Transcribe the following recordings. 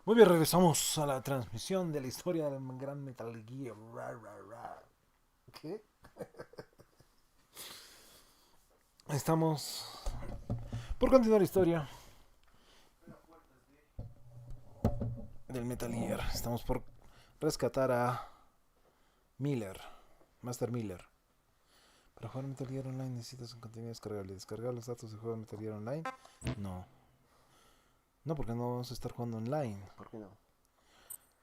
Muy bien, regresamos a la transmisión de la historia del gran Metal Gear. ¿Qué? Estamos por continuar la historia del Metal Gear. Estamos por rescatar a Miller, Master Miller. Para jugar Metal Gear Online necesitas un contenido descargable. ¿Descargar los datos de juego de Metal Gear Online? No. No, porque no vamos a estar jugando online. ¿Por qué no?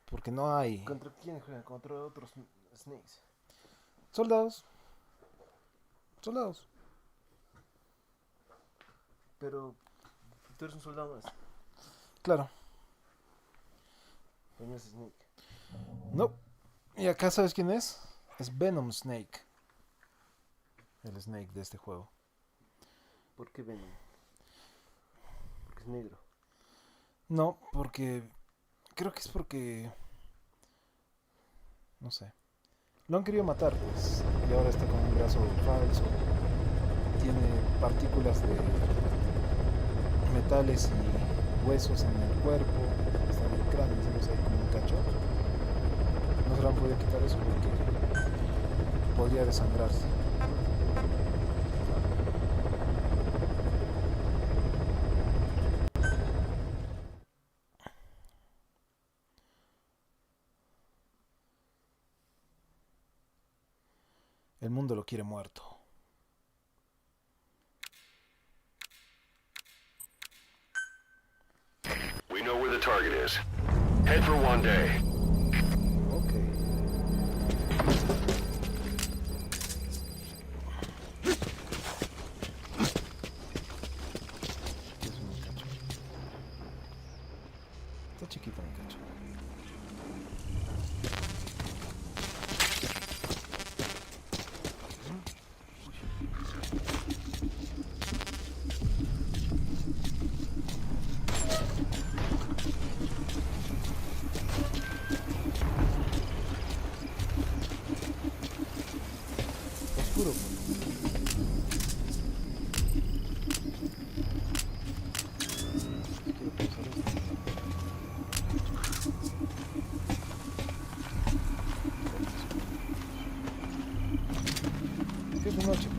Porque no hay. ¿Contra quién juegan? Contra otros Snakes. Soldados. Soldados. Pero tú eres un soldado más. Claro. Pero no es Snake. No. ¿Y acá sabes quién es? Es Venom Snake. El Snake de este juego. ¿Por qué Venom? Porque es negro. No, porque... Creo que es porque... No sé. Lo han querido matar, pues. Y ahora está con un brazo falso. Tiene partículas de metales y huesos en el cuerpo. Está en el cráneo, ¿sabes? Ahí como un cacho. No se lo han podido quitar eso porque podría desangrarse. El mundo lo quiere muerto. We know where the target is. Head for one day. Ok. ¿Qué es un cacho? Está chiquito mi cacho. Oscuro. Quiero pausar esto. ¿Qué es de noche? Pues de noche.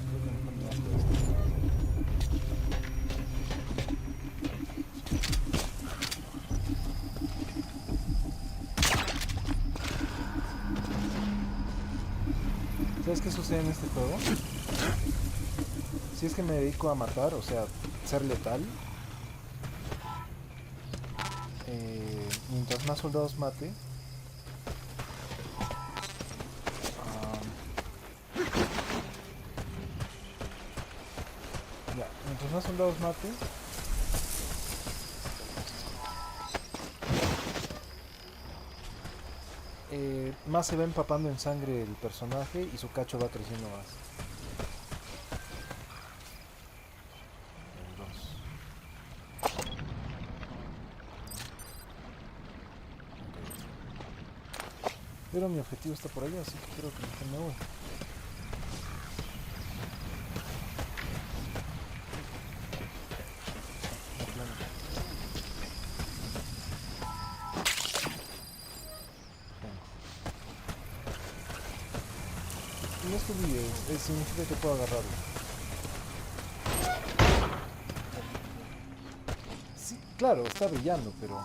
Creo que mejor me bajo de esto. ¿Sabes qué sucede en este juego? Si es que me dedico a matar, o sea, ser letal, mientras más soldados mate, ya, mientras más soldados mate, más se va empapando en sangre el personaje y su cacho va creciendo más. El dos. Ok. Pero mi objetivo está por allá, así que creo que mejor me voy. No, plano. Y no es que brille, significa que puedo agarrarlo. Sí, claro, está brillando, pero...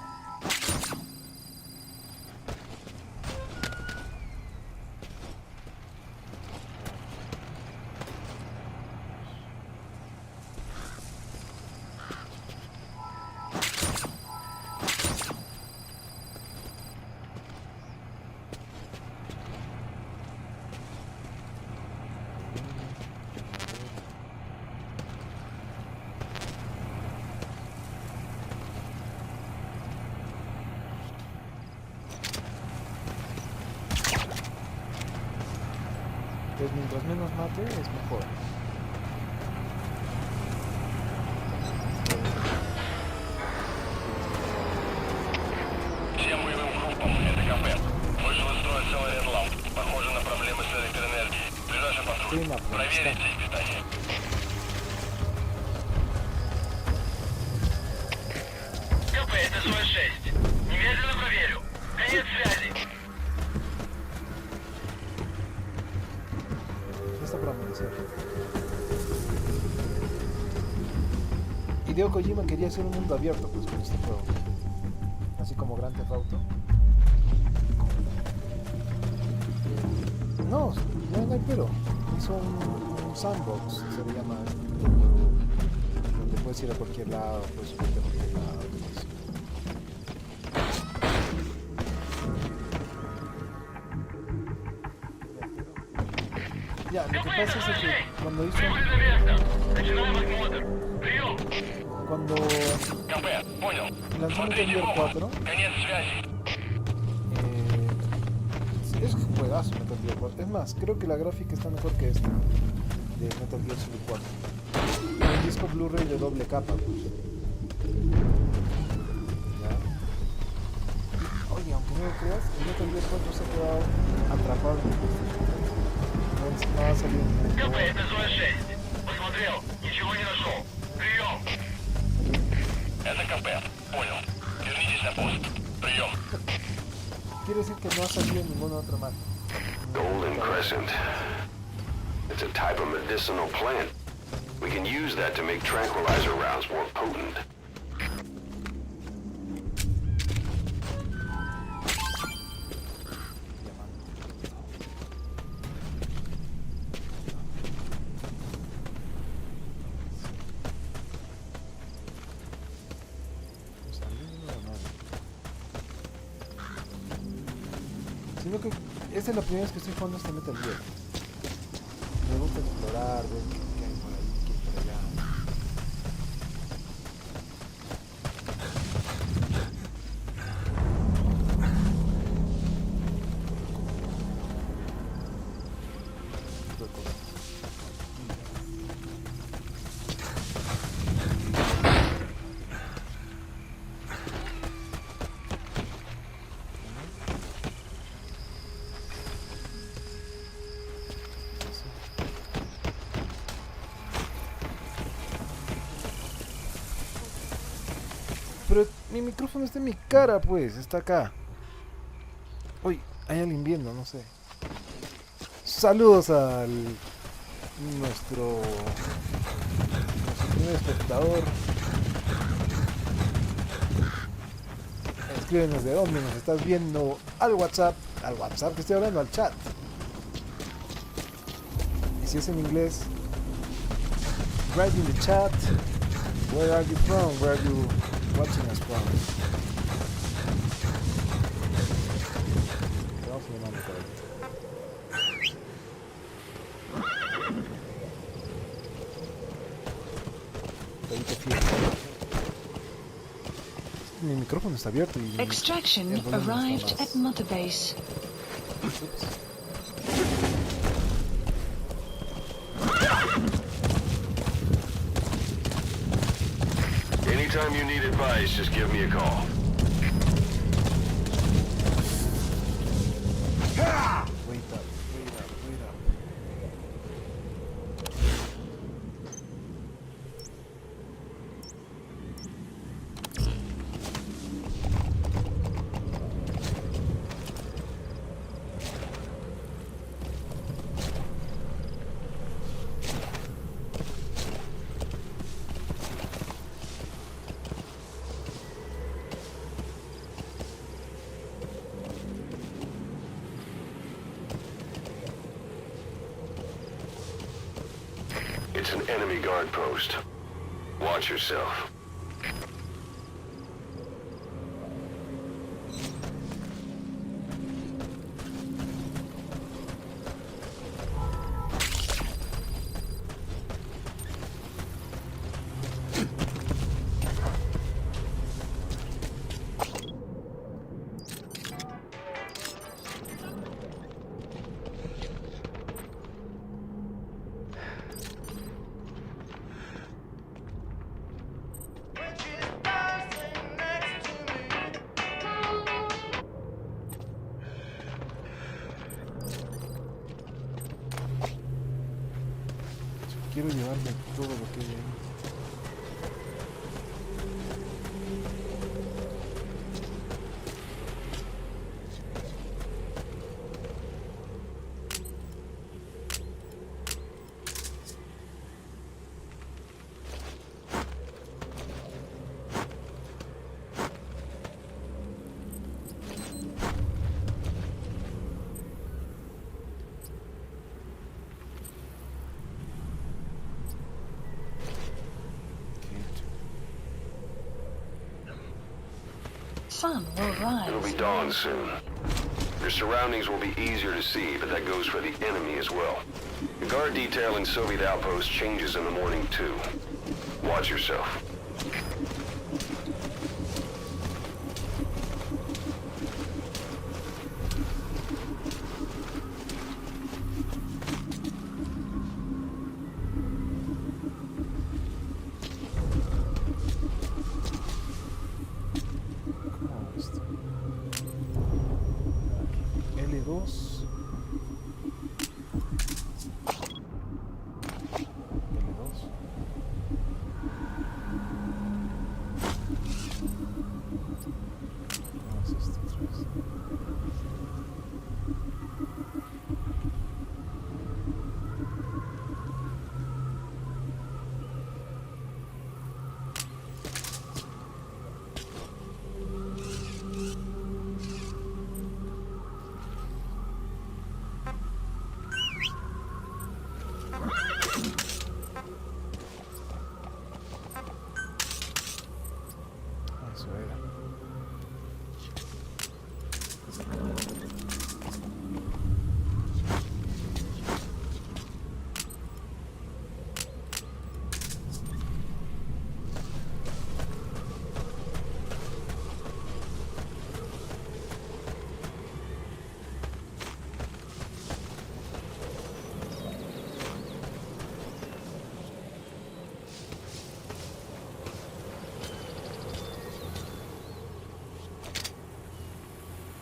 Entonces, mientras menos mate, es mejor. Всем боевым группам, это кафе. Вышел из строя целый ряд ламп. Похоже на проблемы с электроэнергией. Ближайший патруль. Estoy en Afganistán. КП, это СОС 6. Немедленно проверю. Конец связи. Ya está para amanecer. Hideo Kojima quería hacer un mundo abierto pues con este juego. Así como Grand Theft Auto. No, no hay pero. Hizo un sandbox, se le llama, donde puedes ir a cualquier lado, puedes subirte a cualquier lado. Pues. Ya, lo que pasa es que cuando hizo... Прибыли на место. Начинаем осмотр. Прием. Cuando КП, понял. lanzó Metal Gear 4, Конец связи. es un juegazo Metal Gear 4. Es más, creo que la gráfica está mejor que esta de Metal Gear Solid 4. Un disco Blu-ray de doble capa, pues. ¿Ya? Oye, aunque no lo creas, el Metal Gear 4 se ha quedado atrapado en el PlayStation 3. No ha salido ningún КП, juego. это СОС 6. Посмотрел. Ничего не нашел. Прием. Это КП. Понял. Вернитесь на пост. Прием. Quiere decir que no ha salido ninguna otra máquina. Golden Crescent. It's a type of medicinal plant. We can use that to make tranquilizer rounds more potent. Sino que esta es la primera vez que estoy jugando este Metal Gear. Me gusta explorar, ver qué hay por ahí, qué hay por allá. Tipo de cosas. Pero mi micrófono está en mi cara, pues, está acá. Uy, hay alguien viendo, no sé. Saludos al nuestro primer espectador. Escríbenos de dónde nos estás viendo al WhatsApp que estoy hablando, al chat. Y si es en inglés, write in the chat. Where are you from? Where are you watching us from? Vamos llamando por ahí. Pedito fiel. Mi micrófono está abierto y Extraction el volumen arrived está at más. Mother Base. Ups. Anytime you need advice, just give me a call. Wait up, wait up, wait up. It's an enemy guard post. Watch yourself. quiero llevarme todo lo que hay ahí. Sun will It'll be rise. dawn soon. Your surroundings will be easier to see, but that goes for the enemy as well. The guard detail in Soviet outposts changes in the morning, too. Watch yourself. ¿Cómo hago esto? L2. L2. ¿Cómo es esto otra vez? Eso era.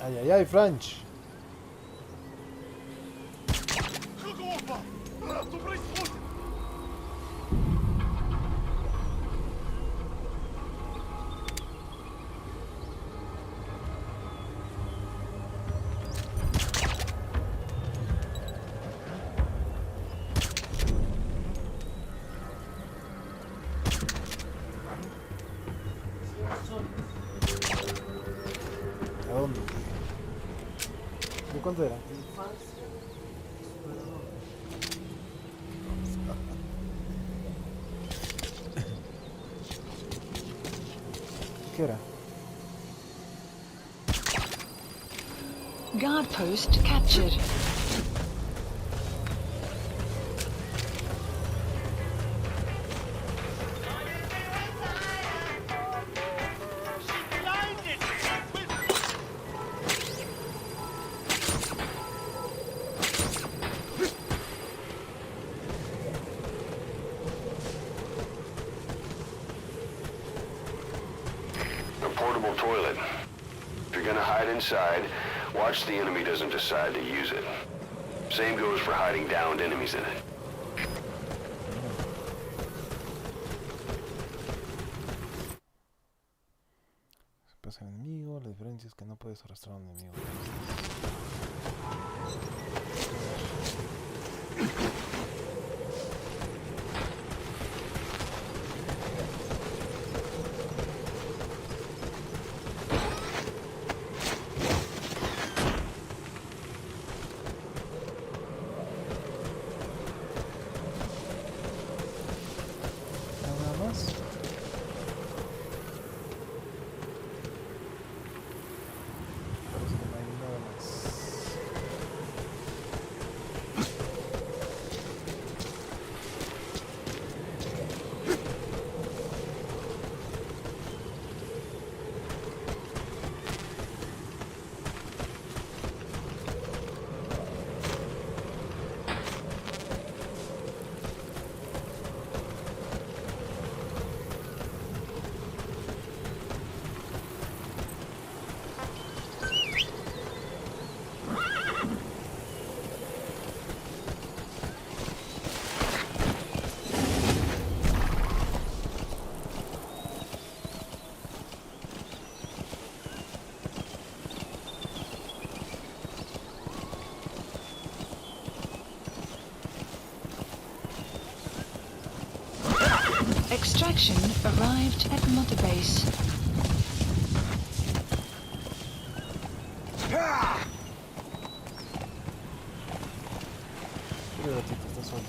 Ay, ay, ay, French. ¿A dónde? ¿De cuánto era? ¿Qué era? Guard post captured. A portable toilet. If you're gonna hide inside, watch the enemy doesn't decide to use it. Same goes for hiding downed enemies in it. Se pasa el enemigo, la diferencia es que no puedes arrastrar a un enemigo. Nada más. Parece que no hay Extraction arrived at Mother Base. Pero gatito está solo.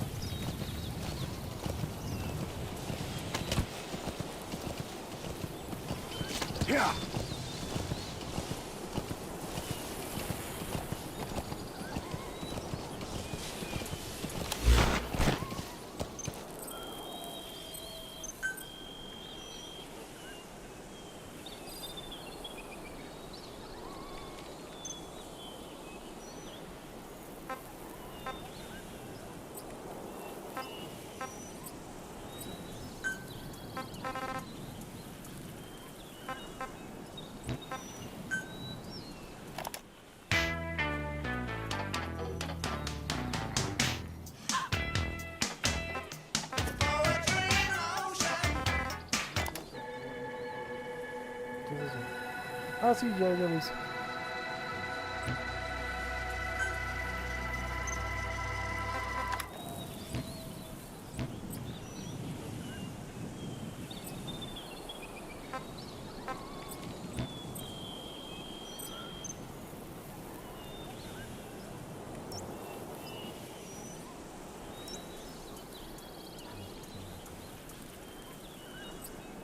¿Qué es eso? Ah, sí, ya lo hice.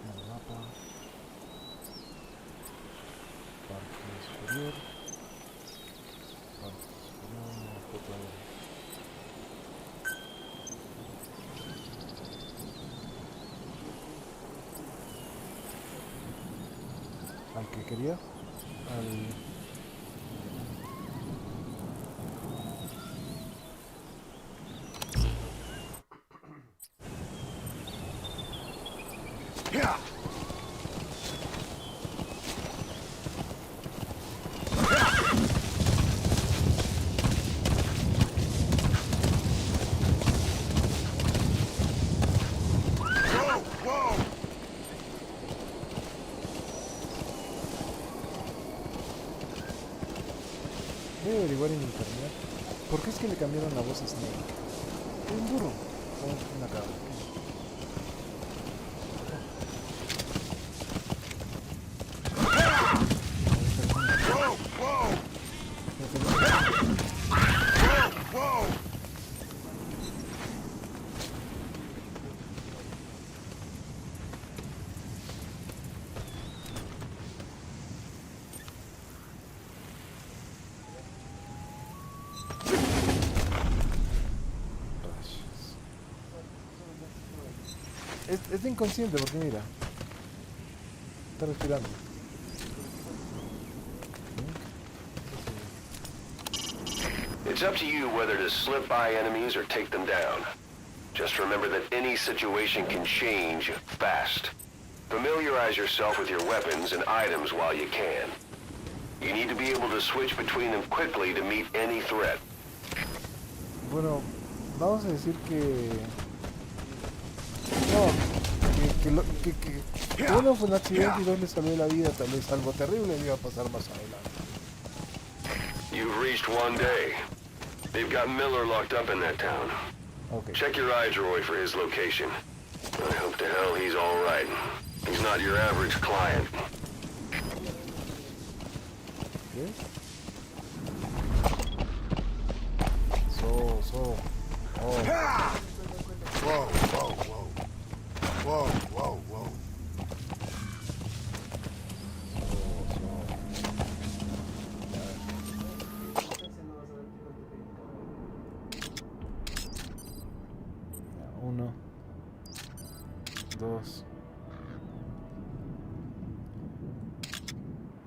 El mapa. Parte superior. Parte superior. Una foto aérea. Al que quería. Al... Voy a averiguar en internet. ¿Por qué es que le cambiaron la voz a Snake? ¿Es un burro? ¿O una cabra? Está inconsciente porque mira. Está respirando. It's up to you whether to slip by enemies or take them down. Just remember that any situation can change fast. Familiarize yourself with your weapons and items while you can. You need to be able to switch between them quickly to meet any threat. Bueno, vamos a decir que... No, que uno fue un accidente y dos le salvó la vida, tal vez algo terrible le iba a pasar más adelante. You've reached one day. They've got Miller locked up in that town. Okay. Check your iDroid for his location. I hope to hell he's all right. He's not your average client. ¿Qué? So. Oh. Whoa, whoa, whoa. Whoa, whoa, whoa. Uno, dos.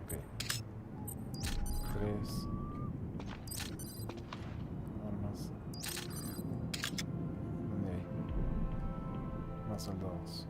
Ok. Tres. Armas. ¿Dónde hay? Más soldados.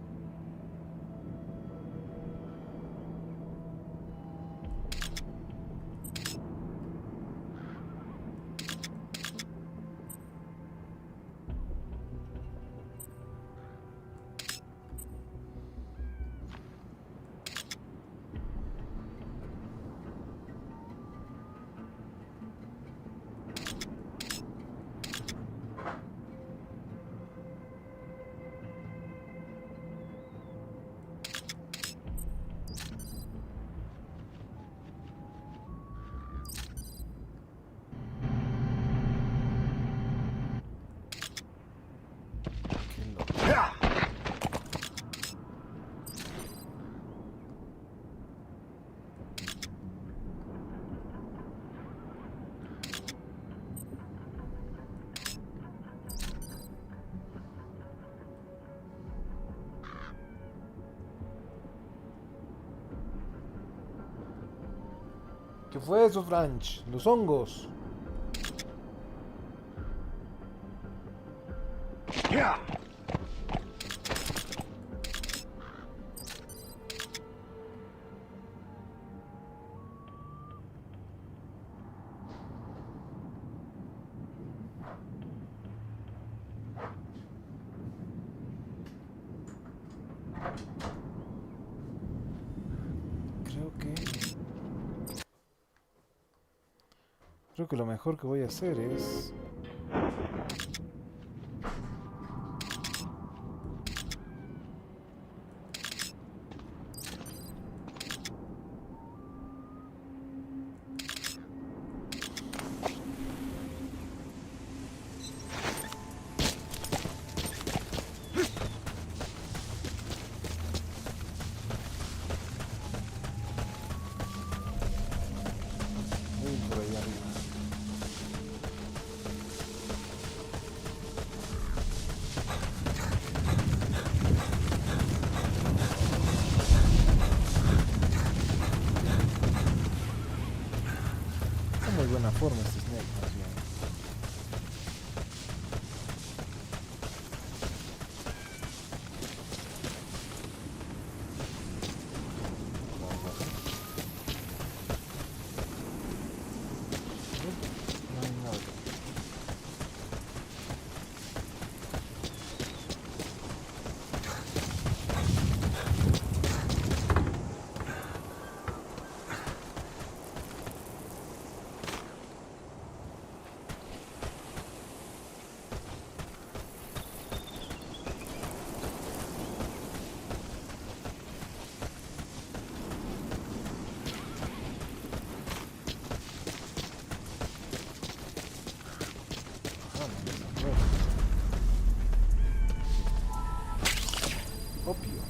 ¿Qué fue eso, Franch? Los hongos. Creo que lo mejor que voy a hacer es... Voy a ir por ahí arriba. Está muy buena forma este Snake, más bien. No hay nada. Opio.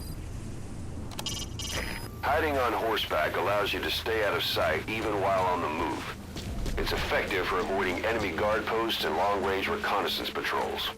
Hiding on horseback allows you to stay out of sight even while on the move. It's effective for avoiding enemy guard posts and long-range reconnaissance patrols.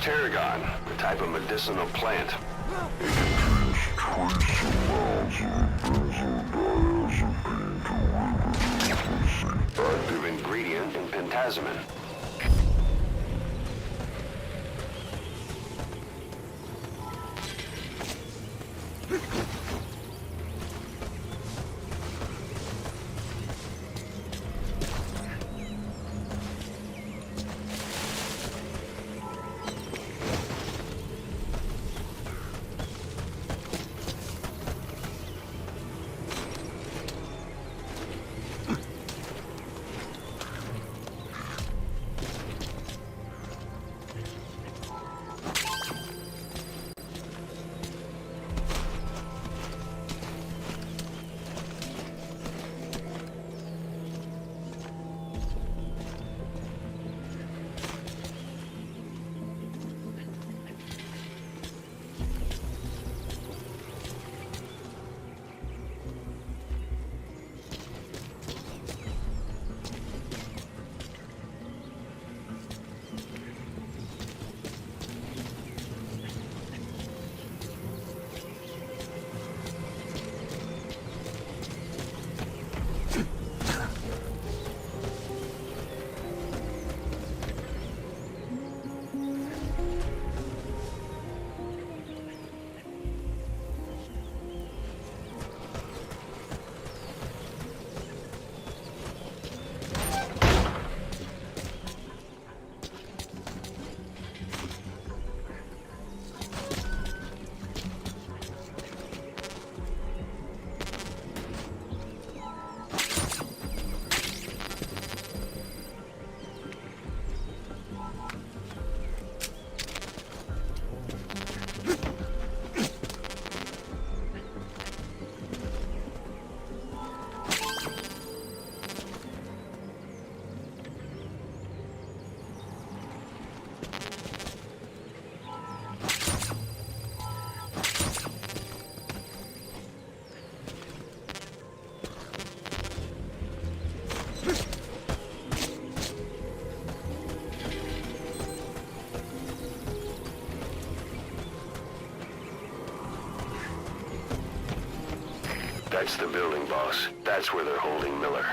tarragon, a type of medicinal plant. Active ingredient in pentazemin. That's the building, boss. That's where they're holding Miller.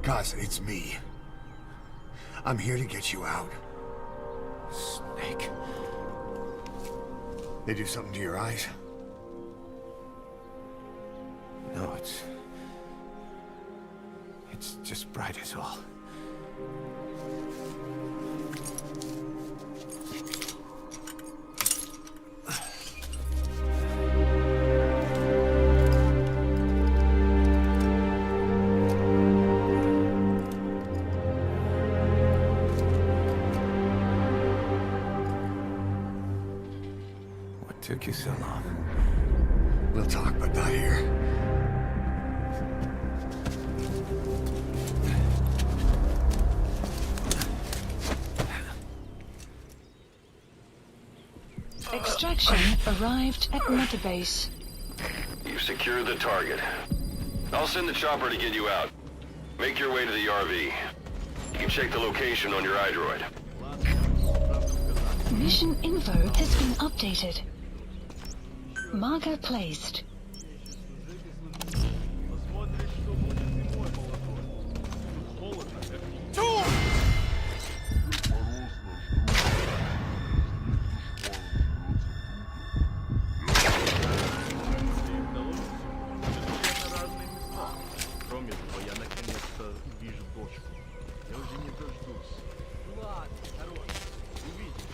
Cuz, it's me. I'm here to get you out. Snake. They do something to your eyes? No, it's just bright as all. What took you so long? We'll talk, but not here. Extraction arrived at mother base. You've secured the target. I'll send the chopper to get you out. Make your way to the RV. You can check the location on your iDroid. Mission info has been updated. Marker placed. Кроме того, я наконец-то увижу дочку. Я уже не дождусь. Ладно, хорош. Увидимся.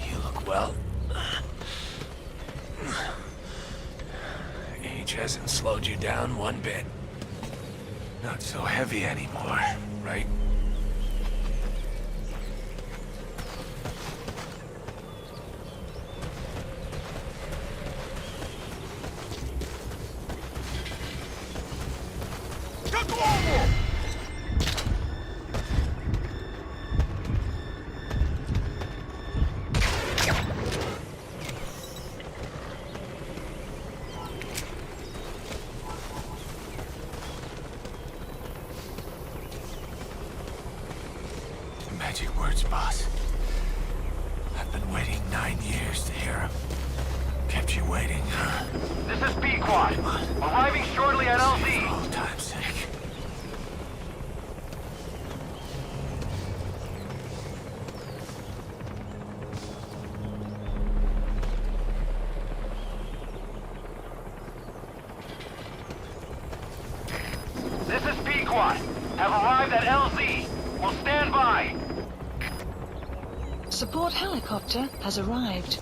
You look well. Age hasn't slowed you down one bit. Not so heavy anymore, right? Magic words, boss. I've been waiting 9 years to hear them. Kept you waiting, huh? This is B-Quad. Arriving shortly at For LZ. all time's sake. This is B-Quad. Have arrived at LZ. Will stand by. Support helicopter has arrived.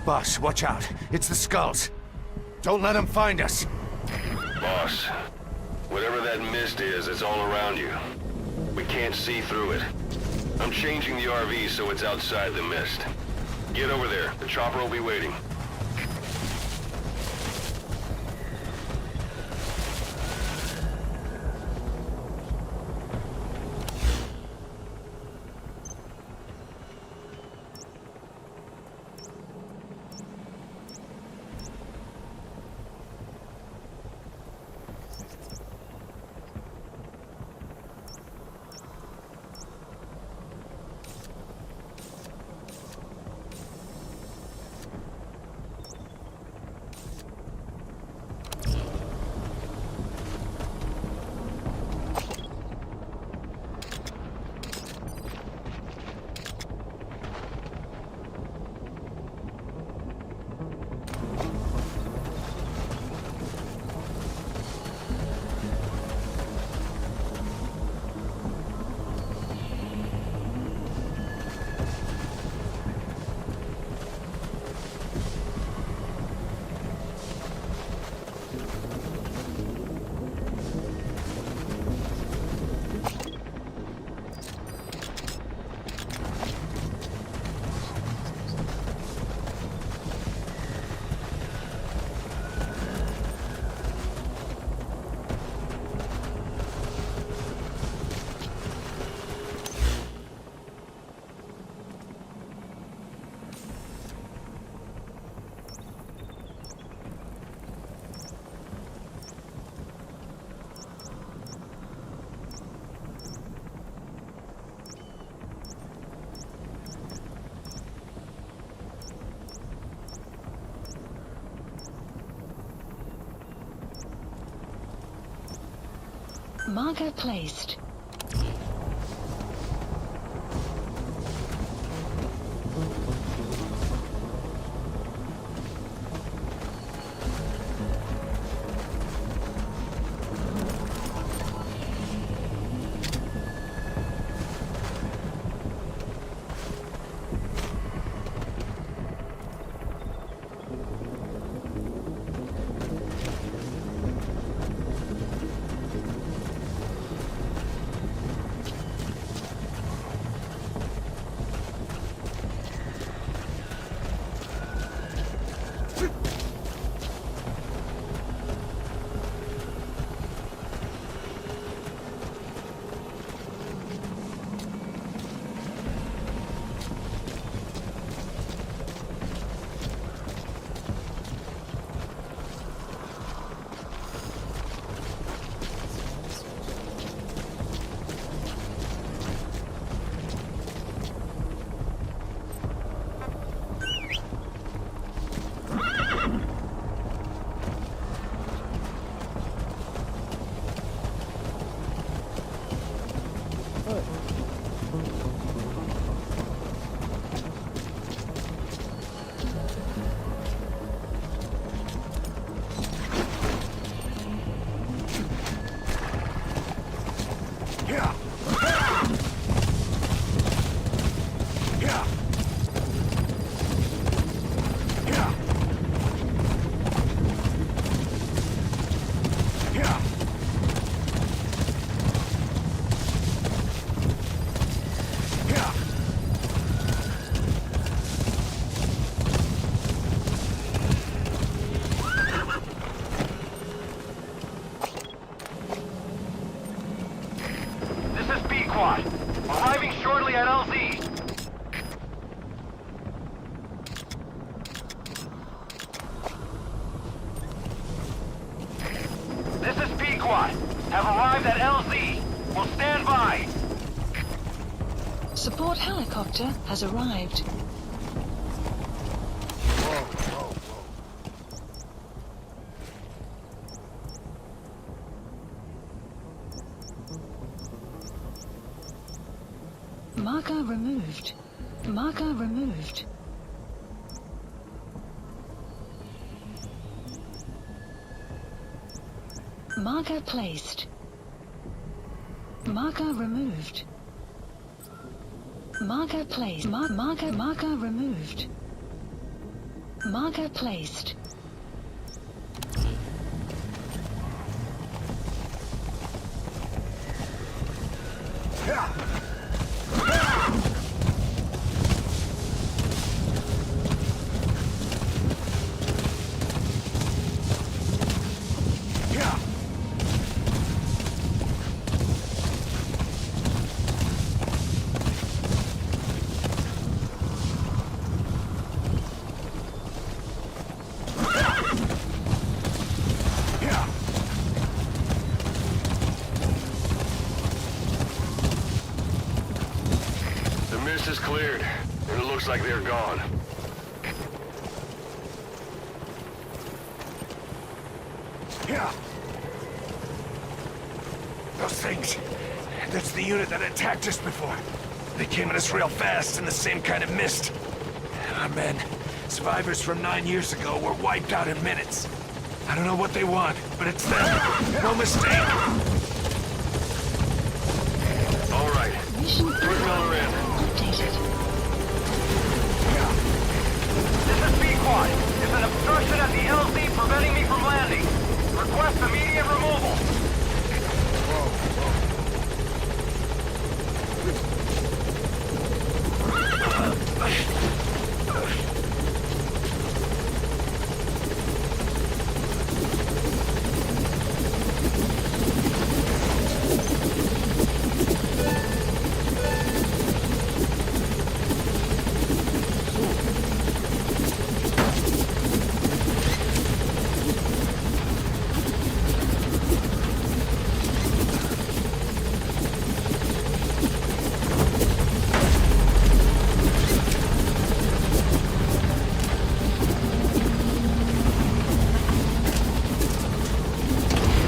Boss, watch out. It's the skulls. Don't let them find us. Boss, whatever that mist is, it's all around you. We can't see through it. I'm changing the RV so it's outside the mist. Get over there. The chopper will be waiting. Marker placed. Arriving shortly at LZ. This is Pequot. Have arrived at LZ. Will stand by. Support helicopter has arrived. Marker removed. Marker removed. Marker placed. Marker removed. Marker placed. Marker removed. Marker placed. The mist is cleared, and it looks like they're gone. Those things. That's the unit that attacked us before. They came at us real fast in the same kind of mist. Our men, survivors from 9 years ago, were wiped out in minutes. I don't know what they want, but it's them. No mistake. All right. Mission Put Miller in. updated. This is Pequod. There's an obstruction at the LZ preventing me from landing. Request immediate removal.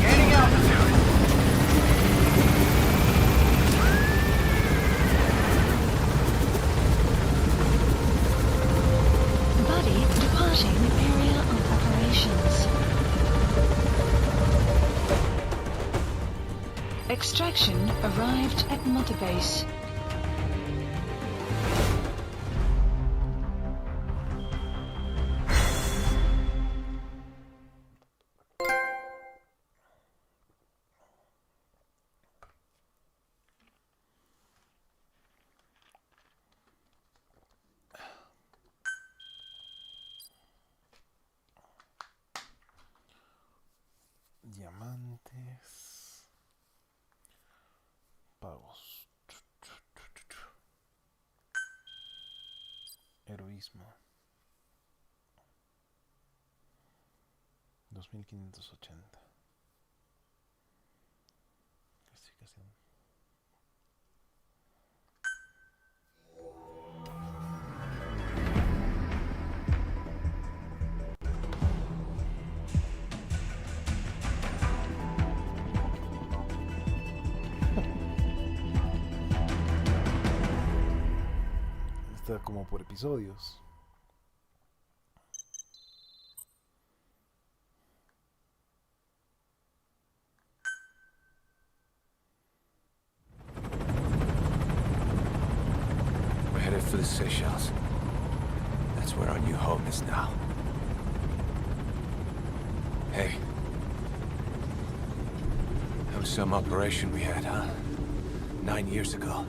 Gaining altitude. Buddy departing area of operations. Extraction arrived at Mother Base. Diamantes. Pagos. Heroísmo. 2580. Clasificación. Está como por episodios. We're headed for the Seychelles. That's where our new home is now. Hey. That was some operation we had, huh? 9 years ago.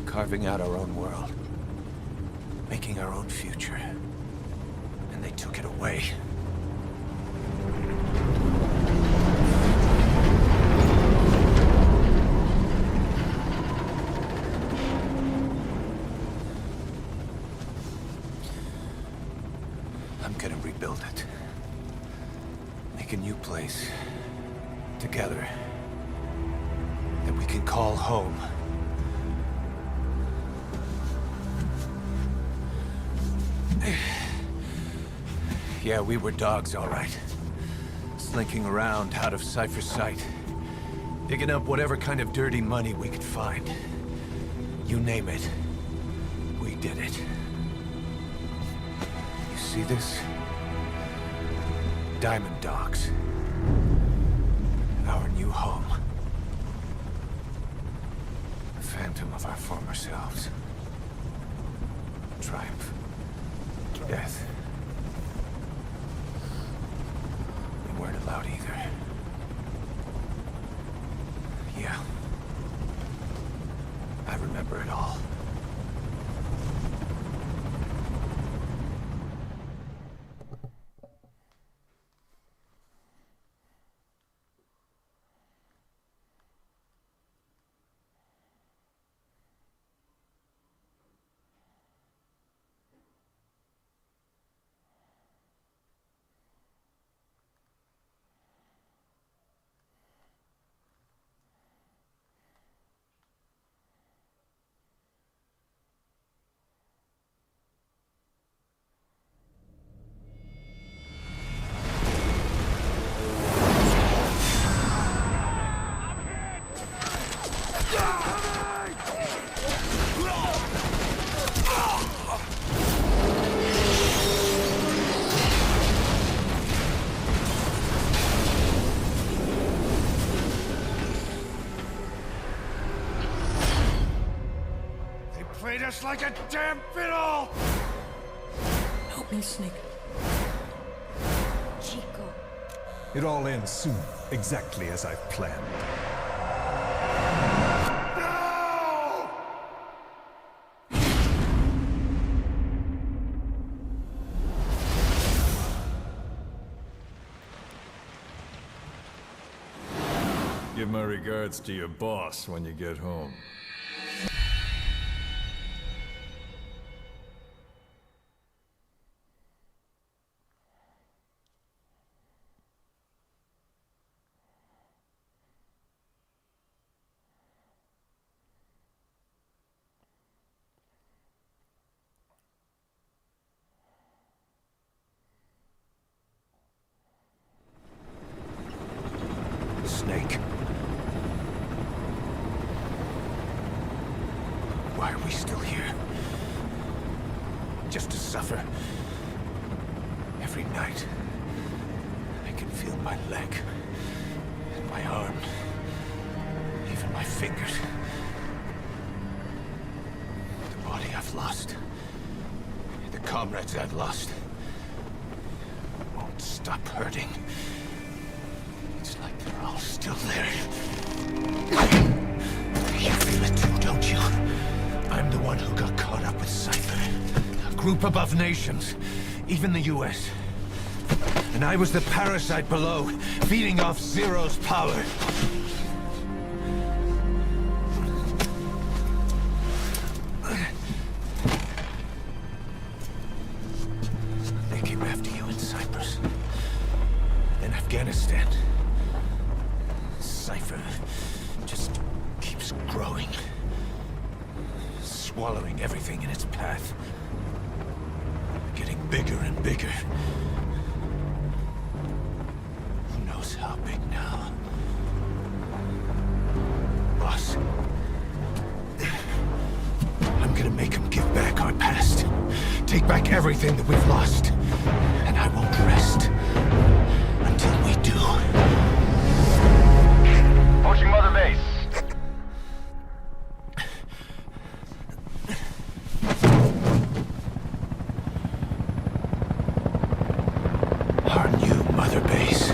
Carving out our own world. Making our own future. And they took it away. I'm gonna rebuild it. Make a new place. Together. That we can call home. Yeah, we were dogs, all right. Slinking around out of Cypher's sight. Digging up whatever kind of dirty money we could find. You name it. We did it. You see this? Diamond Dogs. Our new home. The phantom of our former selves. Triumph. Death. We weren't allowed either. Yeah. I remember it all. Played us like a damn fiddle! Help me, Snake. Chico. It all ends soon, exactly as I've planned. No! Give my regards to your boss when you get home. Snake. Why are we still here? Just to suffer. Every night, I can feel my leg, and my arm, even my fingers. The body I've lost, the comrades I've lost, won't stop hurting. It's like they're all still there. You feel it too, don't you? I'm the one who got caught up with Cypher. A group above nations, even the US. And I was the parasite below, feeding off Zero's power. They came after you in Cyprus. In Afghanistan. Cypher just keeps growing. Swallowing everything in its path. Getting bigger and bigger. Who knows how big now? Boss. I'm gonna make him give back our past. Take back everything that we've lost. And I won't rest until we do. Approaching Mother Base. Our new Mother Base.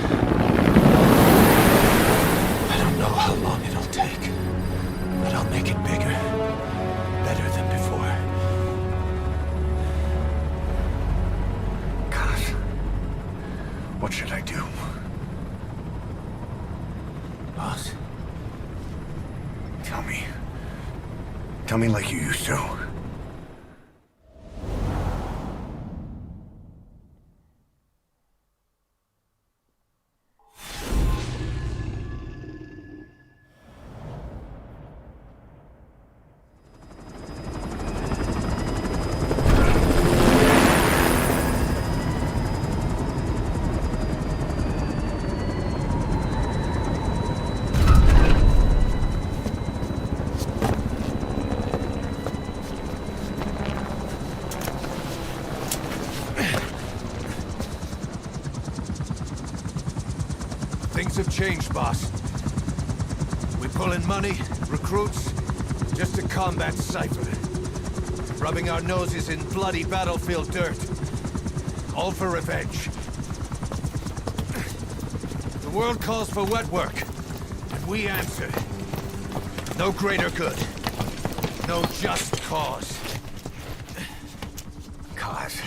I don't know how long it'll take, but I'll make it bigger. Better than before. God. What should I do? Boss? Tell me. Tell me like you used to. changed, boss. We pull in money, recruits, just to combat Cypher. Rubbing our noses in bloody battlefield dirt. All for revenge. The world calls for wet work, and we answer. No greater good. No just cause. Cause.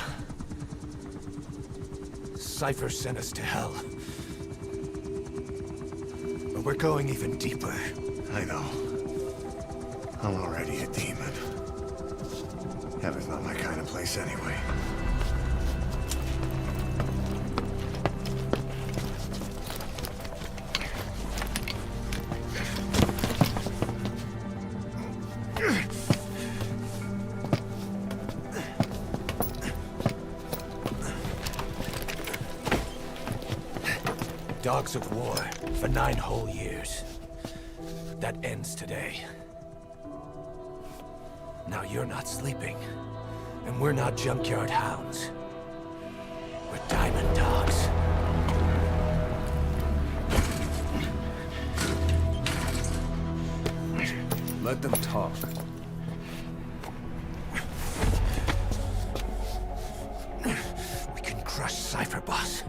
Cypher sent us to hell. But we're going even deeper. I know. I'm already a demon. Heaven's not my kind of place anyway. Dogs of war for 9 whole years. That ends today. Now you're not sleeping, and we're not junkyard hounds. We're diamond dogs. Let them talk. We can crush Cypher, boss.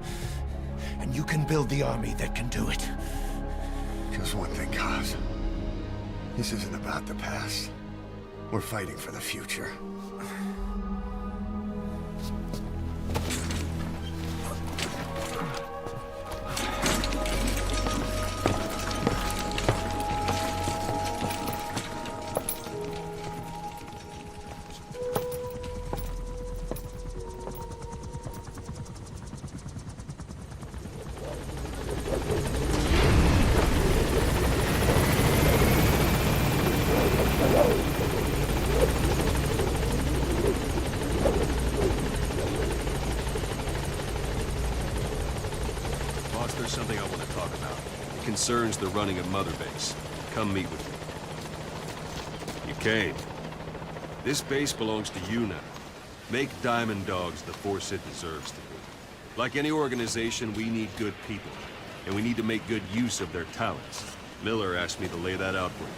And you can build the army that can do it. Just one thing, Kaz. This isn't about the past. We're fighting for the future. There's something I want to talk about. It concerns the running of Mother Base. Come meet with me. You came. This base belongs to you now. Make Diamond Dogs the force it deserves to be. Like any organization, we need good people. And we need to make good use of their talents. Miller asked me to lay that out for you.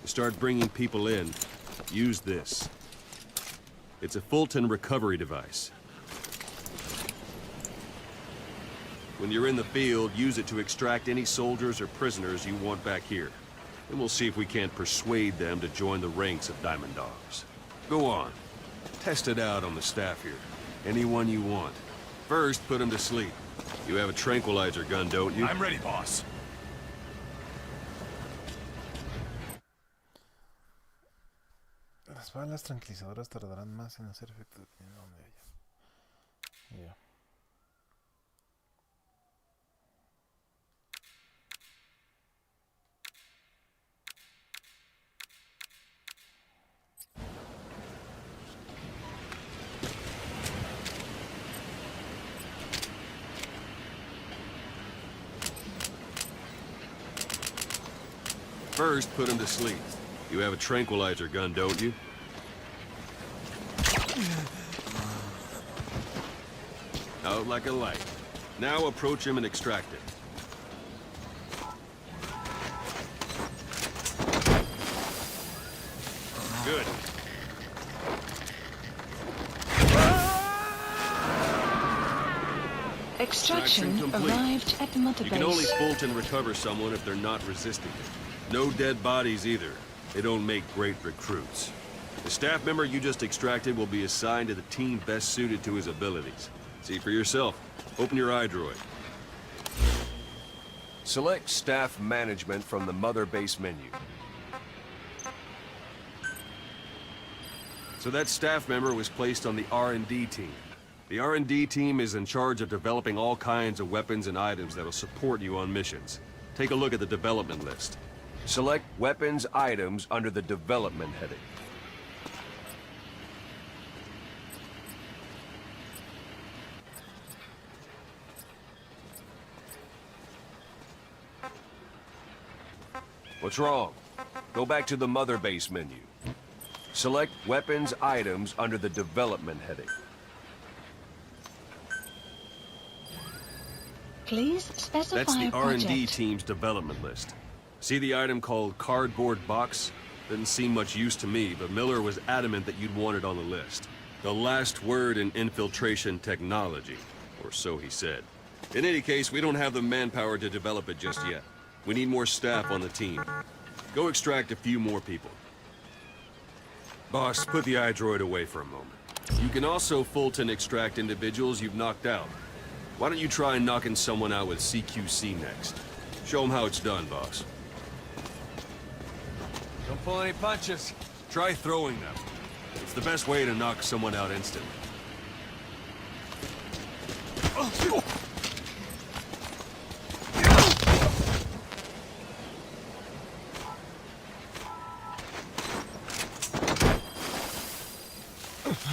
To start bringing people in, use this. It's a Fulton recovery device. When you're in the field, use it to extract any soldiers or prisoners you want back here. And we'll see if we can't persuade them to join the ranks of Diamond Dogs. Go on. Test it out on the staff here. Anyone you want. First, put them to sleep. You have a tranquilizer gun, don't you? I'm ready, boss. Las balas tranquilizadoras tardarán más en hacer efecto dependiendo de donde haya. Ya. First, put them to sleep. You have a tranquilizer gun, don't you? Out like a light. Now approach him and extract it. Good. Extraction arrived at the Mother You Base. can only Fulton recover someone if they're not resisting it. No dead bodies either. They don't make great recruits. The staff member you just extracted will be assigned to the team best suited to his abilities. See for yourself. Open your iDroid. Select staff management from the Mother Base menu. So that staff member was placed on the R&D team. The R&D team is in charge of developing all kinds of weapons and items that'll support you on missions. Take a look at the development list. Select weapons items under the development heading. What's wrong? Go back to the Mother Base menu. Select Weapons Items under the Development heading. Please specify That's the a R&D project. team's development list. See the item called Cardboard Box? Didn't seem much use to me, but Miller was adamant that you'd want it on the list. The last word in infiltration technology, or so he said. In any case, we don't have the manpower to develop it just yet. We need more staff on the team. Go extract a few more people. Boss, put the iDroid away for a moment. You can also Fulton extract individuals you've knocked out. Why don't you try knocking someone out with CQC next? Show them how it's done, boss. Don't pull any punches. Try throwing them. It's the best way to knock someone out instantly.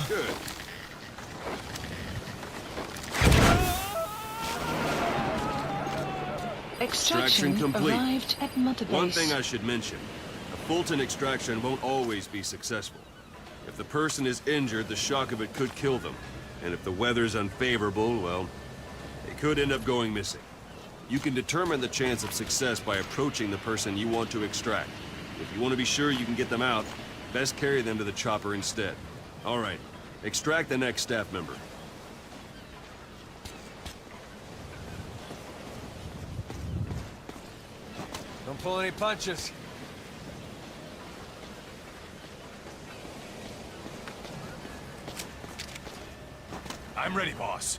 Good. Extraction complete. arrived at Mother Base. One thing I should mention. A Fulton extraction won't always be successful. If the person is injured, the shock of it could kill them. And if the weather's unfavorable, well, they could end up going missing. You can determine the chance of success by approaching the person you want to extract. If you want to be sure you can get them out, best carry them to the chopper instead. All right, extract the next staff member. Don't pull any punches. I'm ready, boss.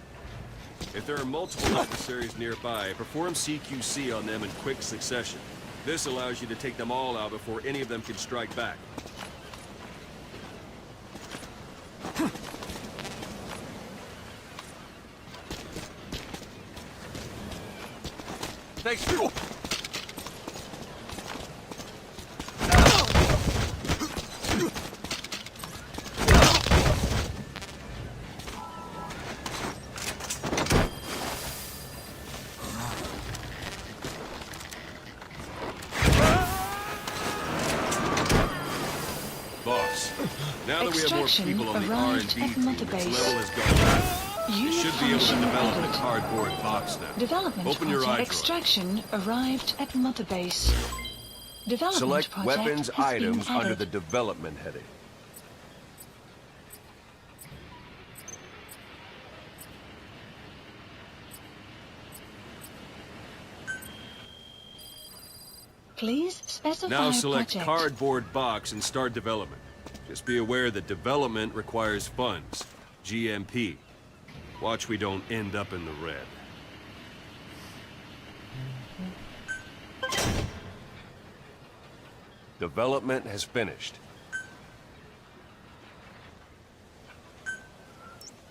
If there are multiple adversaries nearby, perform CQC on them in quick succession. This allows you to take them all out before any of them can strike back. Thanks. Boss, now that we have more Extraction people on the arrived R&D at team, Mother its Base. level has gone up. You Unit should be able to function develop added. the cardboard box now. Development Open your project. iDroid. Extraction arrived at Mother Base. Development Select project Weapons has been Items under added. the Development heading. Please specify Now a select project. Cardboard Box and start development. Just be aware that development requires funds. GMP. Watch we don't end up in the red. Development has finished.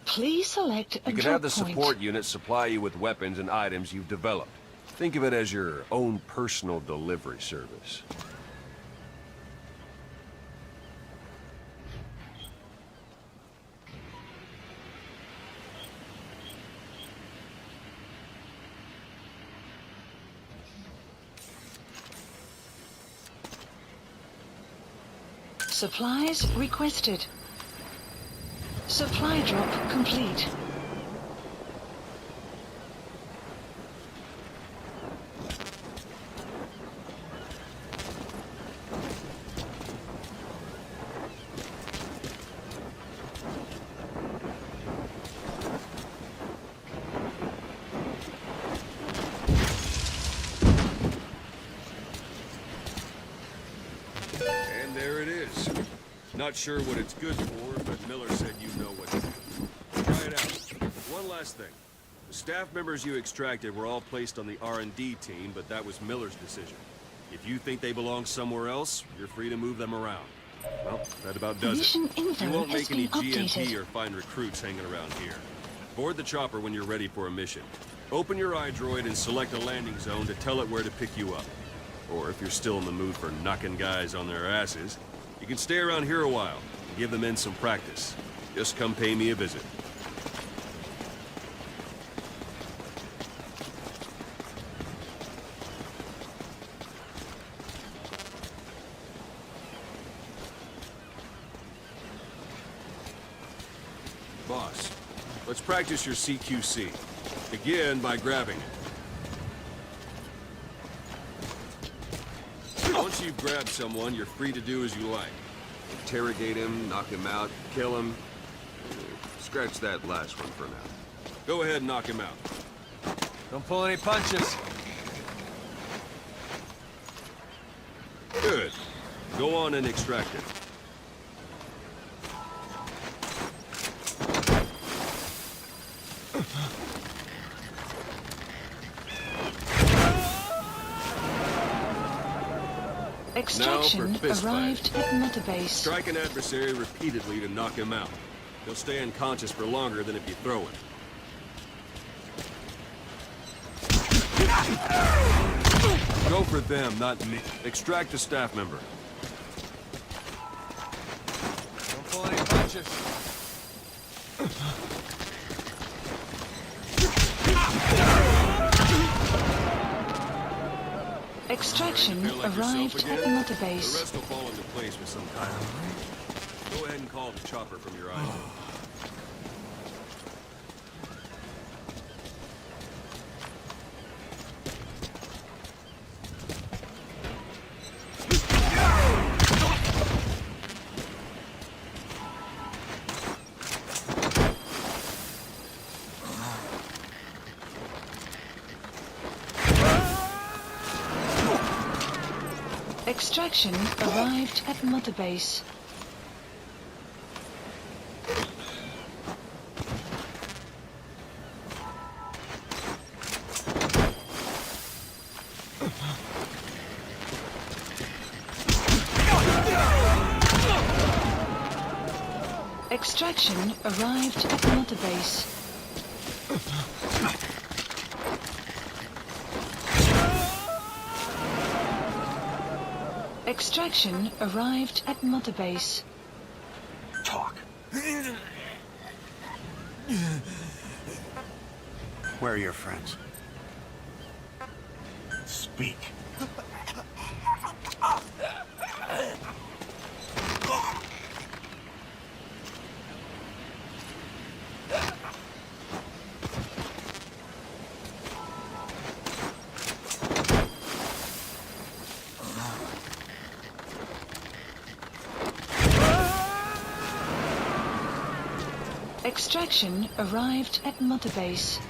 Please select a You can drop have the point. support unit supply you with weapons and items you've developed. Think of it as your own personal delivery service. Supplies requested. Supply drop complete. And there it is. Not sure what it's good for, but Miller said you know what to do. Try it out. One last thing. The staff members you extracted were all placed on the R&D team, but that was Miller's decision. If you think they belong somewhere else, you're free to move them around. Well, that about does it. Mission info You won't has make any been GMP updated. or find recruits hanging around here. Board the chopper when you're ready for a mission. Open your iDroid and select a landing zone to tell it where to pick you up. Or if you're still in the mood for knocking guys on their asses, you can stay around here a while and give the men some practice. Just come pay me a visit. boss. Let's practice your CQC. Begin by grabbing it. Once you've grabbed someone, you're free to do as you like. Interrogate him, knock him out, kill him. Scratch that last one for now. Go ahead and knock him out. Don't pull any punches. Good. Go on and extract it. Extraction arrived at Mother Base. Strike an adversary repeatedly to knock him out. He'll stay unconscious for longer than if you throw him. Go for them, not me. Extract a staff member. Don't pull any punches. Extraction arrived at Mother The Base. rest will fall into place with some time. Go ahead and call the chopper from your island. Extraction arrived at Mother Base. Extraction arrived at Mother Base. Extraction arrived at Mother Base. Talk. Where are your friends? Speak. Extraction arrived at Mother Base.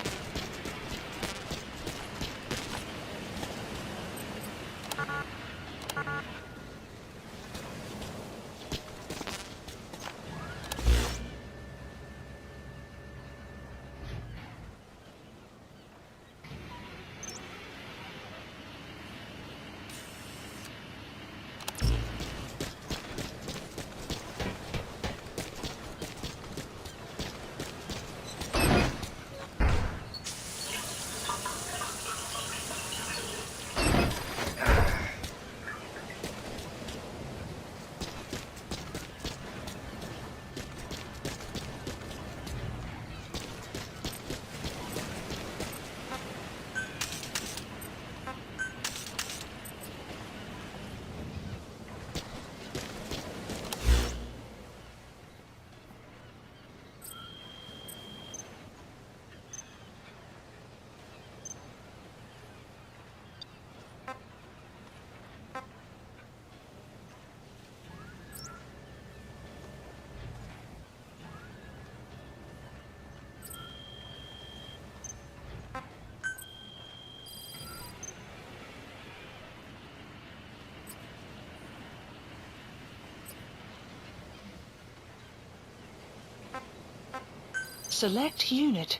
Select unit.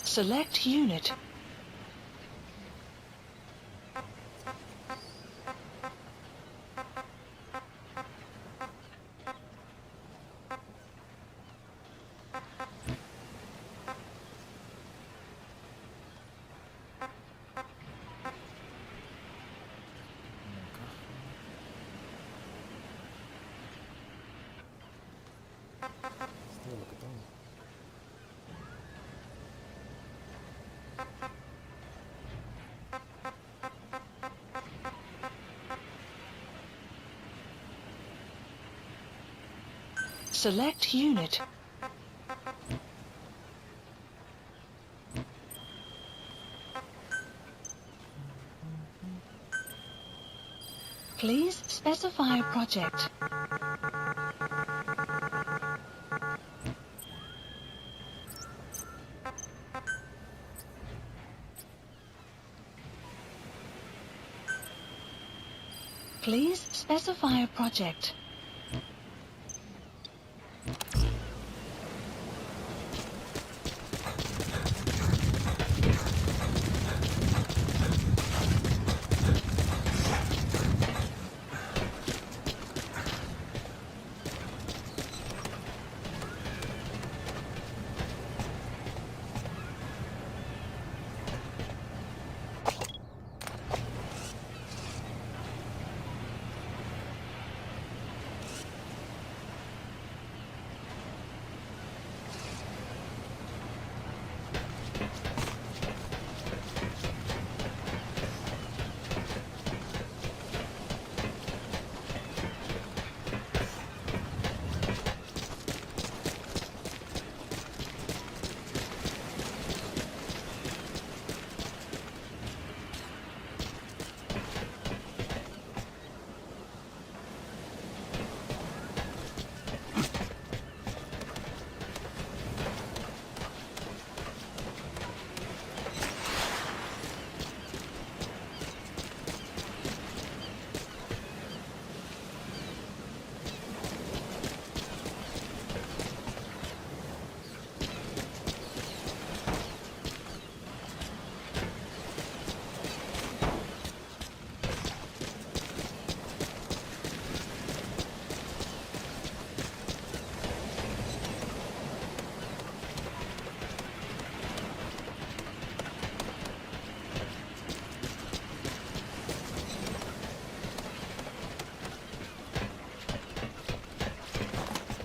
Select unit. Es todo lo que tengo. Select unit. Please specify a project. Please specify a project.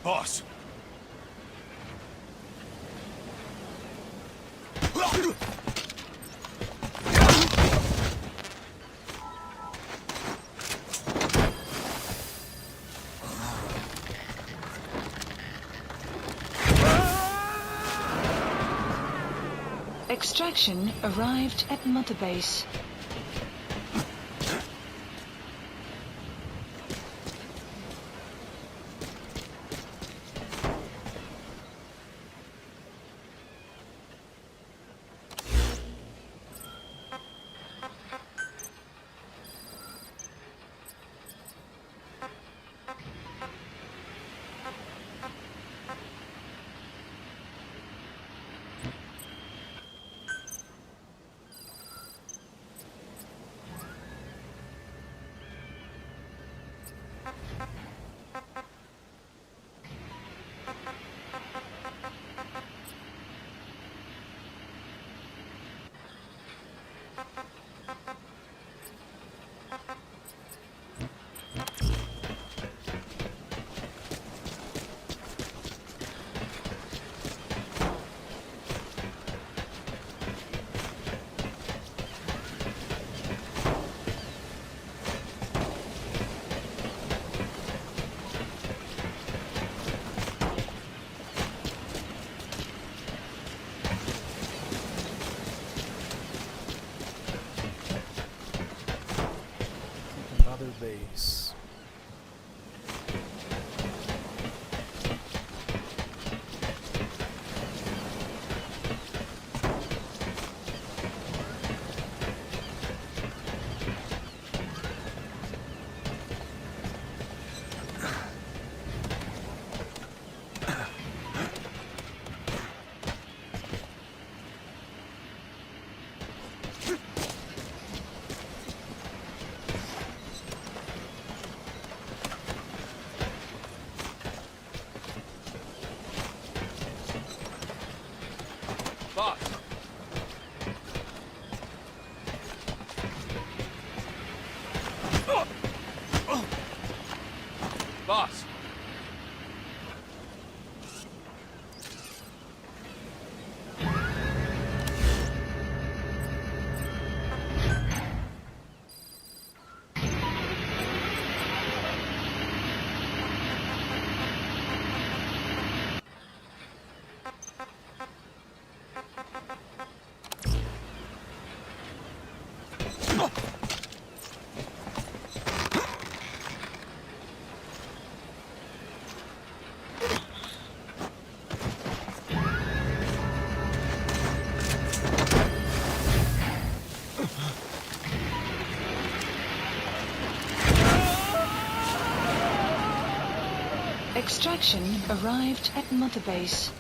Boss! Extraction arrived at Mother Base. Another base. Boss! Boss! Extraction arrived at Mother Base.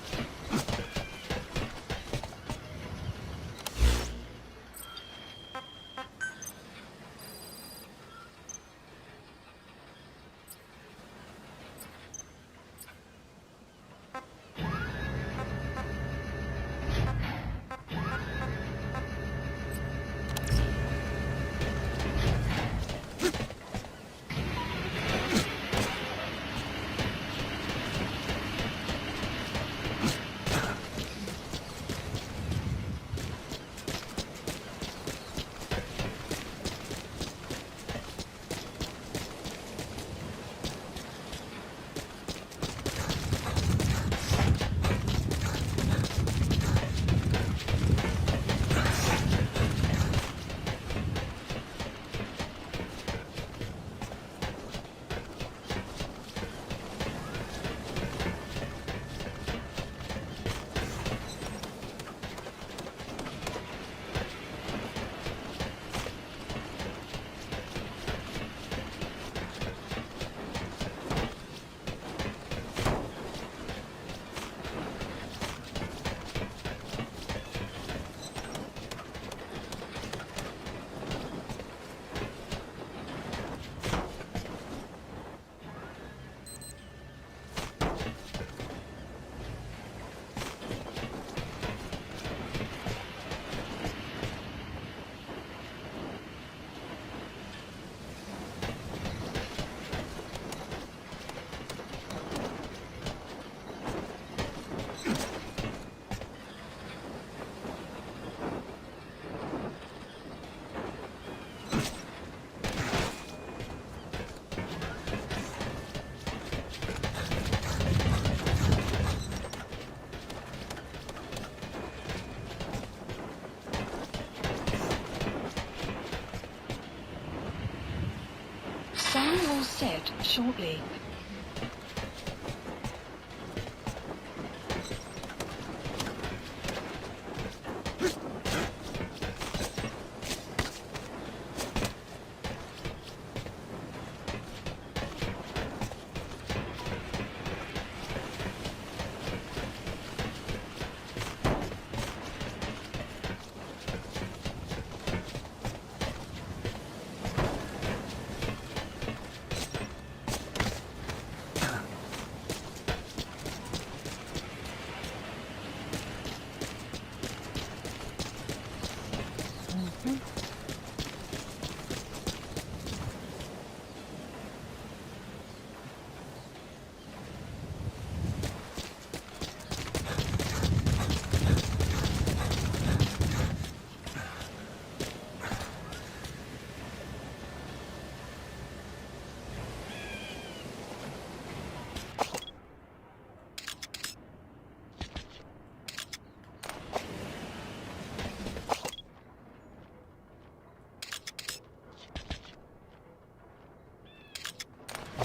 Sun will set shortly.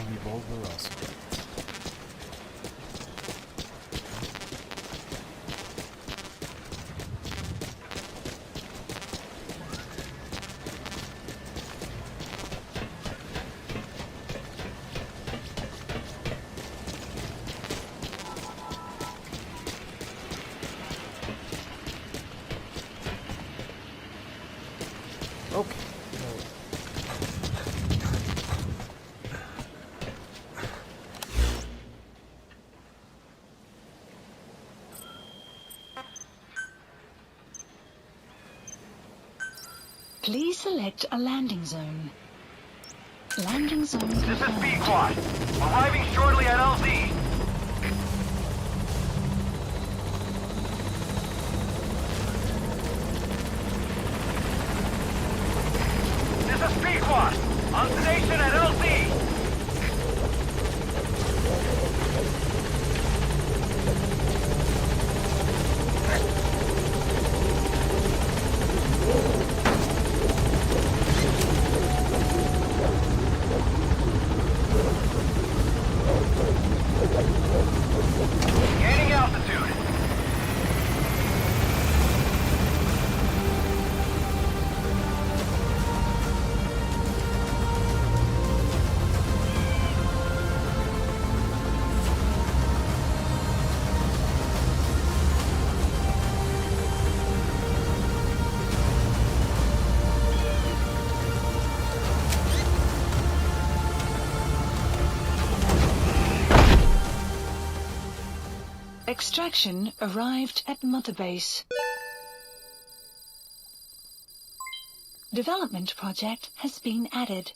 Revolver also. Okay. Please select a landing zone. Landing zone This is confirmed. B-Quad. Arriving shortly at LZ. This is B-Quad. On station at LZ. Gaining altitude. Extraction arrived at Mother Base. Development project has been added.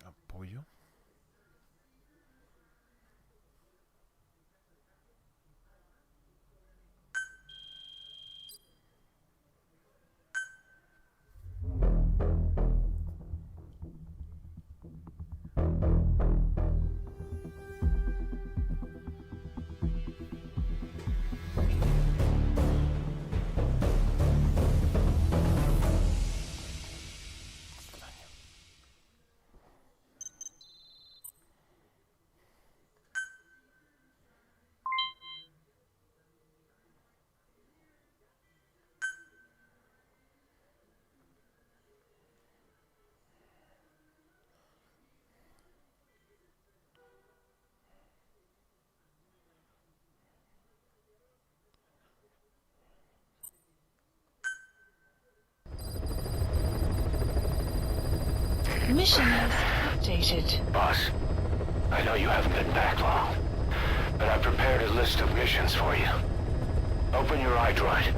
Apoyo. Mission is updated. Boss, I know you haven't been back long, but I prepared a list of missions for you. Open your iDroid.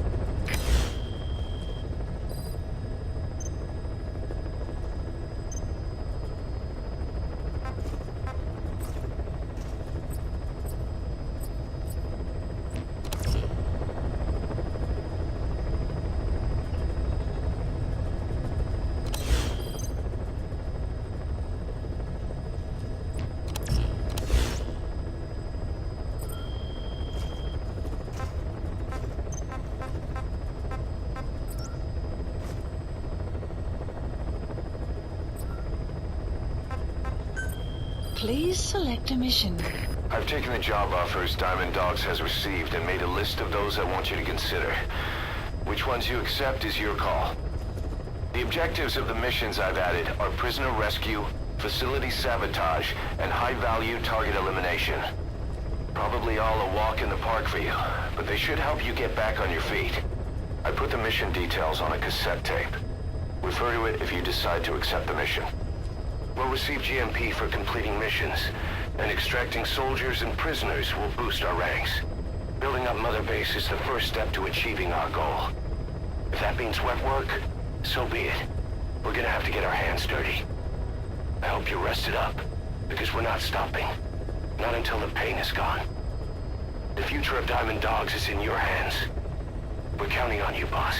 Please select a mission. I've taken the job offers Diamond Dogs has received and made a list of those I want you to consider. Which ones you accept is your call. The objectives of the missions I've added are prisoner rescue, facility sabotage, and high-value target elimination. Probably all a walk in the park for you, but they should help you get back on your feet. I put the mission details on a cassette tape. Refer to it if you decide to accept the mission. We'll receive GMP for completing missions, and extracting soldiers and prisoners will boost our ranks. Building up Mother Base is the first step to achieving our goal. If that means wet work, so be it. We're gonna have to get our hands dirty. I hope you're rested up, because we're not stopping. Not until the pain is gone. The future of Diamond Dogs is in your hands. We're counting on you, boss.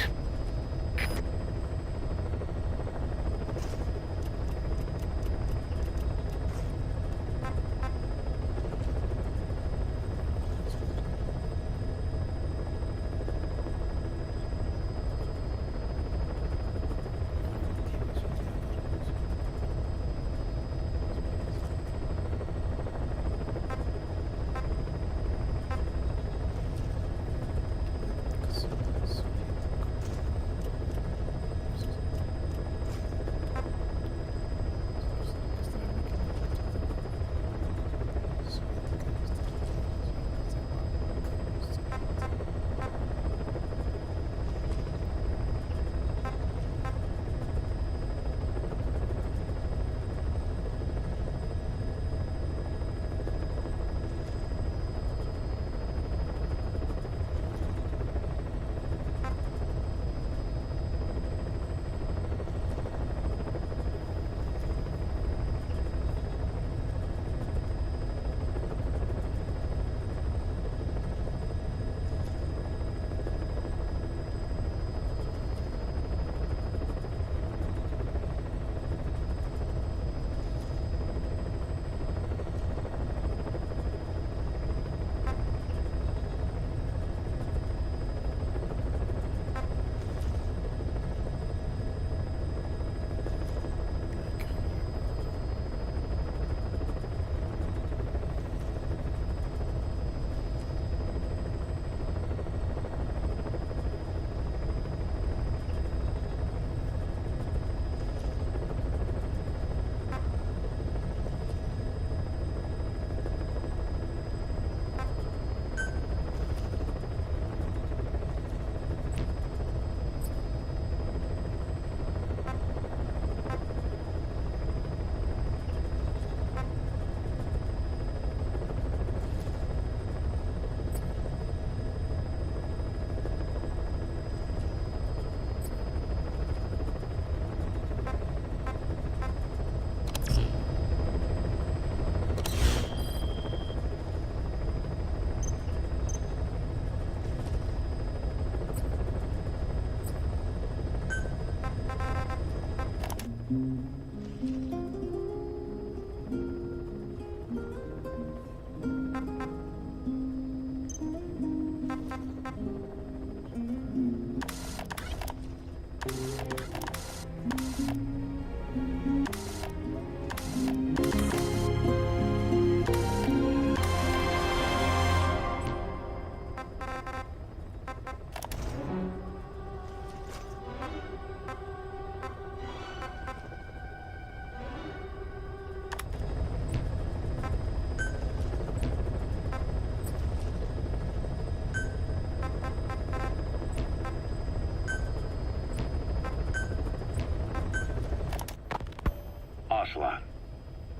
Ocelot.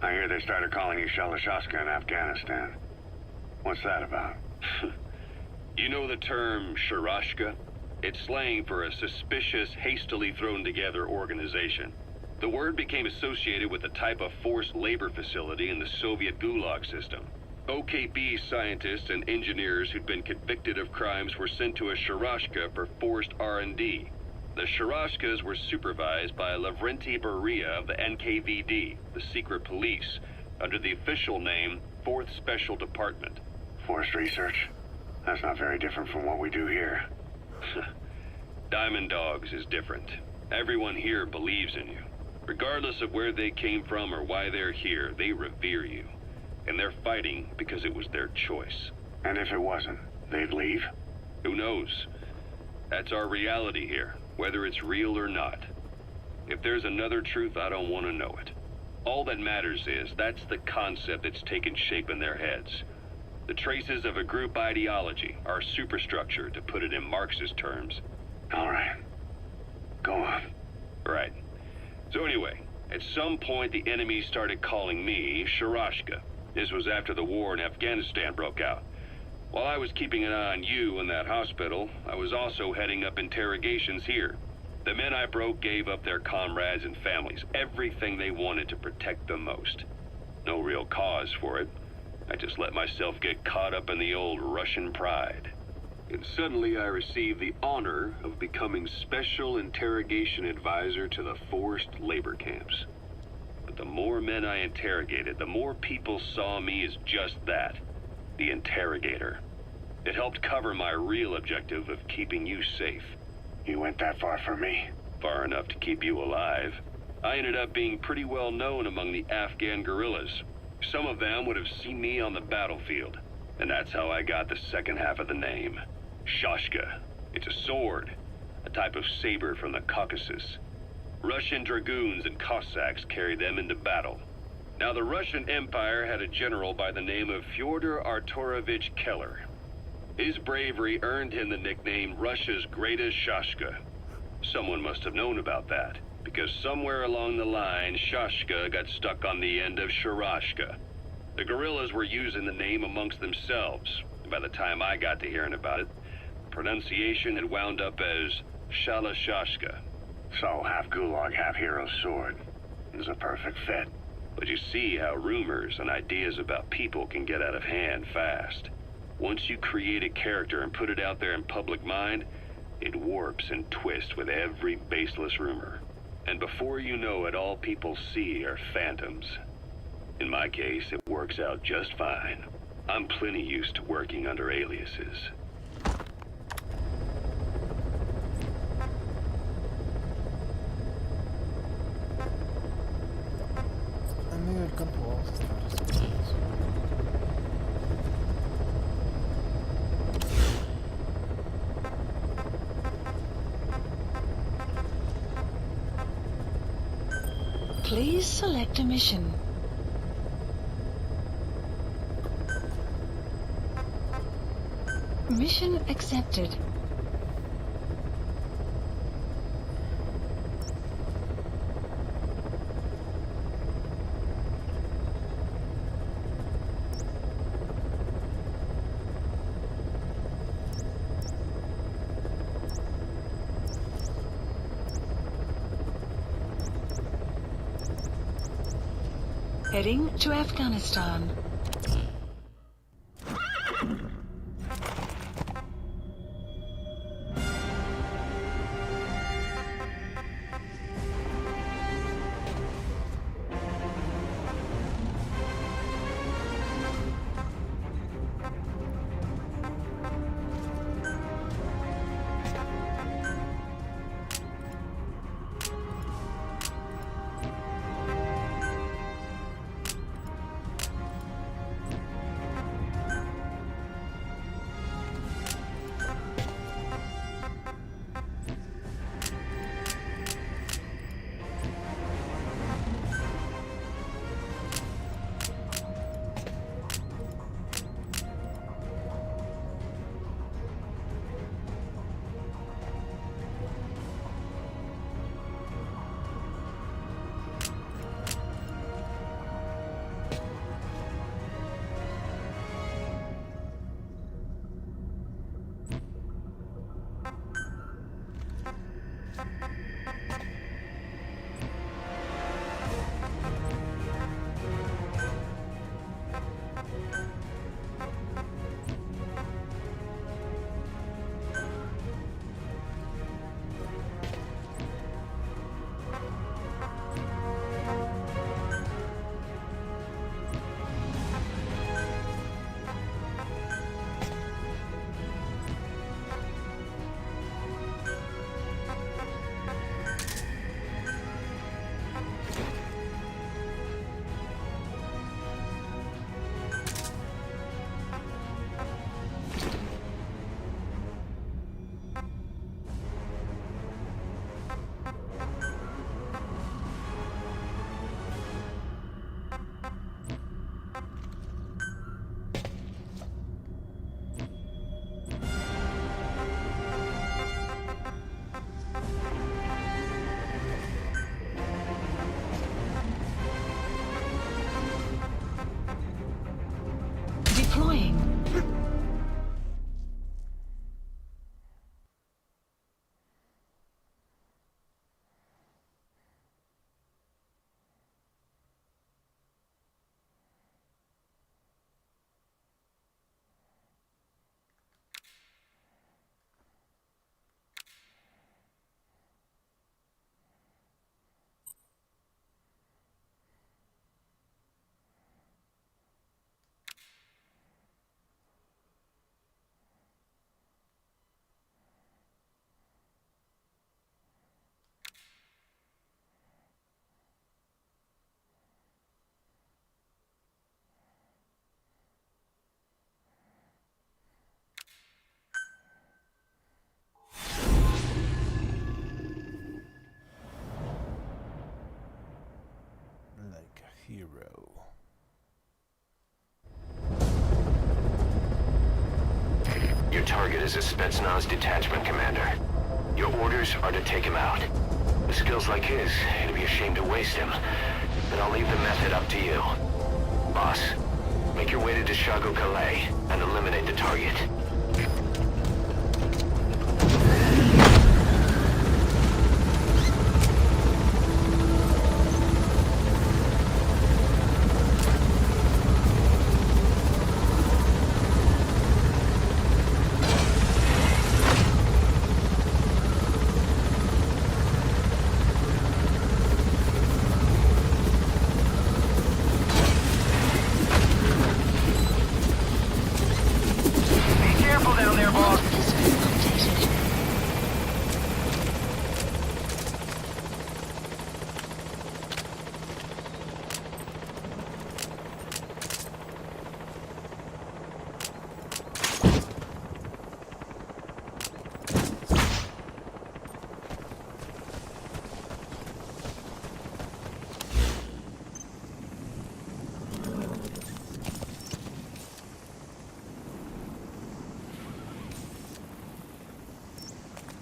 I hear they started calling you Shalashaska in Afghanistan. What's that about? You know the term Sharashka? It's slang for a suspicious, hastily thrown together organization. The word became associated with a type of forced labor facility in the Soviet Gulag system. OKB scientists and engineers who'd been convicted of crimes were sent to a Sharashka for forced R&D. The Sharashkas were supervised by Lavrenti Beria of the NKVD, the secret police, under the official name 4th Special Department. Forced research? That's not very different from what we do here. Diamond Dogs is different. Everyone here believes in you. Regardless of where they came from or why they're here, they revere you. And they're fighting because it was their choice. And if it wasn't, they'd leave? Who knows? That's our reality here, whether it's real or not. If there's another truth, I don't want to know it. All that matters is that's the concept that's taken shape in their heads. The traces of a group ideology, our superstructure, to put it in Marxist terms. All right. Go on. Right. So anyway, at some point the enemy started calling me Sharashka. This was after the war in Afghanistan broke out. While I was keeping an eye on you in that hospital, I was also heading up interrogations here. The men I broke gave up their comrades and families, everything they wanted to protect them most. No real cause for it. I just let myself get caught up in the old Russian pride. And suddenly I received the honor of becoming Special Interrogation Advisor to the forced labor camps. But the more men I interrogated, the more people saw me as just that, the interrogator. It helped cover my real objective of keeping you safe. You went that far for me? Far enough to keep you alive. I ended up being pretty well known among the Afghan guerrillas. Some of them would have seen me on the battlefield, and that's how I got the second half of the name. Shashka. It's a sword, a type of saber from the Caucasus. Russian dragoons and Cossacks carried them into battle. Now, the Russian Empire had a general by the name of Fyodor Arturovich Keller. His bravery earned him the nickname Russia's Greatest Shashka. Someone must have known about that, because somewhere along the line, Shashka got stuck on the end of Sharashka. The guerrillas were using the name amongst themselves, and by the time I got to hearing about it, pronunciation had wound up as Shalashashka. So, half Gulag, half hero sword. It was a perfect fit. But you see how rumors and ideas about people can get out of hand fast. Once you create a character and put it out there in public mind, it warps and twists with every baseless rumor. And before you know it, all people see are phantoms. In my case, it works out just fine. I'm plenty used to working under aliases. En medio del campo vamos a estar respondiendo. Please select a mission. Mission accepted. Heading to Afghanistan. hero. Your target is a Spetsnaz detachment commander. Your orders are to take him out. With skills like his, it'd be a shame to waste him. But I'll leave the method up to you. Boss, make your way to Deshago Calais and eliminate the target.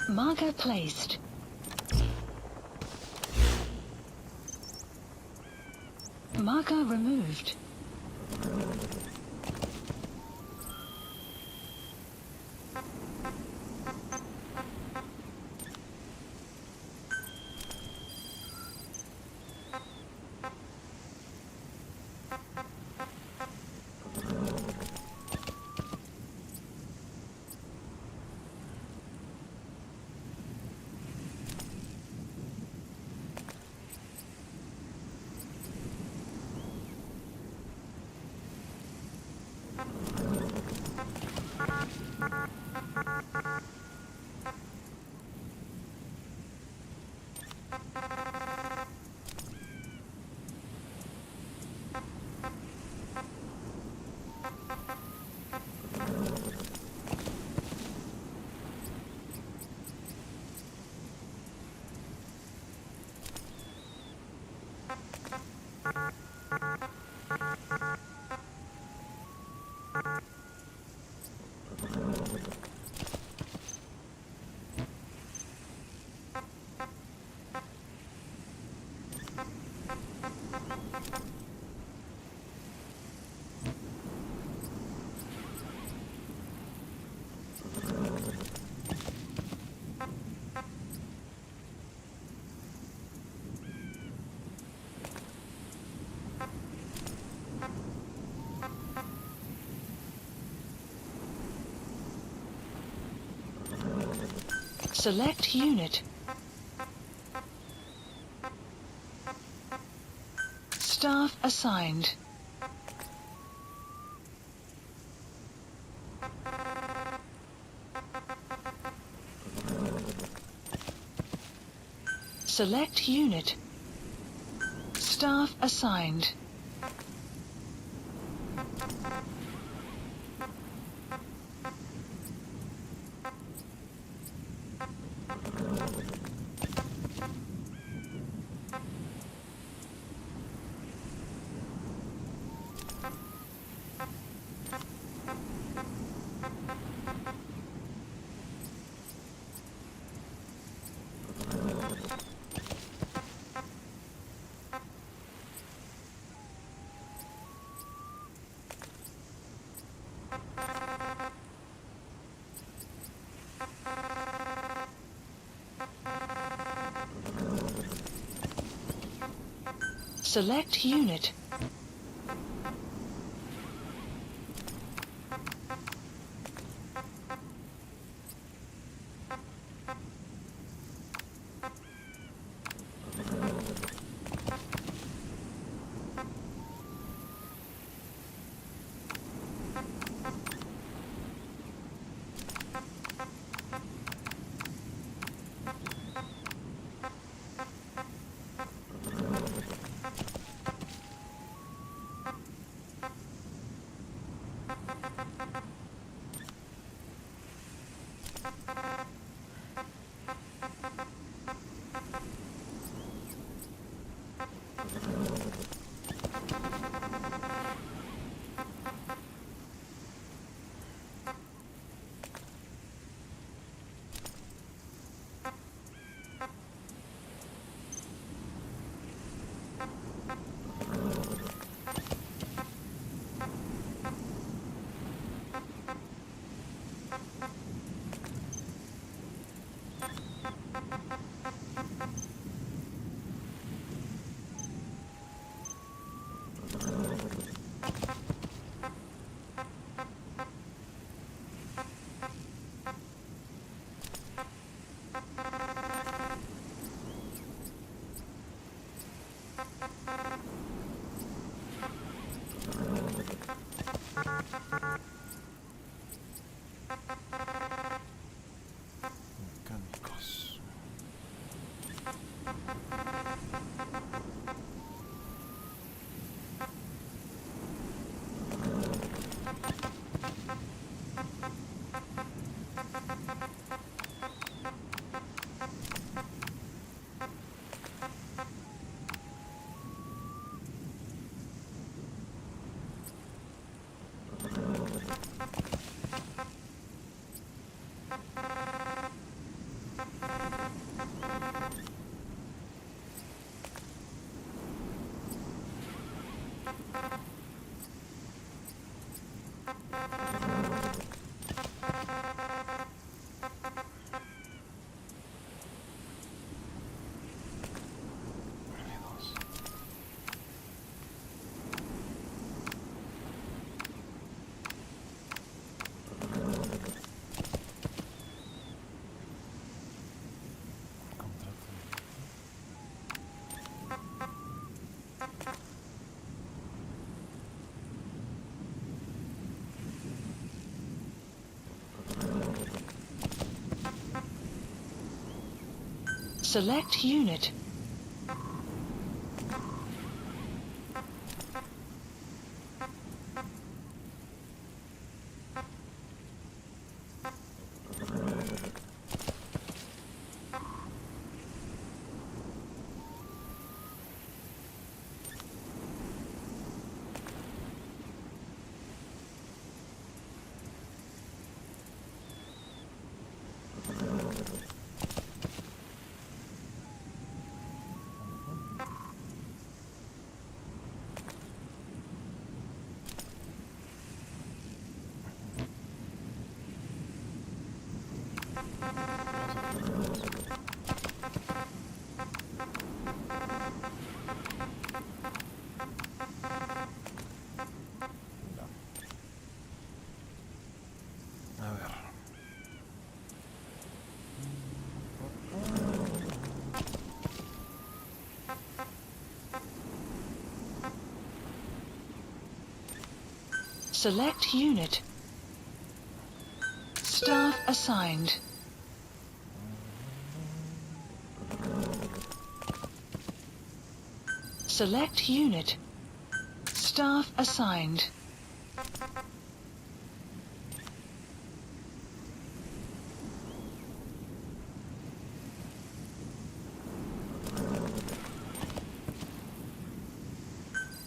Marker placed. Marker removed. Select unit. Staff assigned. Select unit. Staff assigned. Select unit. Mecánicos. Select unit. A ver. Select unit. Staff assigned. Select unit. Staff assigned.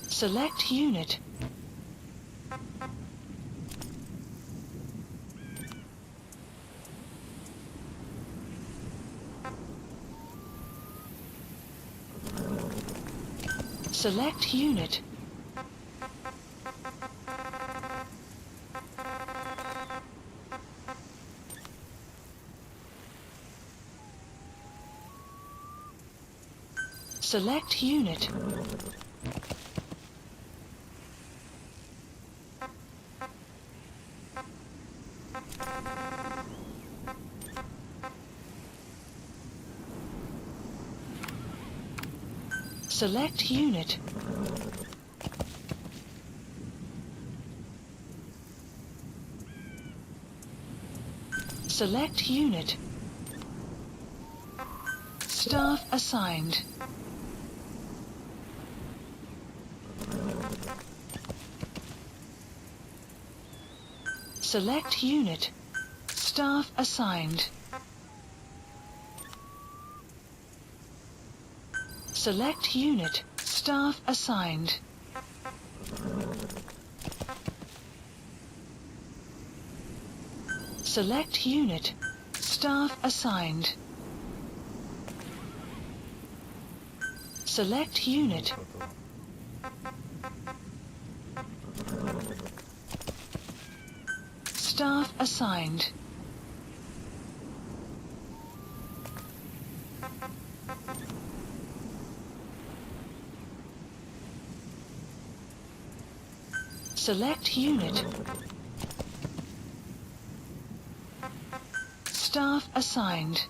Select unit. Select unit. Select unit. Select unit. Select unit. Staff assigned. Select unit. Staff assigned. Select unit. Staff assigned. Select unit. Staff assigned. Select unit. Staff assigned. Select unit. Staff assigned.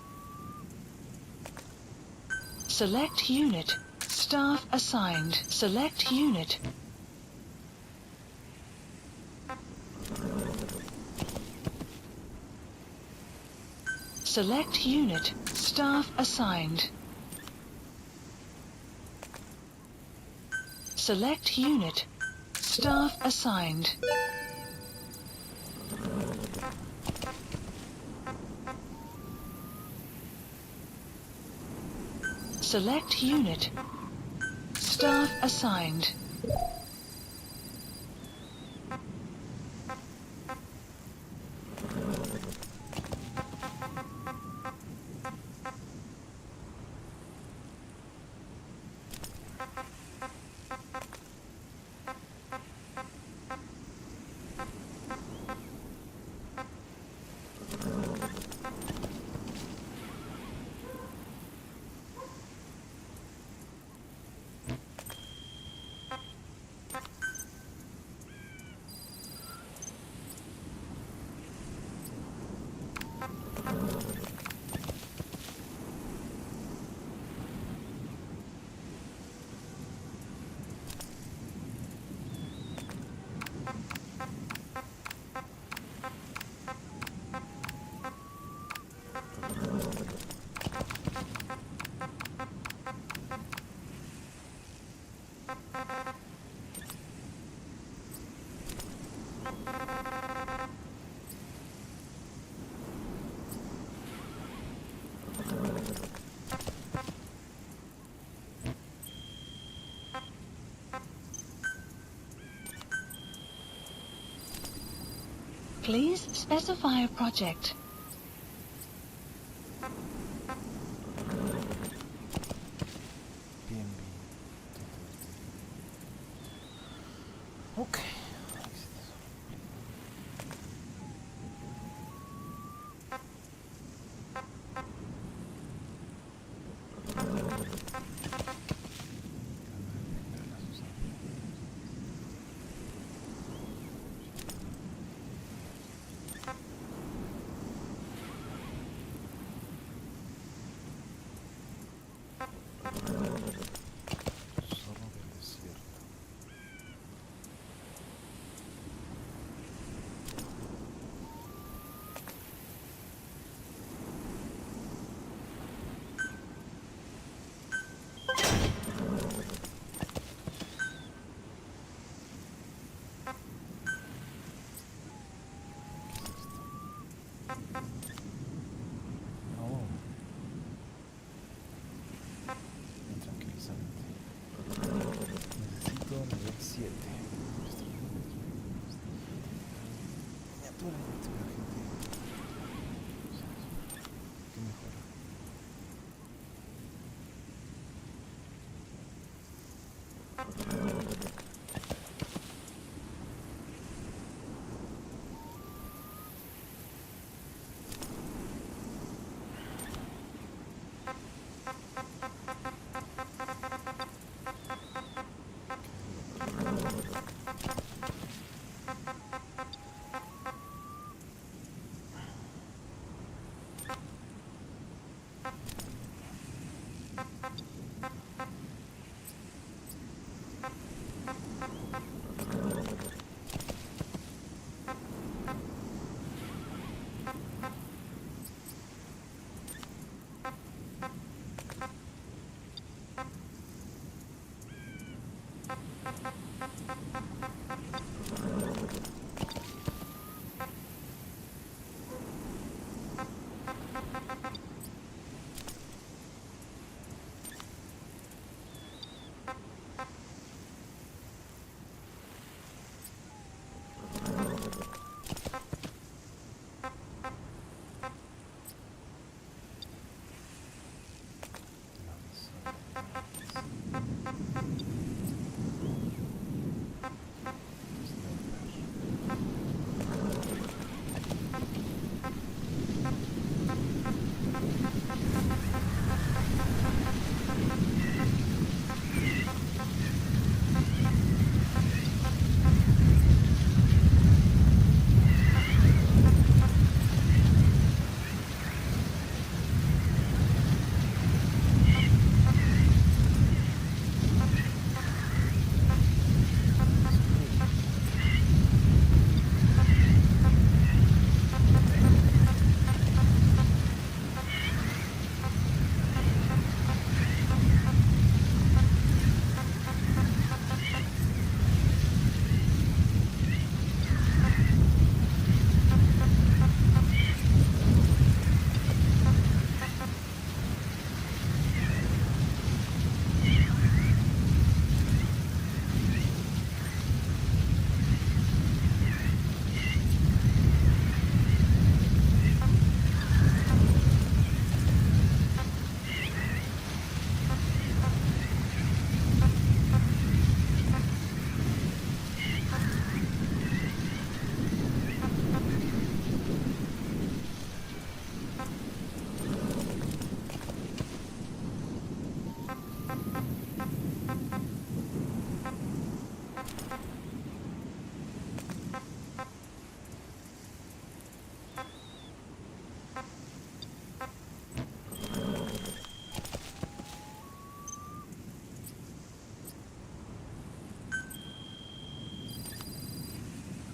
Select unit. Staff assigned. Select unit. Select unit. Staff assigned. Select unit. Staff assigned. Select unit. Staff assigned. Please specify a project. Ok.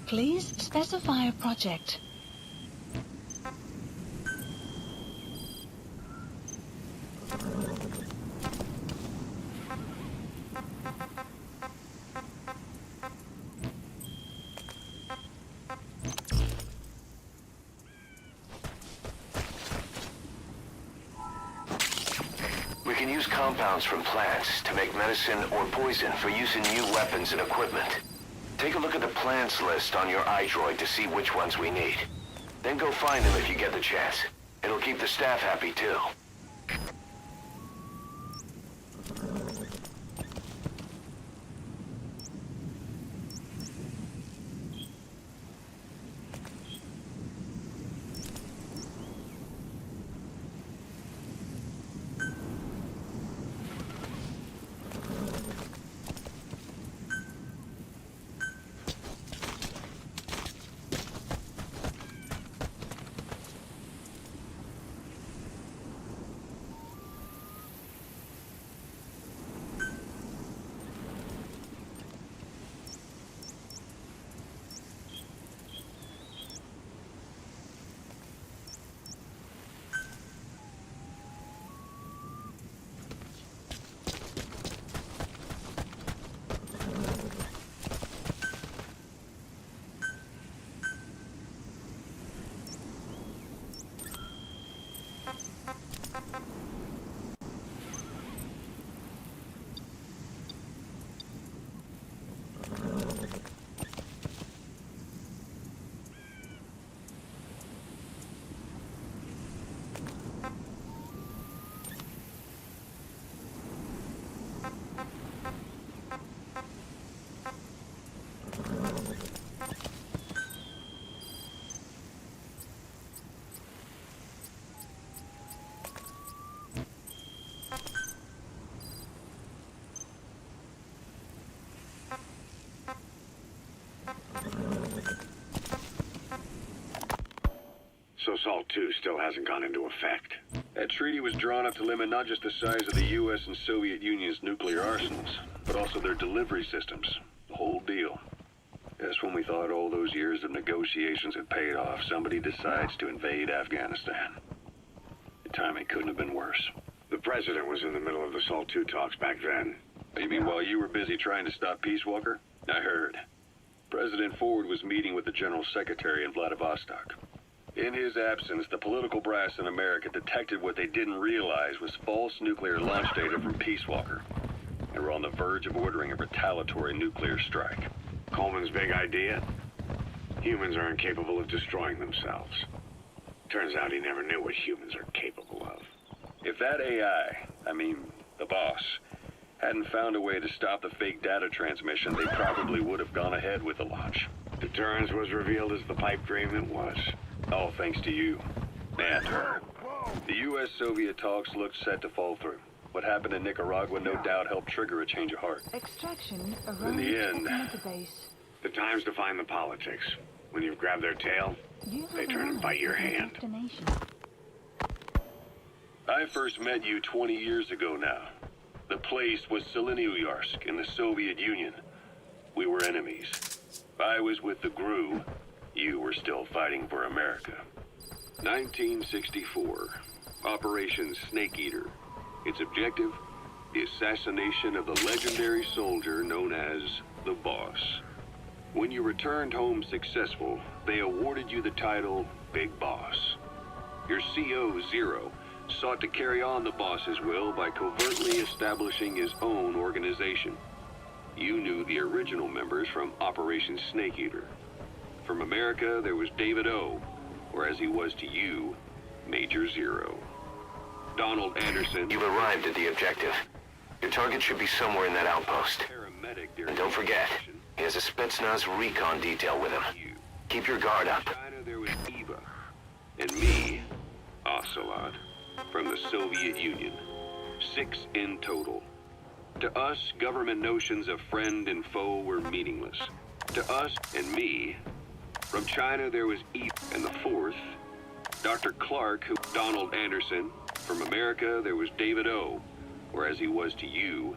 Please specify a project. We can use compounds from plants to make medicine or poison for use in new weapons and equipment. Take a look at the plants list on your iDroid to see which ones we need. Then go find them if you get the chance. It'll keep the staff happy too. So SALT II still hasn't gone into effect. That treaty was drawn up to limit not just the size of the U.S. and Soviet Union's nuclear arsenals, but also their delivery systems. The whole deal. Just when we thought all those years of negotiations had paid off, somebody decides to invade Afghanistan. The timing couldn't have been worse. The president was in the middle of the SALT II talks back then. You mean while you were busy trying to stop Peace Walker? I heard. President Ford was meeting with the General Secretary in Vladivostok. In his absence, the political brass in America detected what they didn't realize was false nuclear launch data from Peace Walker. They were on the verge of ordering a retaliatory nuclear strike. Coleman's big idea? Humans are incapable of destroying themselves. Turns out he never knew what humans are capable of. If that AI, the boss, hadn't found a way to stop the fake data transmission, they probably would have gone ahead with the launch. Deterrence was revealed as the pipe dream it was. All thanks to you. And her. The U.S.-Soviet talks looked set to fall through. What happened in Nicaragua no doubt helped trigger a change of heart. Extraction In the end, the time's to find the politics. When you've grabbed their tail, they turn and bite your hand. I first met you 20 years ago now. The place was Selenoyarsk in the Soviet Union. We were enemies. I was with the GRU. You were still fighting for America. 1964. Operation Snake Eater. Its objective? The assassination of the legendary soldier known as the Boss. When you returned home successful, they awarded you the title Big Boss. Your CO, Zero, sought to carry on the boss's will by covertly establishing his own organization. You knew the original members from Operation Snake Eater. From America, there was David O, or as he was to you, Major Zero. Donald Anderson. You've arrived at the objective. Your target should be somewhere in that outpost. And don't forget, he has a Spetsnaz recon detail with him. Keep your guard up. In China, there was Eva. And me, Ocelot, from the Soviet Union. 6 in total. To us, government notions of friend and foe were meaningless. To us and me, from China there was Eva. And the 4th, Dr. Clark, who Donald Anderson. From America there was David O, or as he was to you,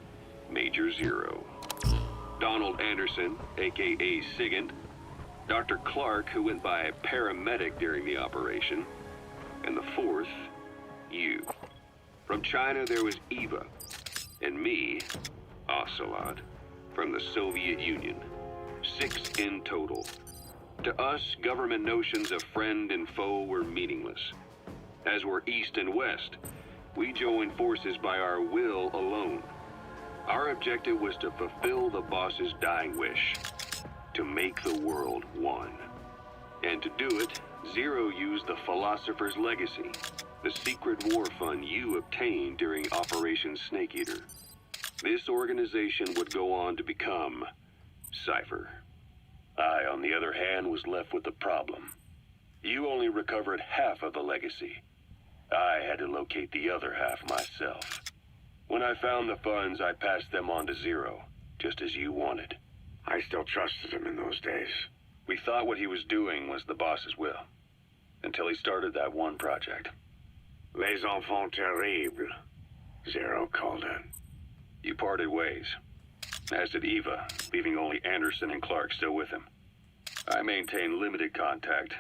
Major Zero. Donald Anderson, aka Sigint, Dr. Clark, who went by paramedic during the operation, and the fourth, you. From China, there was Eva, and me, Ocelot, from the Soviet Union. 6 in total. To us, government notions of friend and foe were meaningless. As were East and West, we joined forces by our will alone. Our objective was to fulfill the boss's dying wish, to make the world one. And to do it, Zero used the Philosopher's Legacy, the secret war fund you obtained during Operation Snake Eater. This organization would go on to become Cypher. I, on the other hand, was left with the problem. You only recovered half of the legacy. I had to locate the other half myself. When I found the funds, I passed them on to Zero, just as you wanted. I still trusted him in those days. We thought what he was doing was the boss's will, until he started that one project. Les enfants terribles, Zero called it. You parted ways, as did Eva, leaving only Anderson and Clark still with him. I maintained limited contact,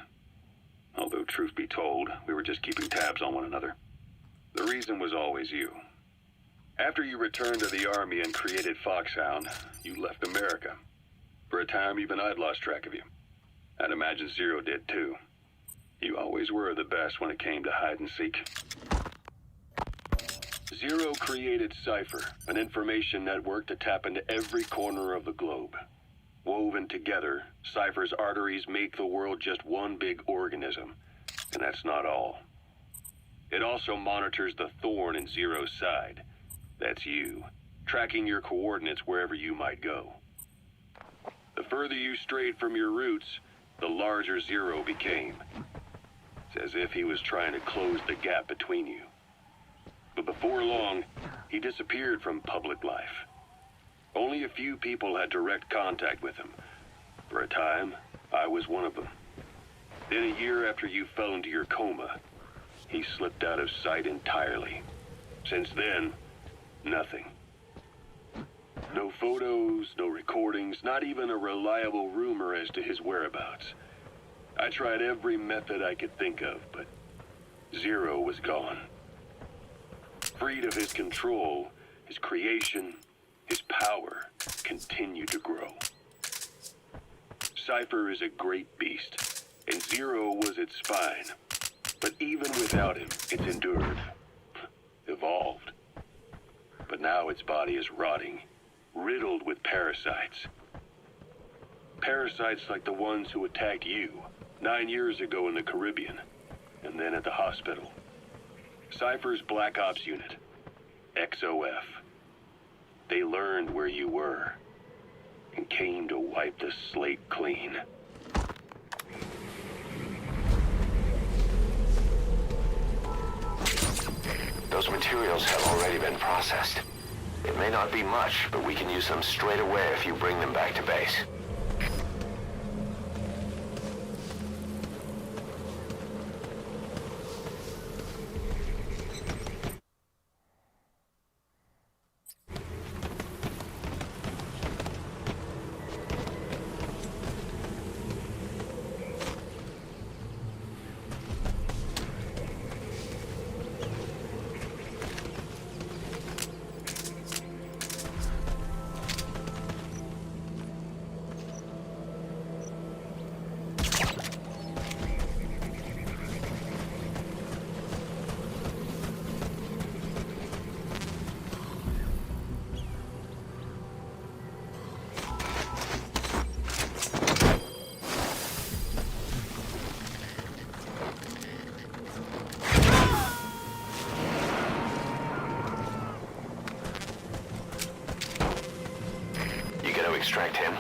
although truth be told, we were just keeping tabs on one another. The reason was always you. After you returned to the Army and created Foxhound, you left America. For a time, even I'd lost track of you. I'd imagine Zero did too. You always were the best when it came to hide and seek. Zero created Cypher, an information network to tap into every corner of the globe. Woven together, Cypher's arteries make the world just one big organism, and that's not all. It also monitors the thorn in Zero's side. That's you, tracking your coordinates wherever you might go. The further you strayed from your roots, the larger Zero became. It's as if he was trying to close the gap between you. But before long, he disappeared from public life. Only a few people had direct contact with him. For a time, I was one of them. Then a year after you fell into your coma, he slipped out of sight entirely. Since then, nothing. No photos, no recordings, not even a reliable rumor as to his whereabouts. I tried every method I could think of, but Zero was gone. Freed of his control, his creation, his power continued to grow. Cypher is a great beast, and Zero was its spine. But even without him, it's endured, evolved. But now its body is rotting, riddled with parasites. Parasites like the ones who attacked you 9 years ago in the Caribbean, and then at the hospital. Cypher's Black Ops unit, XOF. They learned where you were, and came to wipe the slate clean. Those materials have already been processed. It may not be much, but we can use them straight away if you bring them back to base. Extract him.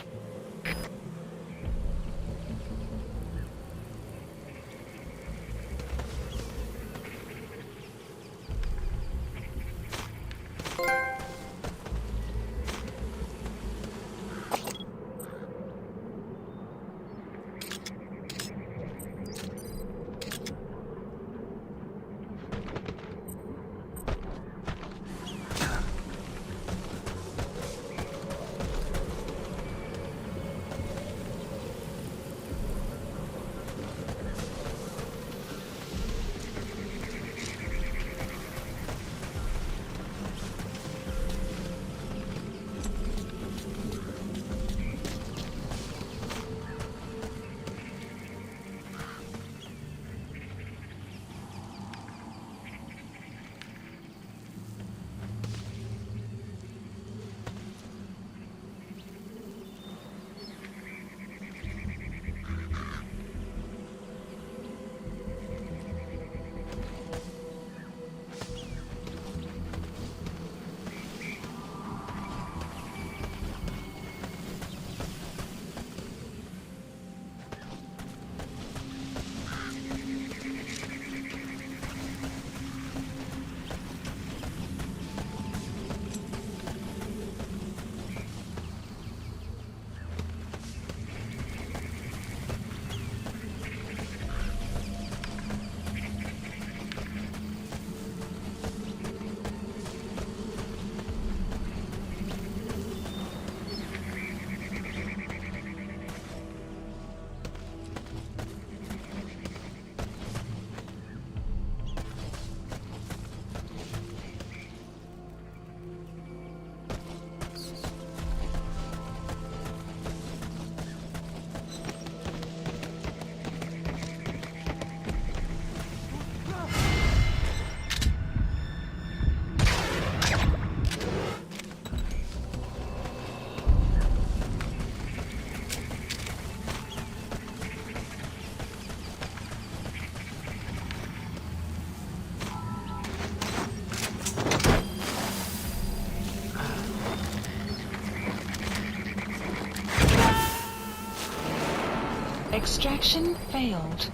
Extraction failed.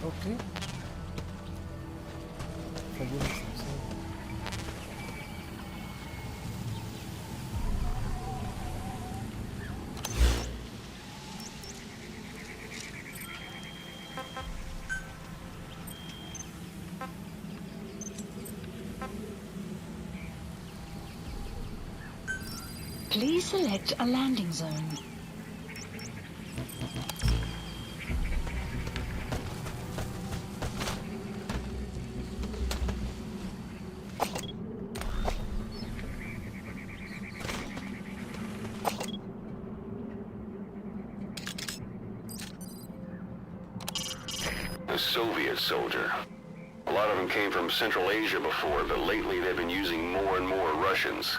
Ok. Falló la extracción. Please select a landing zone. A Soviet soldier. A lot of them came from Central Asia before, but lately they've been using more and more Russians.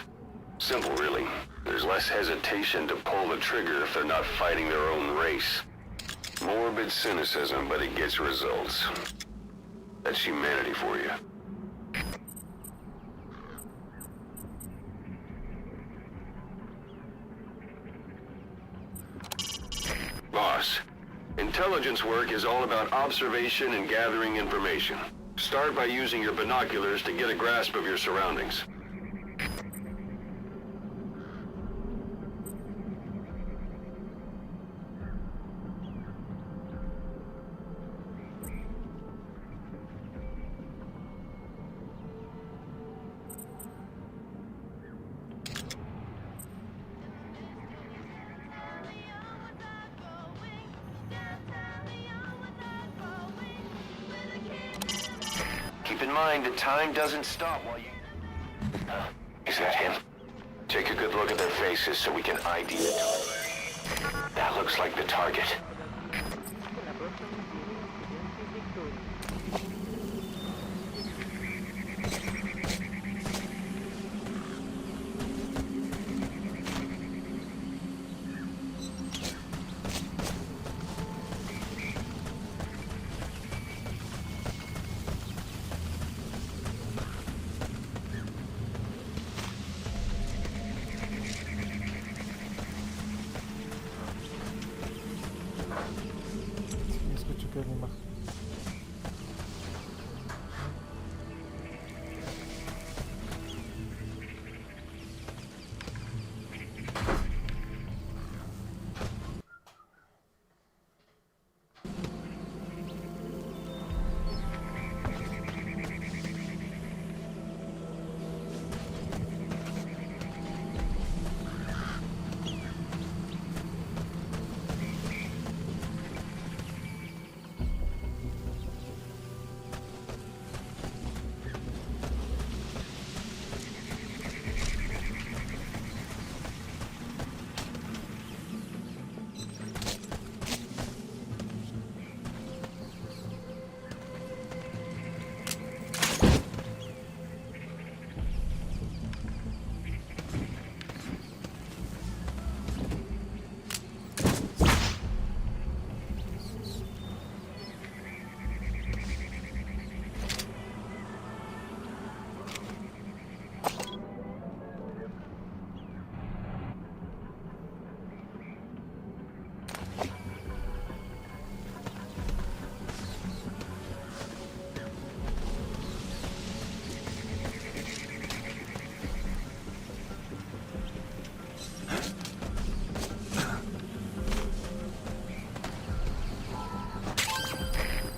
Simple, really. There's less hesitation to pull the trigger if they're not fighting their own race. Morbid cynicism, but it gets results. That's humanity for you. Boss, intelligence work is all about observation and gathering information. Start by using your binoculars to get a grasp of your surroundings. Keep in mind that time doesn't stop while you... Is that him? Take a good look at their faces so we can ID the target. That looks like the target. Escucho que alguien baja.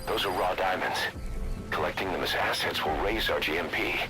Those are raw diamonds. Collecting them as assets will raise our GMP.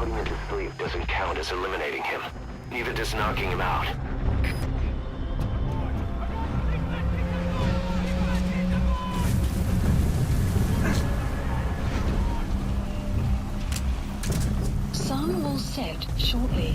putting him to sleep doesn't count as eliminating him. Neither does knocking him out. Sun will set shortly.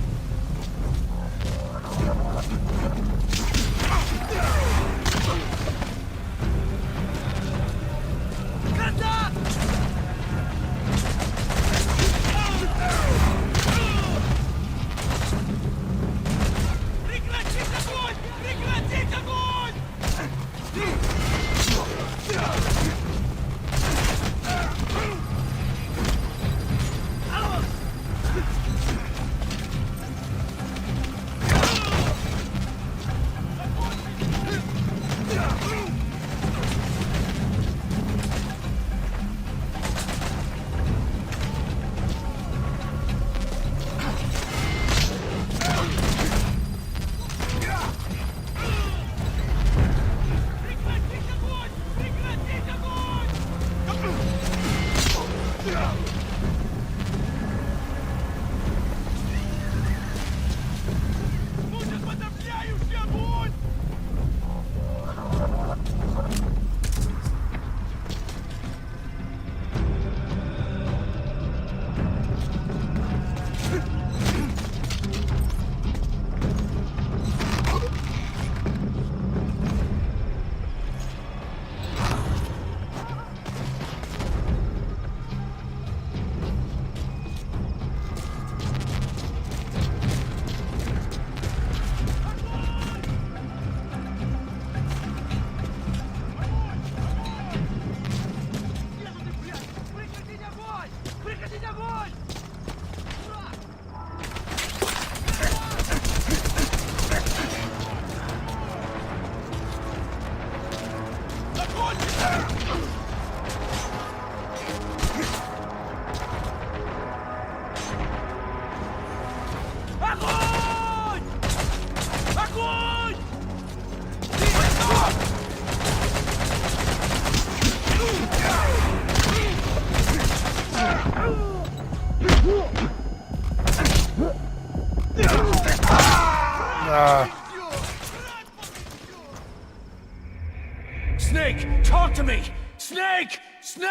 Snake, talk to me! Snake! Snake!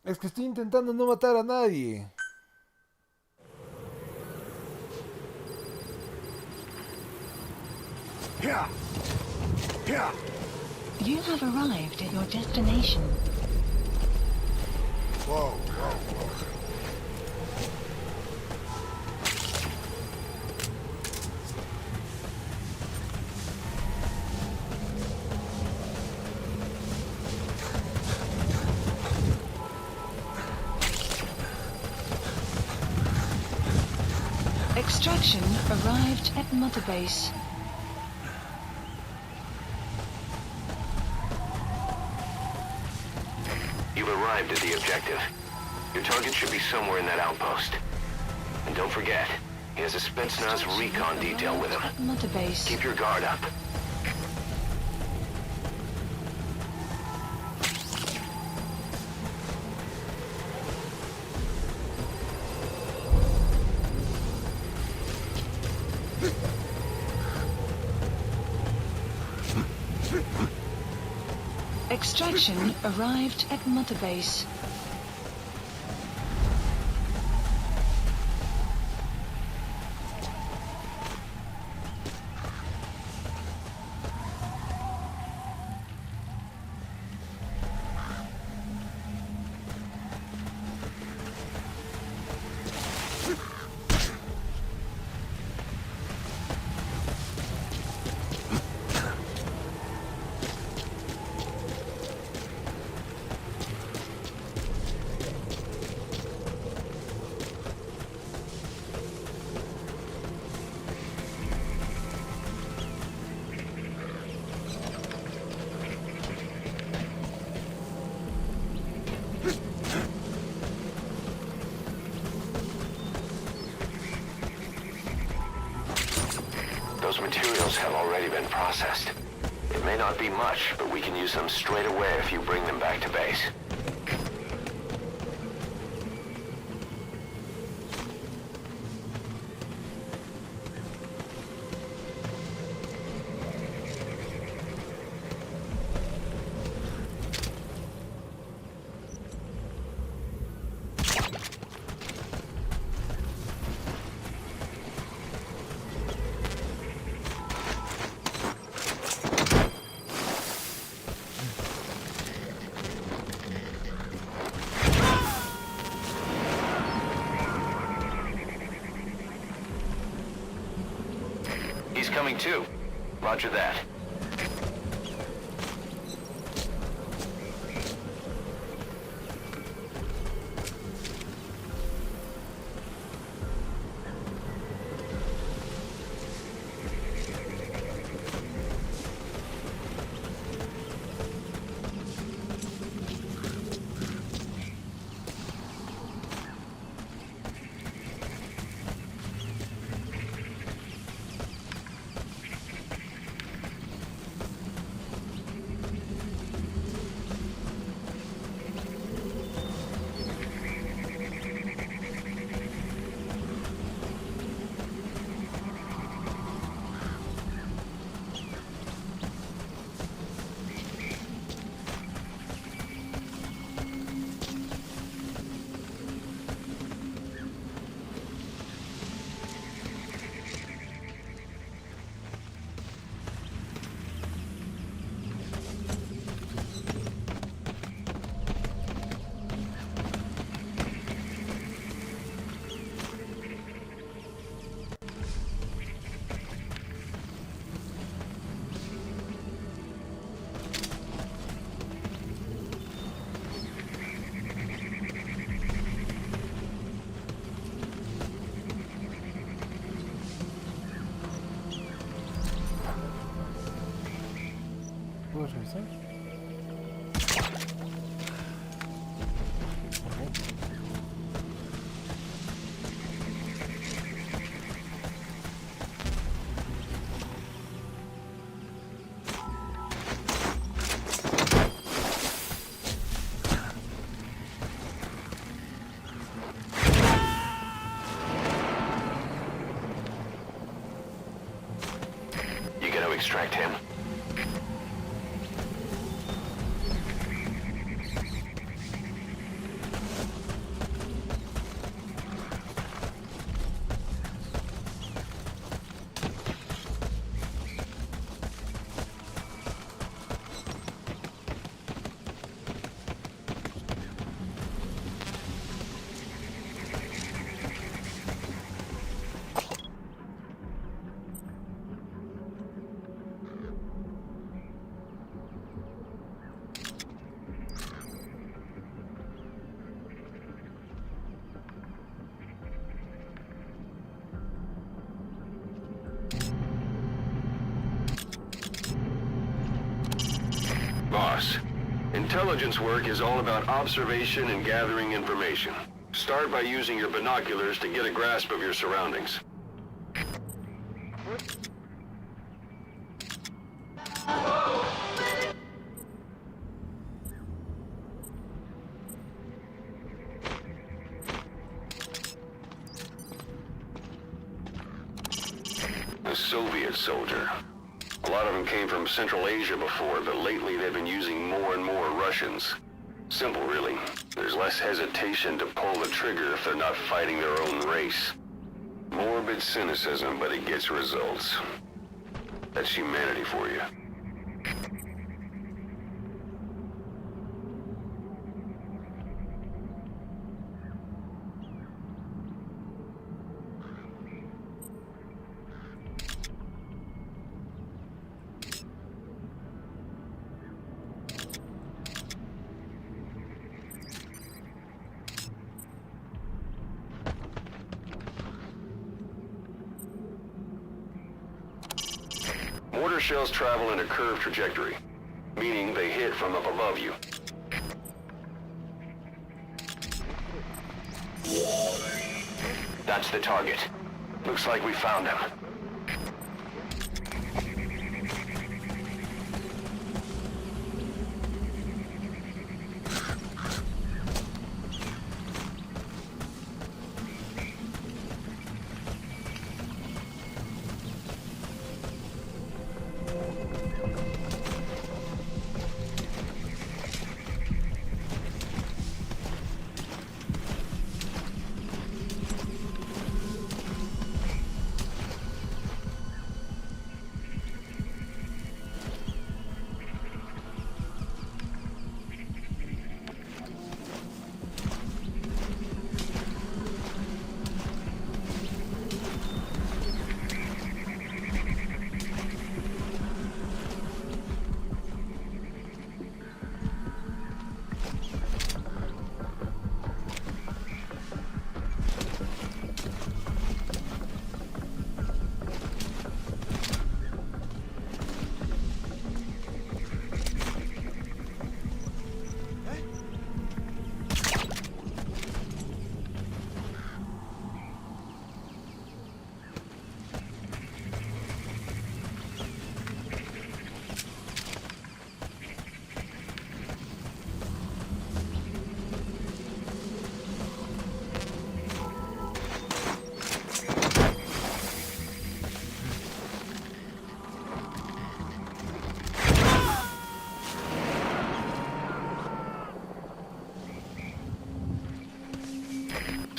Es que estoy intentando no matar a nadie. You have arrived at your destination. Whoa, whoa, whoa. Extraction arrived at Mother Base. You've arrived at the objective. Your target should be somewhere in that outpost. And don't forget, he has a Spetsnaz recon detail with him. Mother Base. Keep your guard up. Extraction arrived at Mother Base. Those materials have already been processed. It may not be much, but we can use them straight away if you bring them back to base. He's coming too. Roger that. ¿Puedo revisar? You gonna extract him? Boss, intelligence work is all about observation and gathering information. Start by using your binoculars to get a grasp of your surroundings. A Soviet soldier. A lot of them came from Central Asia before, but lately they've been using more and more Russians. Simple, really. There's less hesitation to pull the trigger if they're not fighting their own race. Morbid cynicism, but it gets results. That's humanity for you. Mortar shells travel in a curved trajectory, meaning they hit from up above you. That's the target. Looks like we found him.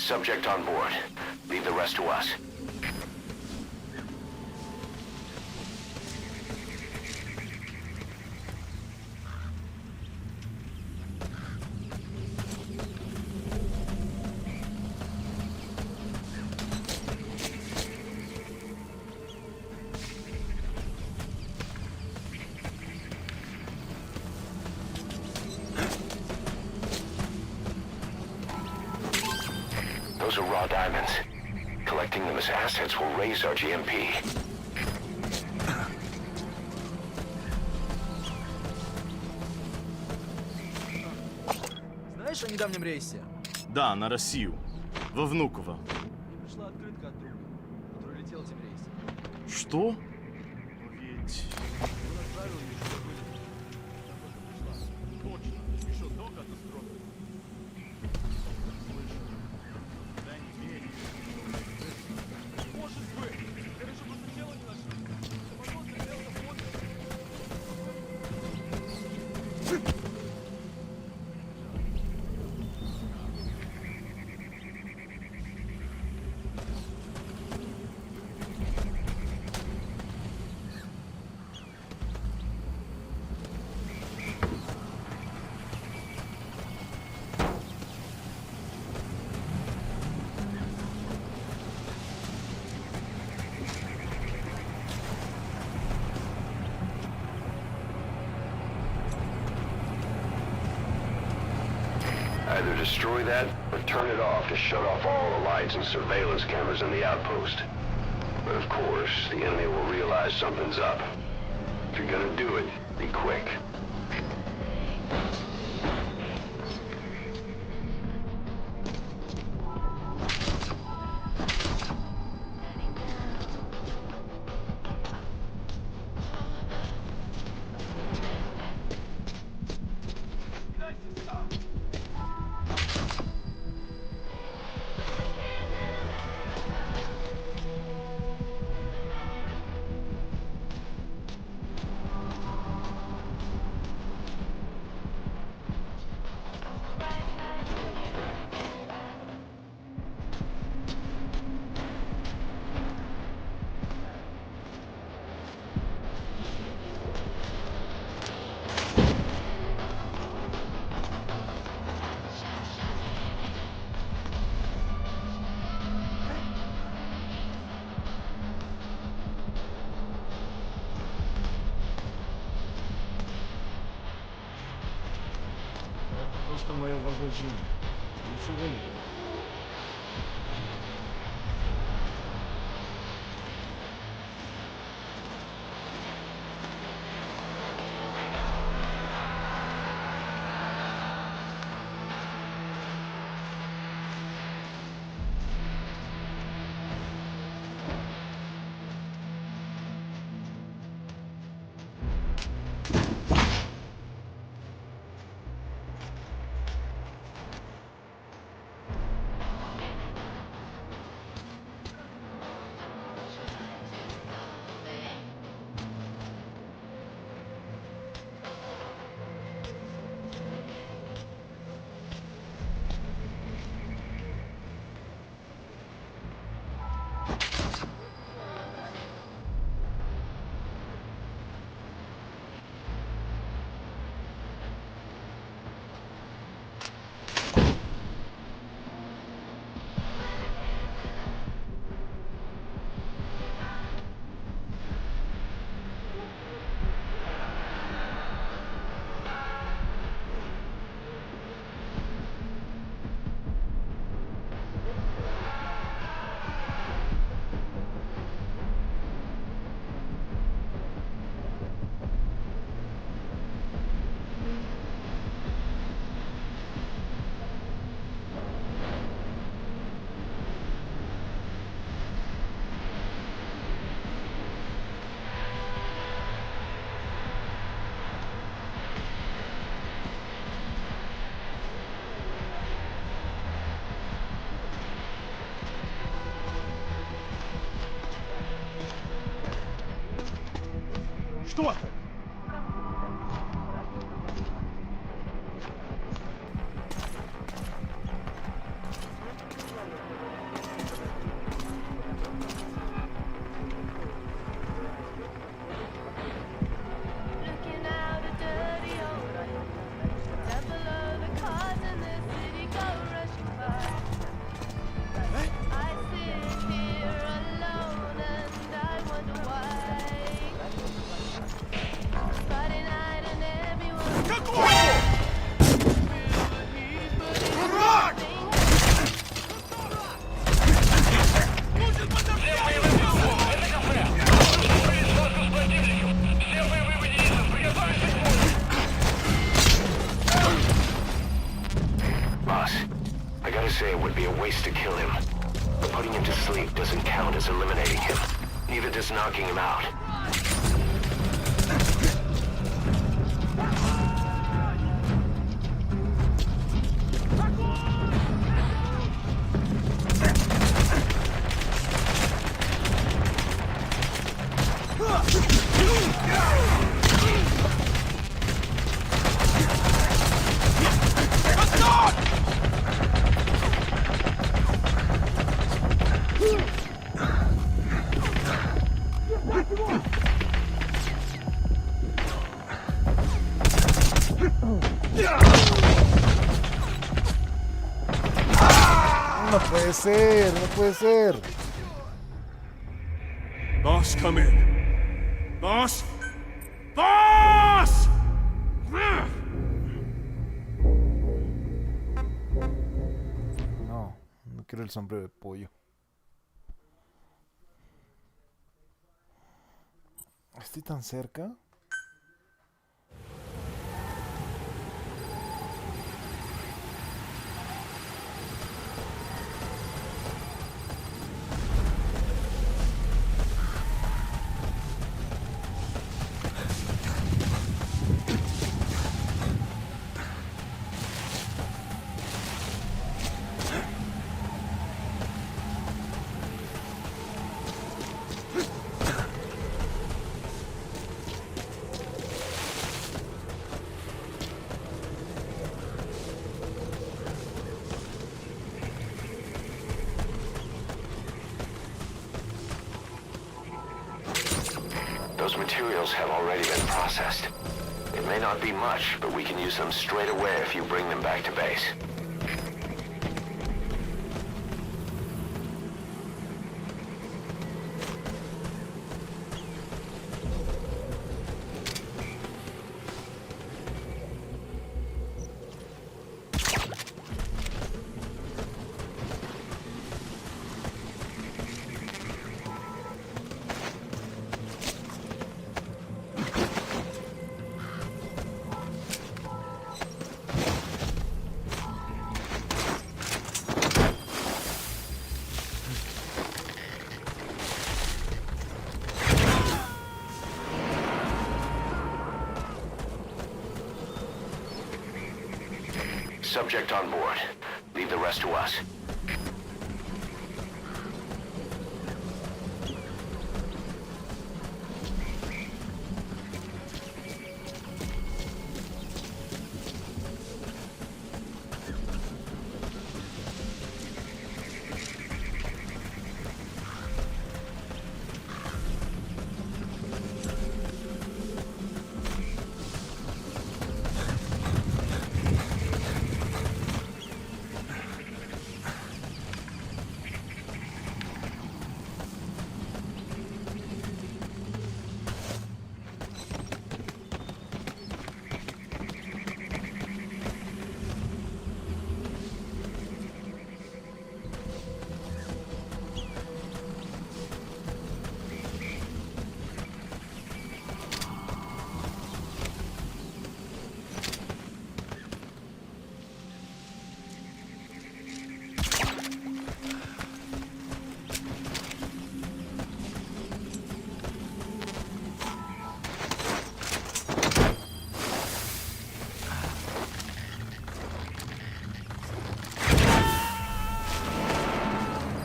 subject on board. Leave the rest to us. Those are raw diamonds. Collecting them as assets will raise our GMP. Знаешь о недавнем рейсе? Да, на Россию. Во Внуково. Пришла открытка от друга, который летел этим рейсом. Что? Но ведь... Он отправил ее еще в вылет. Она только пришла. Точно, еще до катастрофы. Слышу. Да не верь. Может быть. Короче, просто тело не нашли. Самолет летел на фото. Either destroy that, or turn it off to shut off all the lights and surveillance cameras in the outpost. But of course, the enemy will realize something's up. If you're gonna do it, be quick. Просто мое воображение. Ничего не было. Что ты? Boss, I gotta say it would be a waste to kill him. But putting him to sleep doesn't count as eliminating him. Neither does knocking him out. No puede ser, no puede ser. Boss, come in. Boss? Boss! No, no quiero el sombrero de pollo. ¿Estoy tan cerca? Those materials have already been processed. It may not be much, but we can use them straight away if you bring them back to base. Subject on board. Leave the rest to us.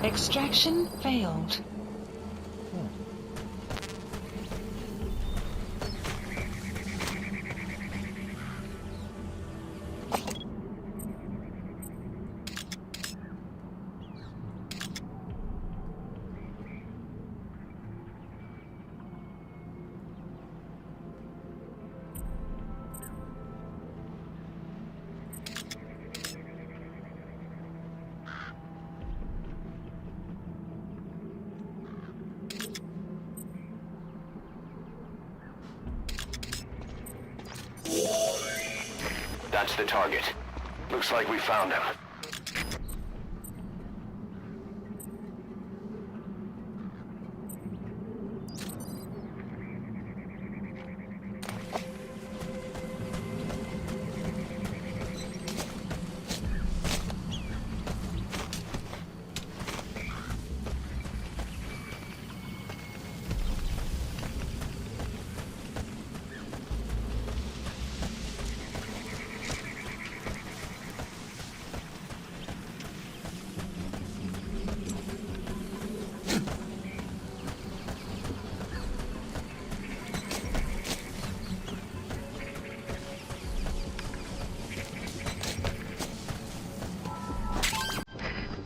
Extraction failed. That's the target. Looks like we found him.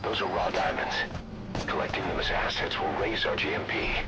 Those are raw diamonds. Collecting them as assets will raise our GMP.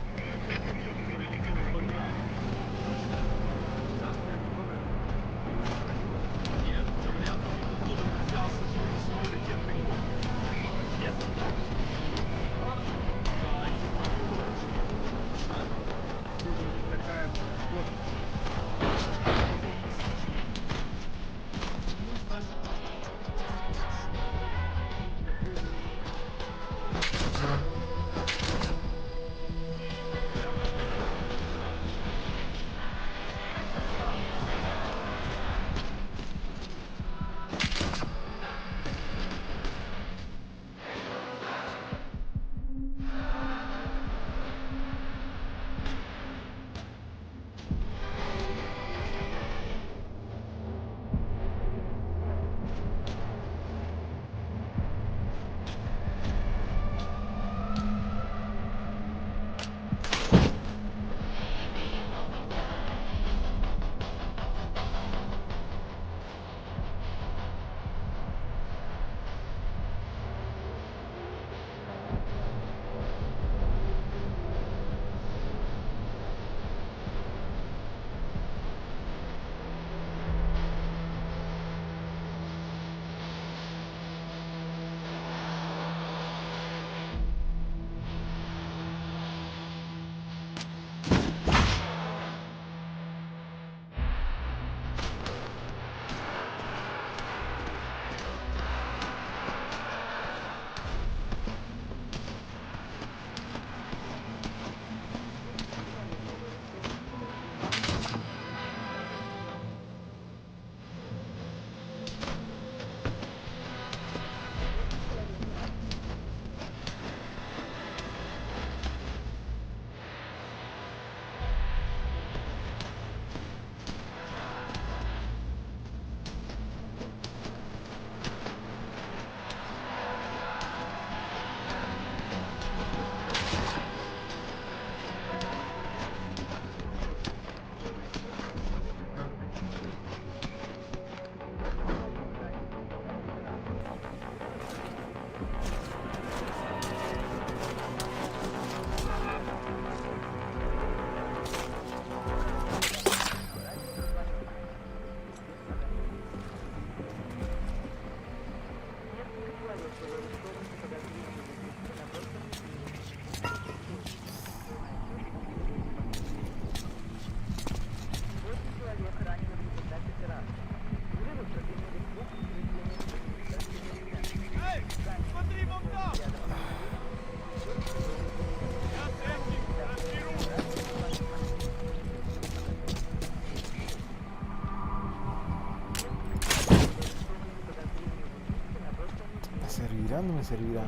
servirá? No me servirá.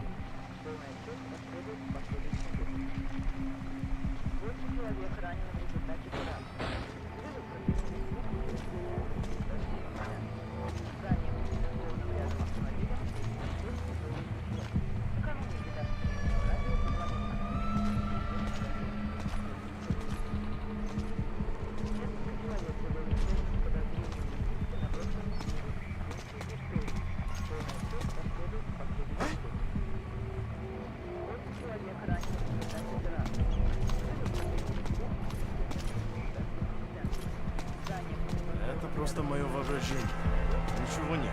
Это просто мое воображение. Ничего нет.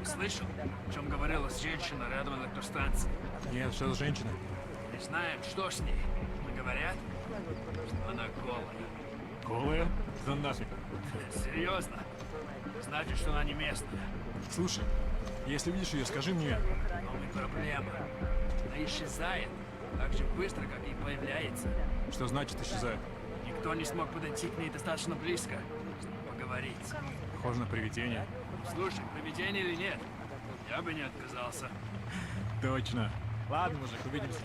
Слышал, о чем говорила женщина рядом с электростанцией? Нет, что за женщина? Не знаем, что с ней. Не говорят, что она голая. Голые? Да нафиг. Серьезно? Значит, что она не местная. Слушай, если видишь ее, скажи мне. Но не проблема. Она исчезает так же быстро, как и появляется. Что значит исчезает? Никто не смог подойти к ней достаточно близко, чтобы поговорить. Похоже на привидение. Слушай, привидение или нет, я бы не отказался. Точно. Ладно, мужик, увидимся.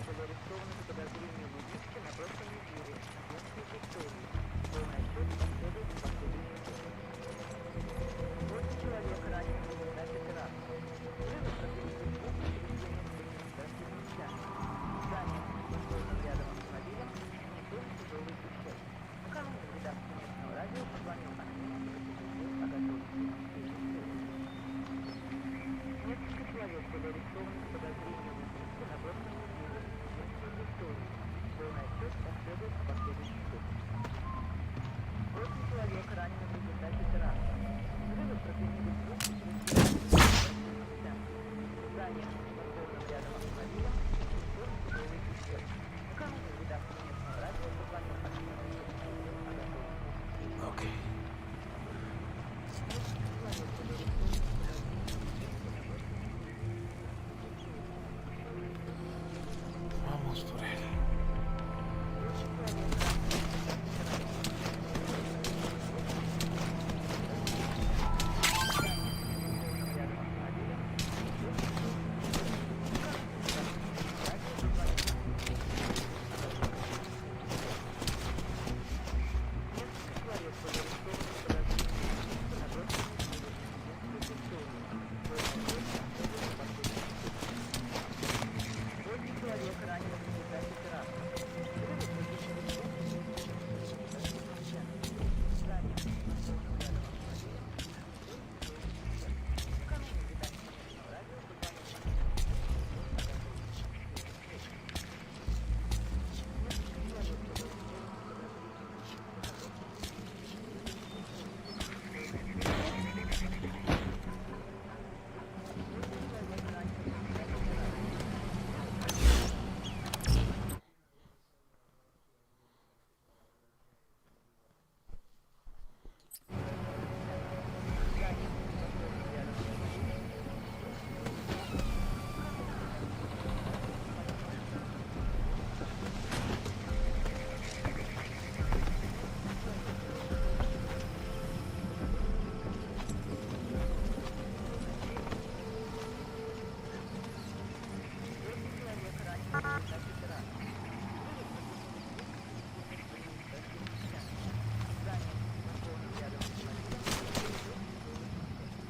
Vamos por él.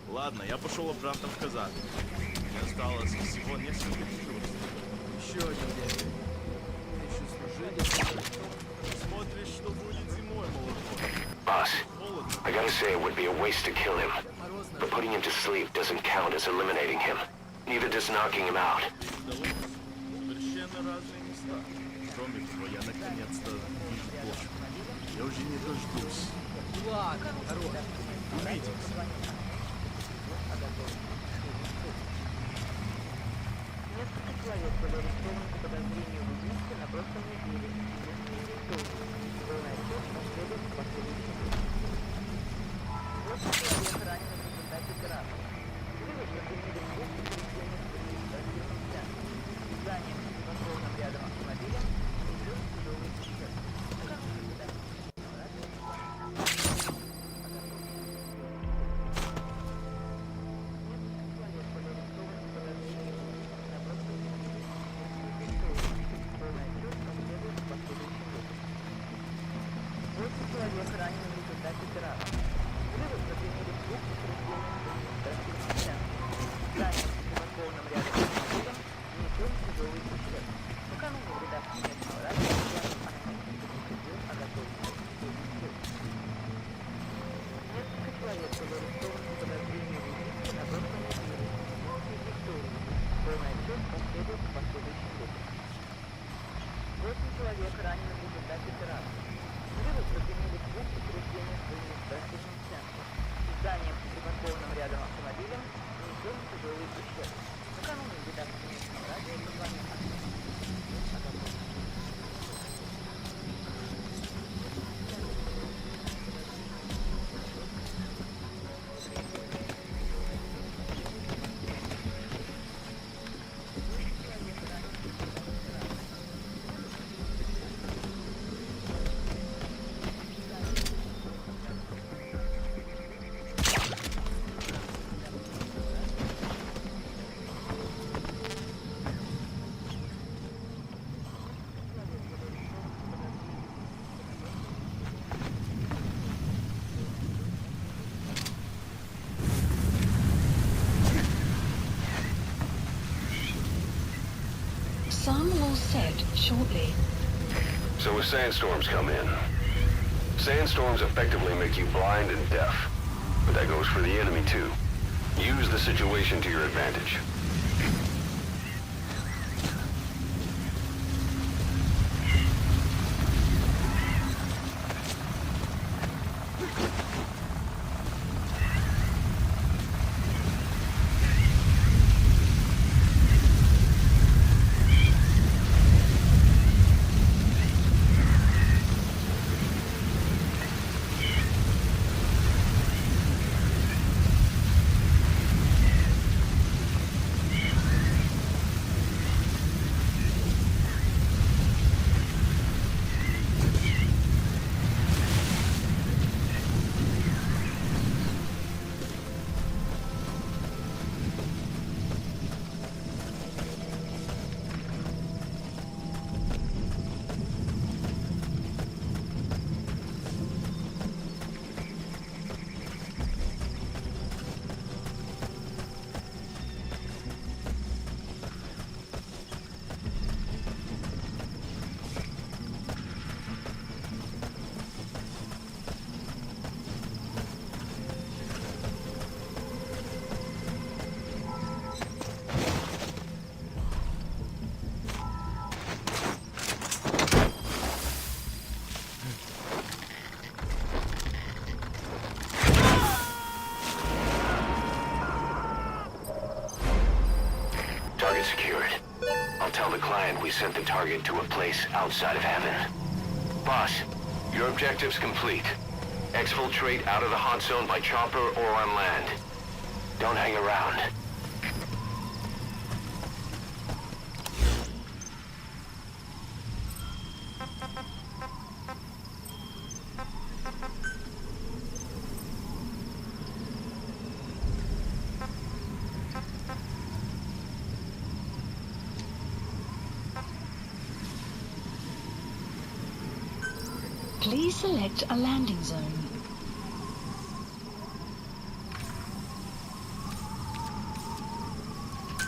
Ладно, я пошел обратно в казарму. Мне осталось всего несколько минут. Еще один день. Еще служили. Смотришь, что будет зимой, молодой. Boss, I gotta say it would be a waste to kill him. But putting him to sleep doesn't count as eliminating him. Neither does knocking him out. Совершенно разные места. Кроме того, я наконец-то вижу почву. Я уже не дождусь. Ладно, хорош. Увидимся. Несколько человек были арестованы по подозрению в убийстве на прошлой неделе. Полный отчет последует в последующем году. 8 человек ранены в результате операции. Взрывы продлили двух повреждений в административном центре. Здание с незаконным рядом автомобиля несет тяжелый ущерб. Человек ранен в результате операции. Взрывы продлили двух повреждений в административном центре. Здание с незаконным рядом автомобилем несет тяжелый ущерб. Накануне в редакции местного радио предупредил о готовности. Несколько человек были арестованы по подозрению в убийстве на прошлой неделе. Полный отчет последует в последующем году. 8 человек ранены в результате операции. Взрывы продлили двух повреждений в административном центре. Зданием с припаркованным рядом автомобилем несет тяжелый ущерб. Накануне в редакции местного радио позвонил о готовности. will set shortly. So as sandstorms come in. Sandstorms effectively make you blind and deaf. But that goes for the enemy too. Use the situation to your advantage. Target secured. I'll tell the client we sent the target to a place outside of heaven. Boss, your objective's complete. Exfiltrate out of the hot zone by chopper or on land. Don't hang around. Please select a landing zone.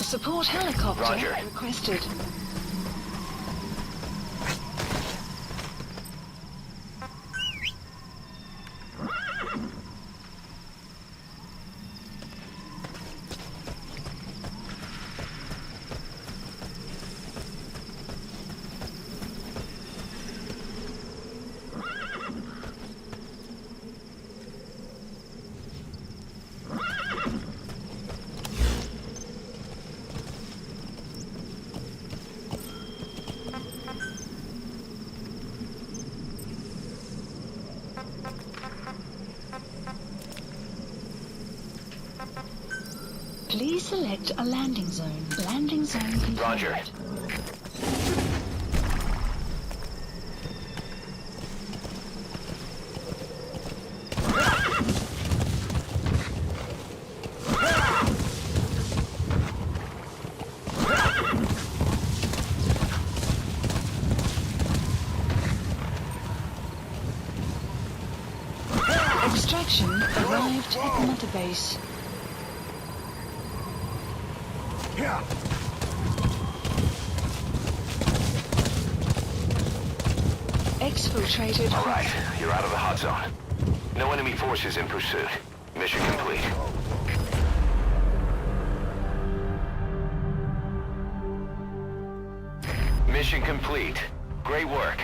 Support helicopter Roger. requested. Please select a landing zone. Landing zone confirmed. Roger. Extraction arrived at Mother Base. Exfiltrated. All right, you're out of the hot zone. No enemy forces in pursuit. Mission complete. Mission complete. Great work.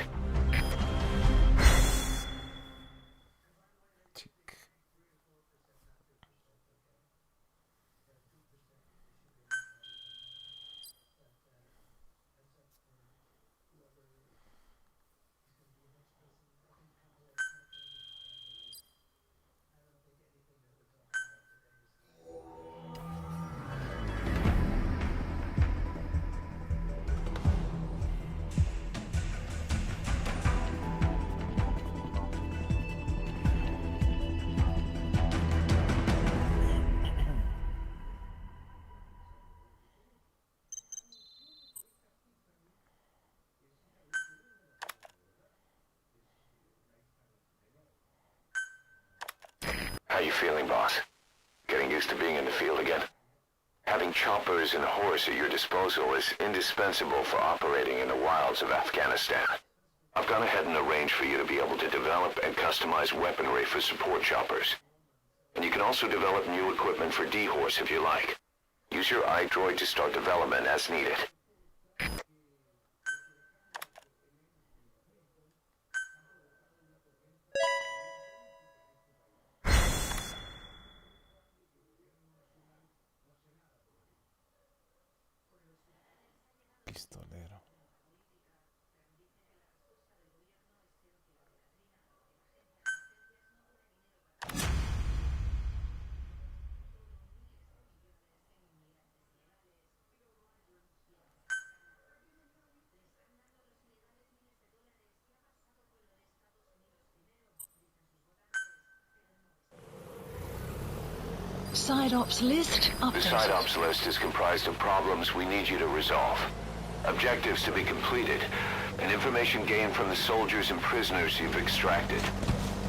How you feeling, boss? Getting used to being in the field again? Having choppers and horse at your disposal is indispensable for operating in the wilds of Afghanistan. I've gone ahead and arranged for you to be able to develop and customize weaponry for support choppers. And you can also develop new equipment for D-Horse if you like. Use your iDroid to start development as needed. Pistolero. Side ops list updated. The side ops list is comprised of problems we need you to resolve, objectives to be completed, and information gained from the soldiers and prisoners you've extracted.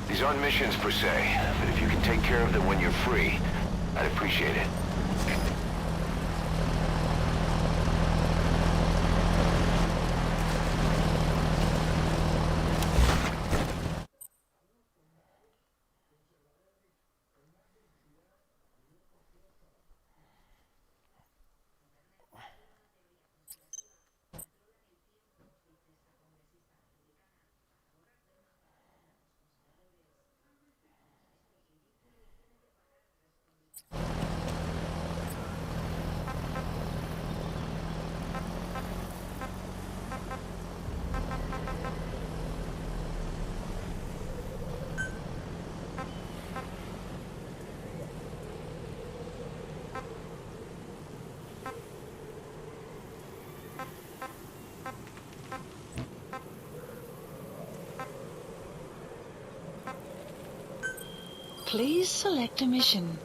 These aren't missions per se, but if you can take care of them when you're free, I'd appreciate it. Please select a mission.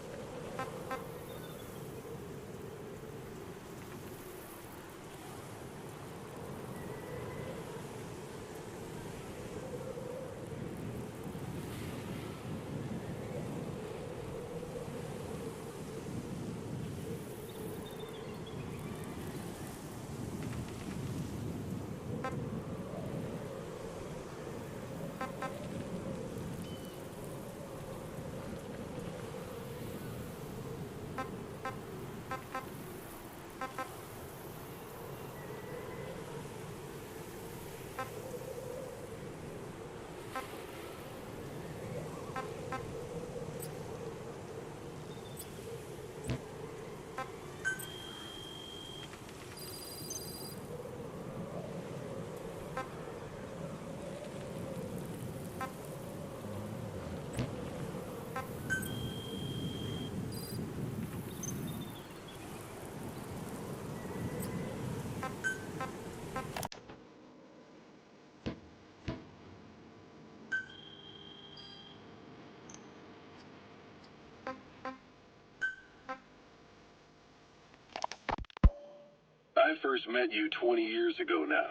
I first met you 20 years ago now.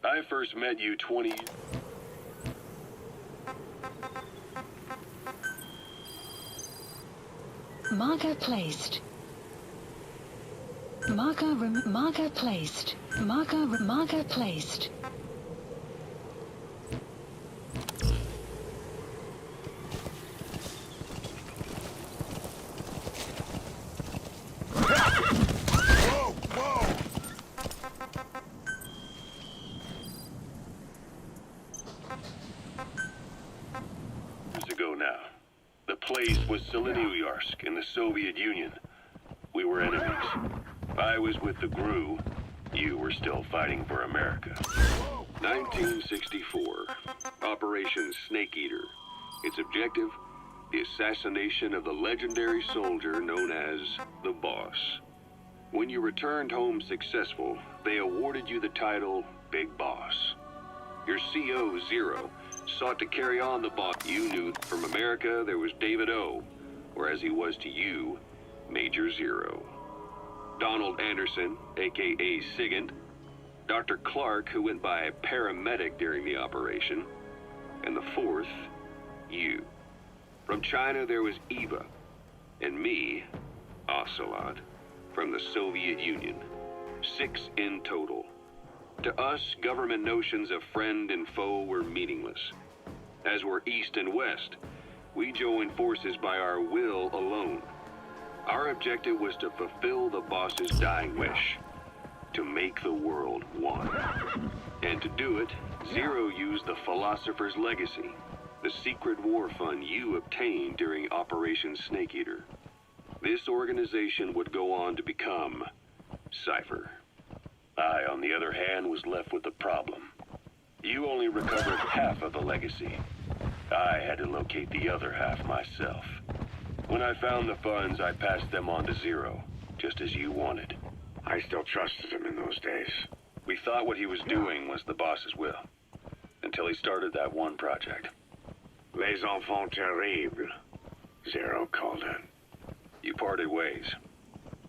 I first met you 20... Marker placed. Marker placed. Marker placed. in the Soviet Union. We were enemies. I was with the GRU. You were still fighting for America. 1964. Operation Snake Eater. Its objective? The assassination of the legendary soldier known as the Boss. When you returned home successful, they awarded you the title Big Boss. Your CO, Zero, sought to carry on the boss. You knew from America there was David O, whereas he was to you, Major Zero. Donald Anderson, aka Sigint, Dr. Clark, who went by paramedic during the operation, and the fourth, you. From China there was Eva, and me, Ocelot, from the Soviet Union. 6 in total. To us, government notions of friend and foe were meaningless. As were East and West, we joined forces by our will alone. Our objective was to fulfill the boss's dying wish, to make the world one. And to do it, Zero used the Philosopher's Legacy, the secret war fund you obtained during Operation Snake Eater. This organization would go on to become Cypher. I, on the other hand, was left with the problem. You only recovered half of the legacy. I had to locate the other half myself. When I found the funds, I passed them on to Zero, just as you wanted. I still trusted him in those days. We thought what he was doing was the boss's will, until he started that one project. Les enfants terribles, Zero called it. You parted ways,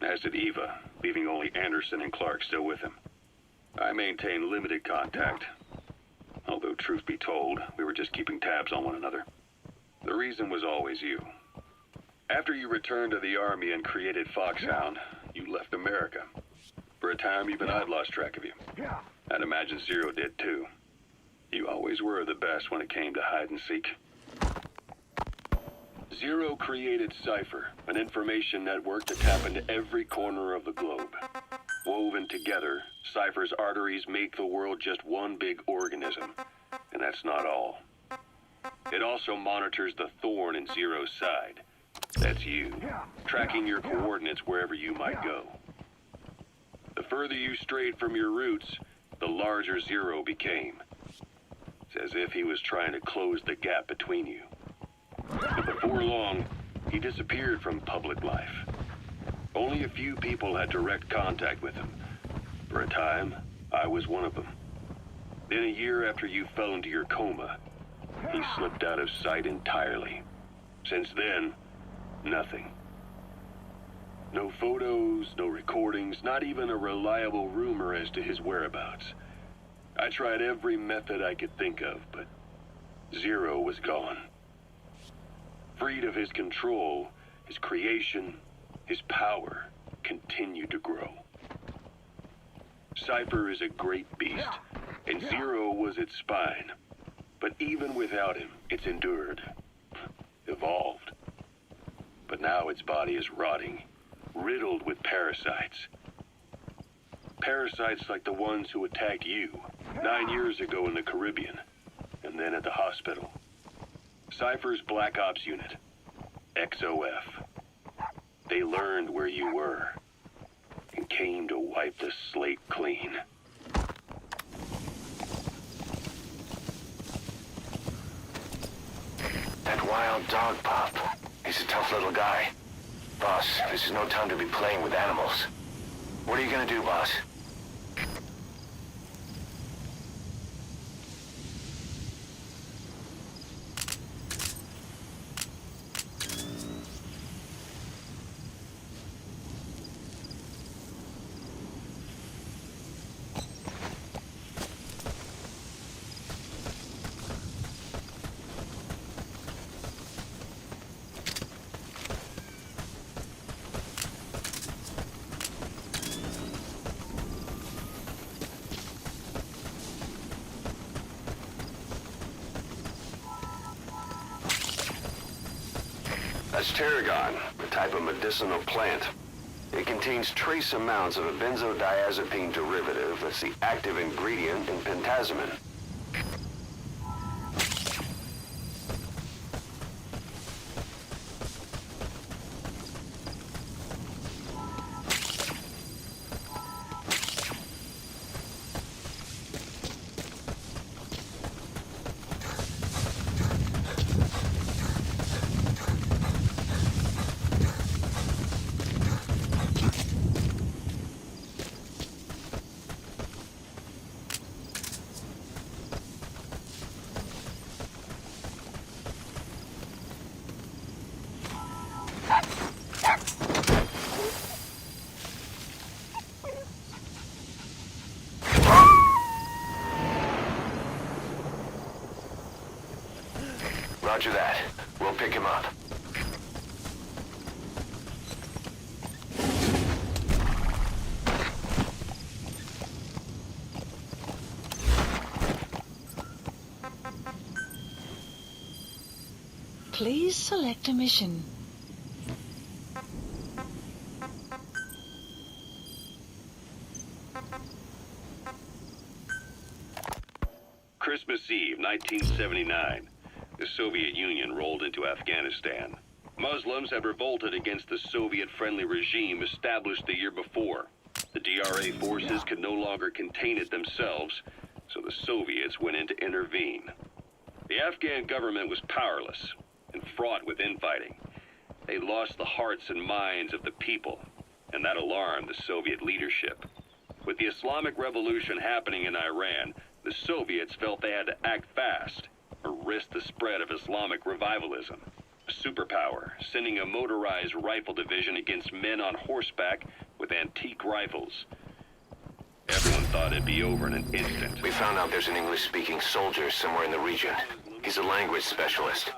as did Eva, leaving only Anderson and Clark still with him. I maintained limited contact, although truth be told, we were just keeping tabs on one another. The reason was always you. After you returned to the Army and created Foxhound, you left America. For a time, even I'd lost track of you. I'd imagine Zero did too. You always were the best when it came to hide and seek. Zero created Cypher, an information network to tap into every corner of the globe. Woven together, Cypher's arteries make the world just one big organism. And that's not all. It also monitors the thorn in Zero's side. That's you, tracking your coordinates wherever you might go. The further you strayed from your roots, the larger Zero became. It's as if he was trying to close the gap between you. But before long, he disappeared from public life. Only a few people had direct contact with him. For a time, I was one of them. Then a year after you fell into your coma, he slipped out of sight entirely. Since then, nothing. No photos, no recordings, not even a reliable rumor as to his whereabouts. I tried every method I could think of, but Zero was gone. Freed of his control, his creation, his power continued to grow. Cypher is a great beast, and Zero was its spine. But even without him, it's endured, evolved. But now its body is rotting, riddled with parasites. Parasites like the ones who attacked you 9 years ago in the Caribbean, and then at the hospital. Cypher's Black Ops Unit, XOF. They learned where you were, and came to wipe the slate clean. That wild dog pup. He's a tough little guy. Boss, this is no time to be playing with animals. What are you gonna do, boss? That's tarragon, a type of medicinal plant. It contains trace amounts of a benzodiazepine derivative that's the active ingredient in pentazimine. Roger that. We'll pick him up. Please select a mission. Christmas Eve, 1979. The Soviet Union rolled into Afghanistan. Muslims had revolted against the Soviet-friendly regime established the year before. The DRA forces could no longer contain it themselves, so the Soviets went in to intervene. The Afghan government was powerless and fraught with infighting. They lost the hearts and minds of the people, and that alarmed the Soviet leadership. With the Islamic Revolution happening in Iran, the Soviets felt they had to act fast or risk the spread of Islamic revivalism. A superpower, sending a motorized rifle division against men on horseback with antique rifles. Everyone thought it'd be over in an instant. We found out there's an English-speaking soldier somewhere in the region. He's a language specialist.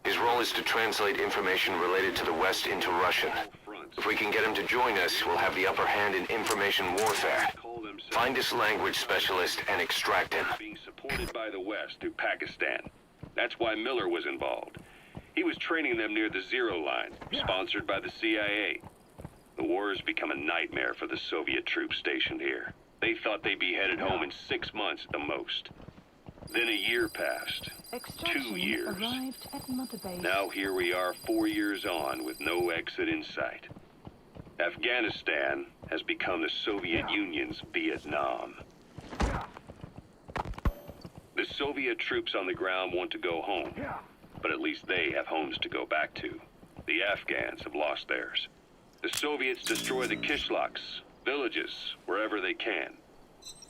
His role is to translate information related to the West into Russian. If we can get him to join us, we'll have the upper hand in information warfare. Find this language specialist and extract him. Being supported by the West through Pakistan. That's why Miller was involved. He was training them near the Zero Line, sponsored by the CIA. The war has become a nightmare for the Soviet troops stationed here. They thought they'd be headed home in 6 months at the most. Then a year passed. 2 years. Arrived at Mother Base. Now here we are 4 years on with no exit in sight. Afghanistan has become the Soviet Union's Vietnam. The Soviet troops on the ground want to go home, but at least they have homes to go back to. The Afghans have lost theirs. The Soviets destroy the kishlaks, villages, wherever they can.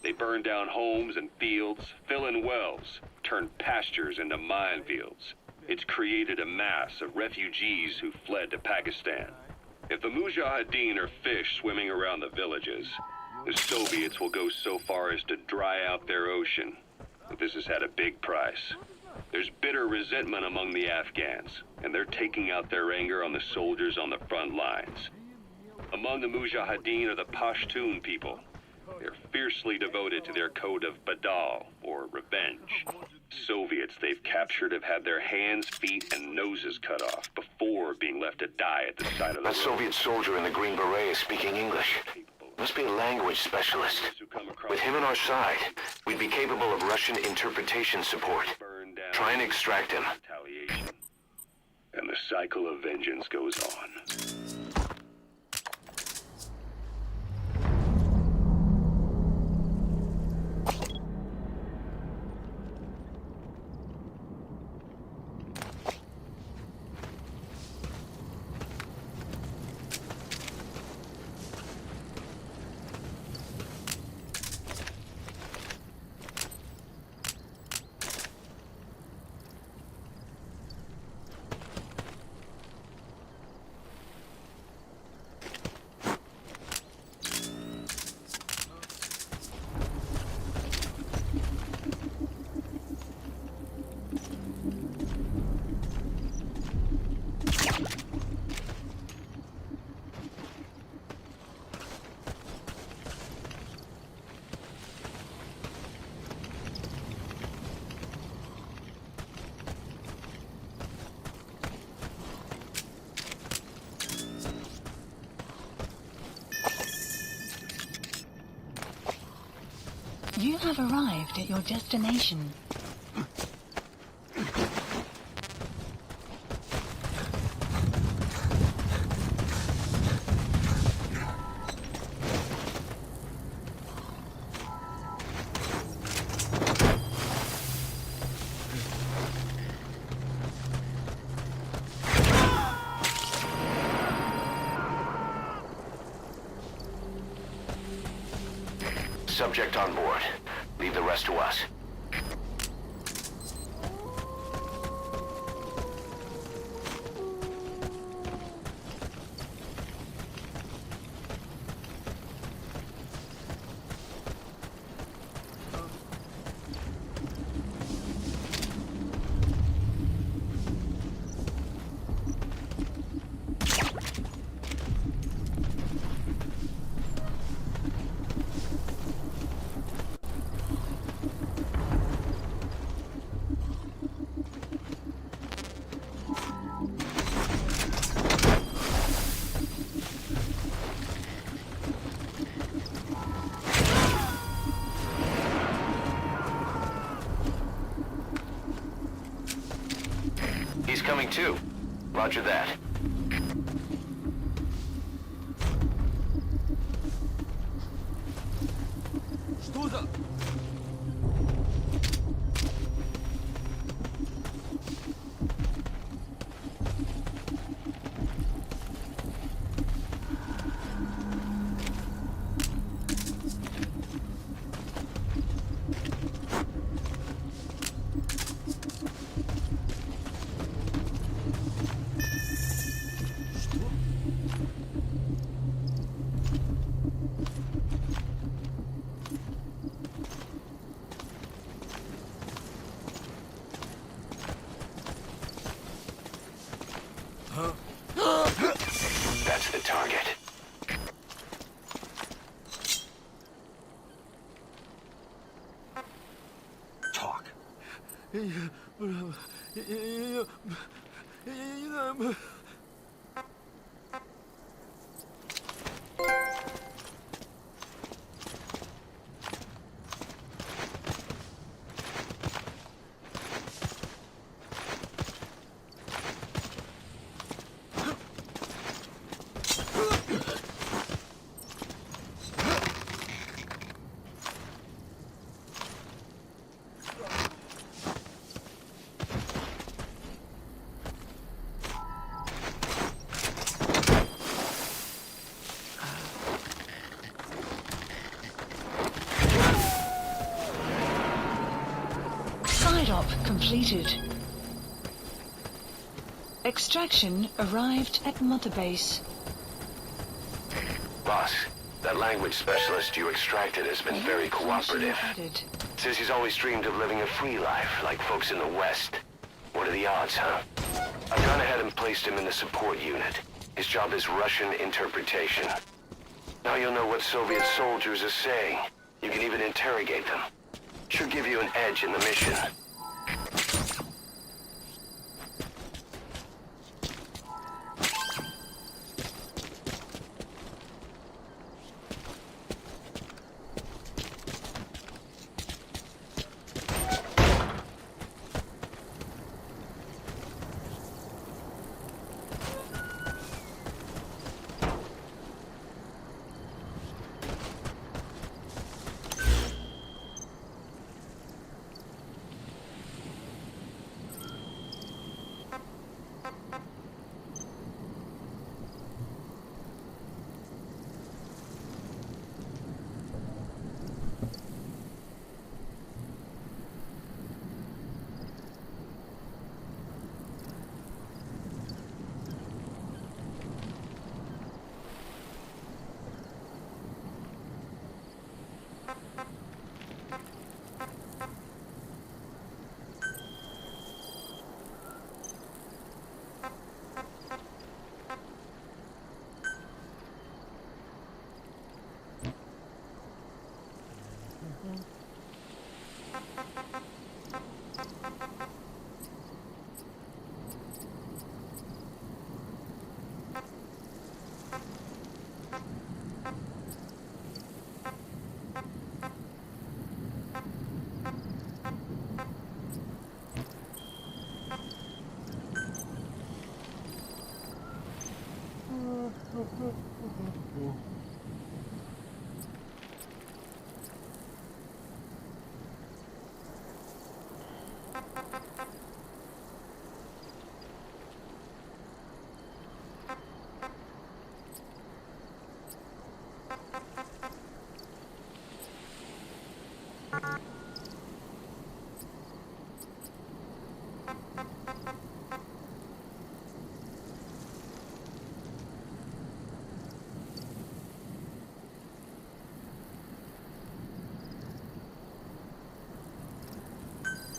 They burn down homes and fields, fill in wells, turn pastures into minefields. It's created a mass of refugees who fled to Pakistan. If the Mujahideen are fish swimming around the villages, the Soviets will go so far as to dry out their ocean. But this has had a big price. There's bitter resentment among the Afghans, and they're taking out their anger on the soldiers on the front lines. Among the Mujahideen are the Pashtun people. They're fiercely devoted to their code of Badal, or revenge. Soviets they've captured have had their hands, feet, and noses cut off before being left to die at the side of the road. That Soviet soldier in the Green Beret is speaking English. Must be a language specialist. With him on our side, we'd be capable of Russian interpretation support. Try and extract him. Retaliation. And the cycle of vengeance goes on. You have arrived at your destination. Subject on board. Leave the rest to us. coming too. Roger that. Что за... That's the target. Talk. Side op completed. Extraction arrived at Mother Base. Boss, that language specialist you extracted has been very cooperative. Added. Says he's always dreamed of living a free life, like folks in the West. What are the odds, huh? I've gone ahead and placed him in the support unit. His job is Russian interpretation. Now you'll know what Soviet soldiers are saying. You can even interrogate them. Should give you an edge in the mission.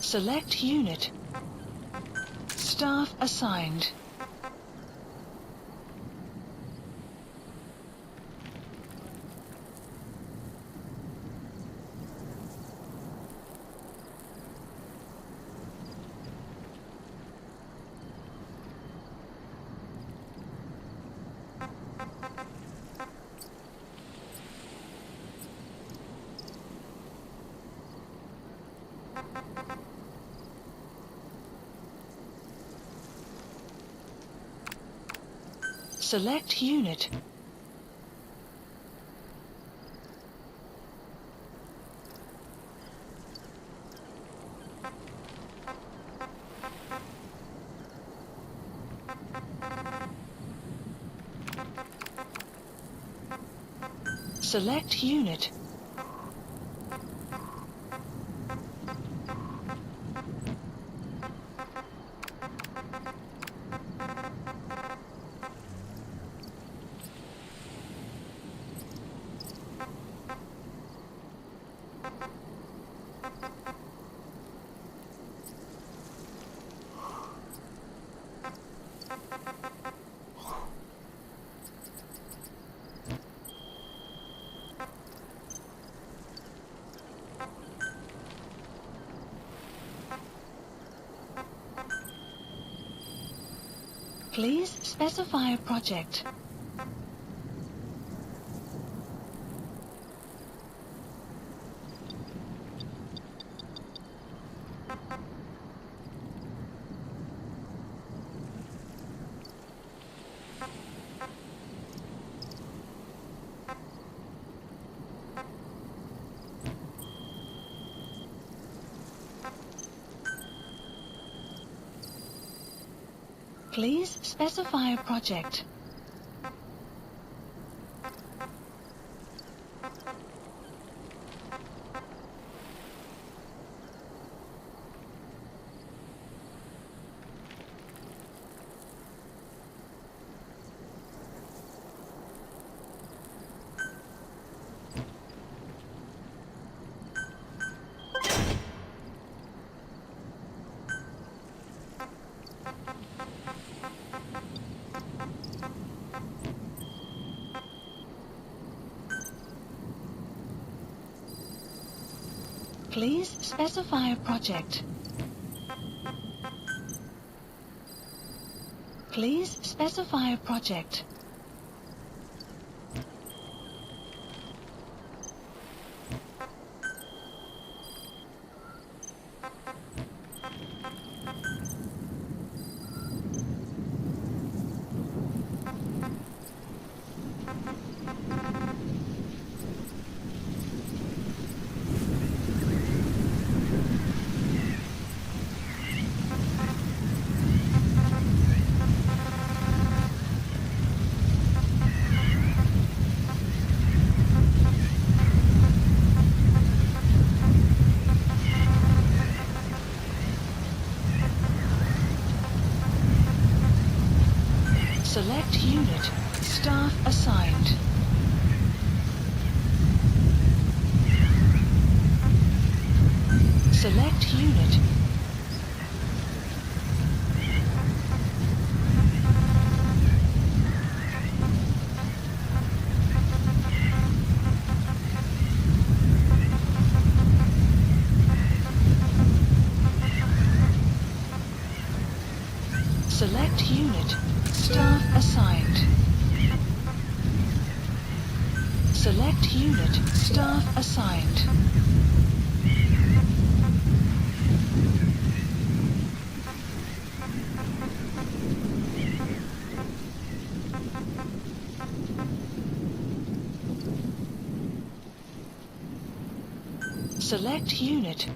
Select unit. Staff assigned. Select unit. Select unit. Please specify a project. Please specify a project. Please specify a project. Please specify a project. Select unit. Staff assigned. Select unit. Select unit. Staff assigned. Select unit. Staff assigned. Select unit.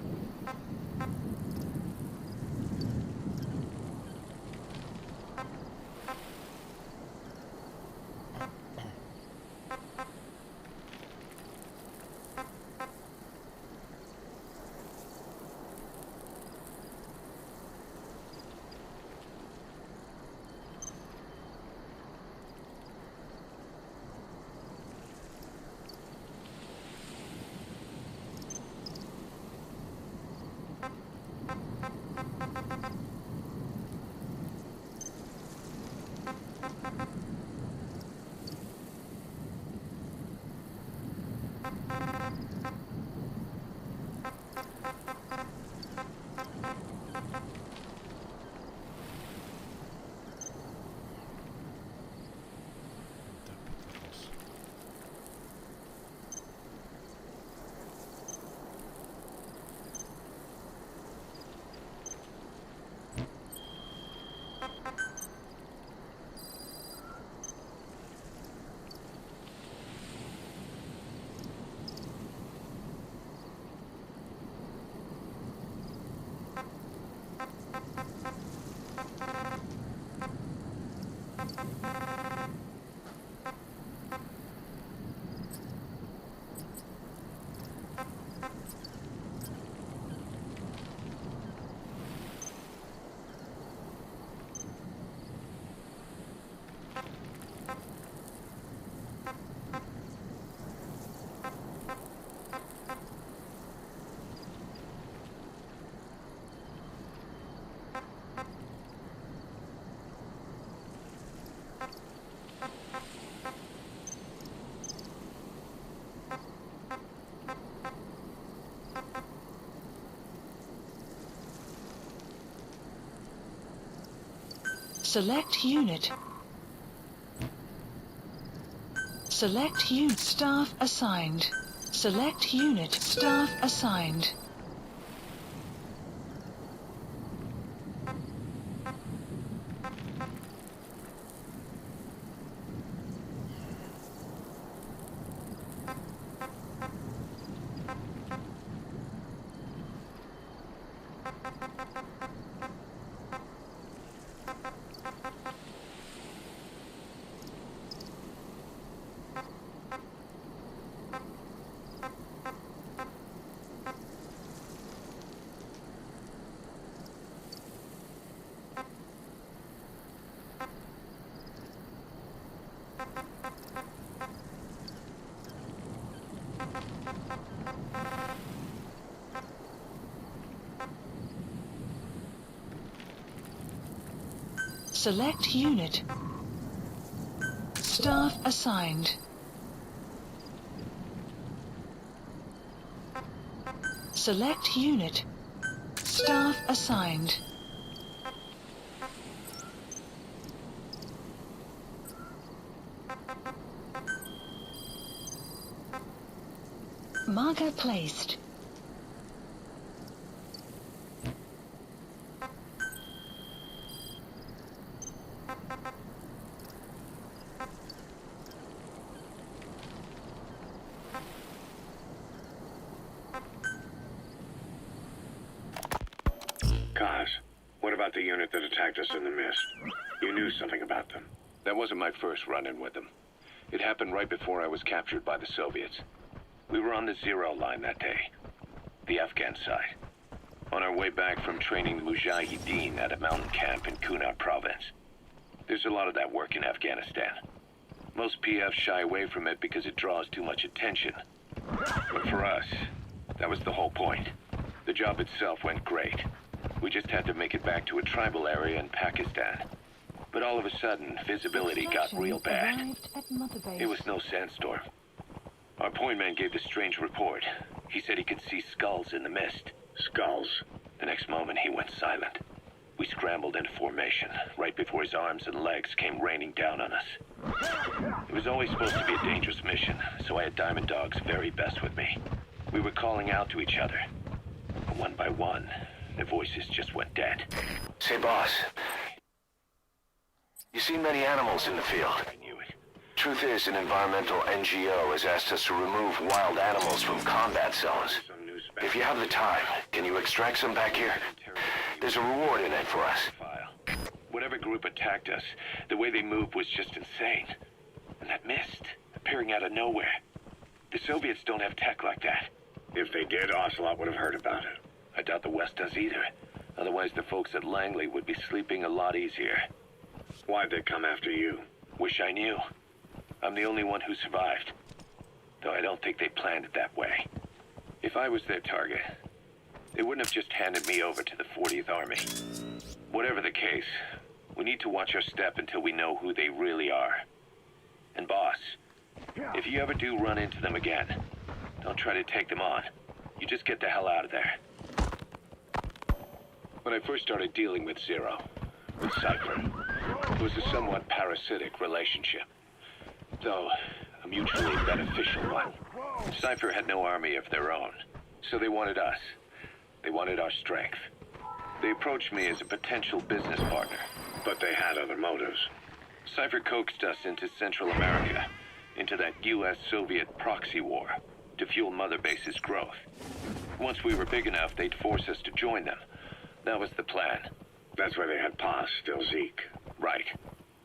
Select unit. Select unit. Staff assigned. Select unit. Staff assigned. Select unit. Staff assigned. Select unit. Staff assigned. Marker placed. Kaz, what about the unit that attacked us in the mist? You knew something about them. That wasn't my first run-in with them. It happened right before I was captured by the Soviets. We were on the Zero line that day, the Afghan side, on our way back from training the Mujahideen at a mountain camp in Kunar province. There's a lot of that work in Afghanistan. Most PFs shy away from it because it draws too much attention. But for us, that was the whole point. The job itself went great. We just had to make it back to a tribal area in Pakistan. But all of a sudden, visibility got real bad. It was no sandstorm. Our point man gave this strange report. He said he could see skulls in the mist. Skulls? The next moment, he went silent. We scrambled into formation, right before his arms and legs came raining down on us. It was always supposed to be a dangerous mission, so I had Diamond Dog's very best with me. We were calling out to each other. But one by one, the voices just went dead. Say, boss. You seen many animals in the field? I knew it. Truth is, an environmental NGO has asked us to remove wild animals from combat zones. If you have the time, can you extract some back here? There's a reward in it for us. Whatever group attacked us, the way they moved was just insane. And that mist, appearing out of nowhere. The Soviets don't have tech like that. If they did, Ocelot would have heard about it. I doubt the West does either. Otherwise, the folks at Langley would be sleeping a lot easier. Why'd they come after you? Wish I knew. I'm the only one who survived. Though I don't think they planned it that way. If I was their target, they wouldn't have just handed me over to the 40th Army. Whatever the case, we need to watch our step until we know who they really are. And boss, if you ever do run into them again, don't try to take them on. You just get the hell out of there. When I first started dealing with Zero, with Cypher, it was a somewhat parasitic relationship. Though, a mutually beneficial one. Cypher had no army of their own, so they wanted us. They wanted our strength. They approached me as a potential business partner, but they had other motives. Cypher coaxed us into Central America, into that US-Soviet proxy war, to fuel Mother Base's growth. Once we were big enough, they'd force us to join them. That was the plan. That's why they had Paz, still Zeke. Right.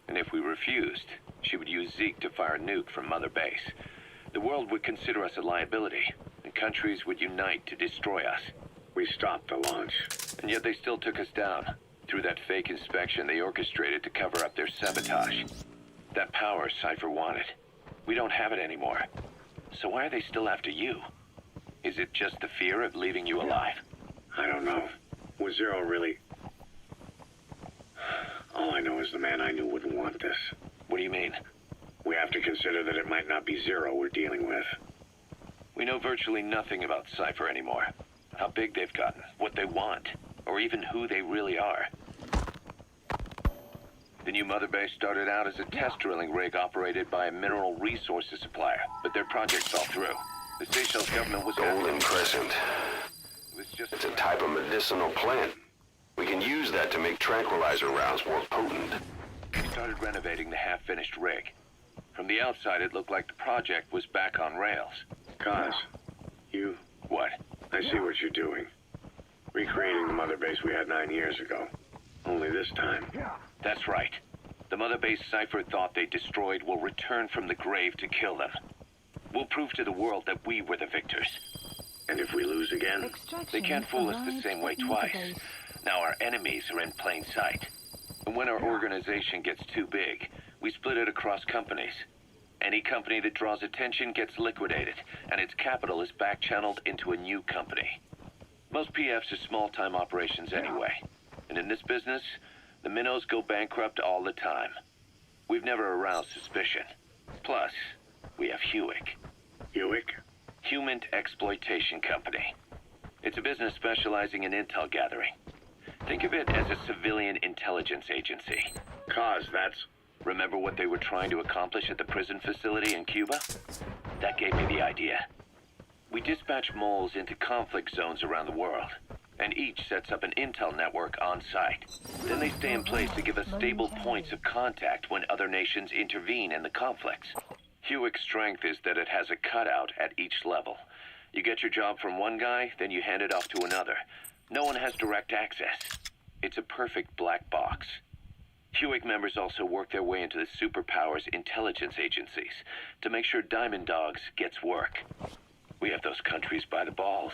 And if we refused, she would use Zeke to fire a nuke from Mother Base. The world would consider us a liability, and countries would unite to destroy us. We stopped the launch. And yet they still took us down, through that fake inspection they orchestrated to cover up their sabotage. That power Cypher wanted. We don't have it anymore. So why are they still after you? Is it just the fear of leaving you alive? I don't know. Was Zero really... All I know is the man I knew wouldn't want this. What do you mean? We have to consider that it might not be Zero we're dealing with. We know virtually nothing about Cypher anymore. How big they've gotten, what they want, or even who they really are. The new mother base started out as a test drilling rig operated by a mineral resources supplier, but their project fell through. The Seychelles government was Golden Crescent. It's a type of medicinal plant. We can use that to make tranquilizer rounds more potent. We started renovating the half-finished rig. From the outside, it looked like the project was back on rails. Kaz, you... What? I see what you're doing. Recreating the mother base we had 9 years ago. Only this time. That's right. The mother base Cypher thought they destroyed will return from the grave to kill them. We'll prove to the world that we were the victors. And if we lose again? They can't fool us the same way twice. Now our enemies are in plain sight. And when our organization gets too big, we split it across companies. Any company that draws attention gets liquidated, and its capital is back-channeled into a new company. Most PFs are small-time operations anyway. And in this business, the minnows go bankrupt all the time. We've never aroused suspicion. Plus, we have Hewick. Hewick? Human Exploitation Company. It's a business specializing in intel gathering. Think of it as a civilian intelligence agency. Kaz, that's... Remember what they were trying to accomplish at the prison facility in Cuba? That gave me the idea. We dispatch moles into conflict zones around the world, and each sets up an intel network on site. Then they stay in place to give us stable points of contact when other nations intervene in the conflicts. Hewick's strength is that it has a cutout at each level. You get your job from one guy, then you hand it off to another. No one has direct access. It's a perfect black box. Hewick members also work their way into the superpowers intelligence agencies to make sure Diamond Dogs gets work. We have those countries by the balls.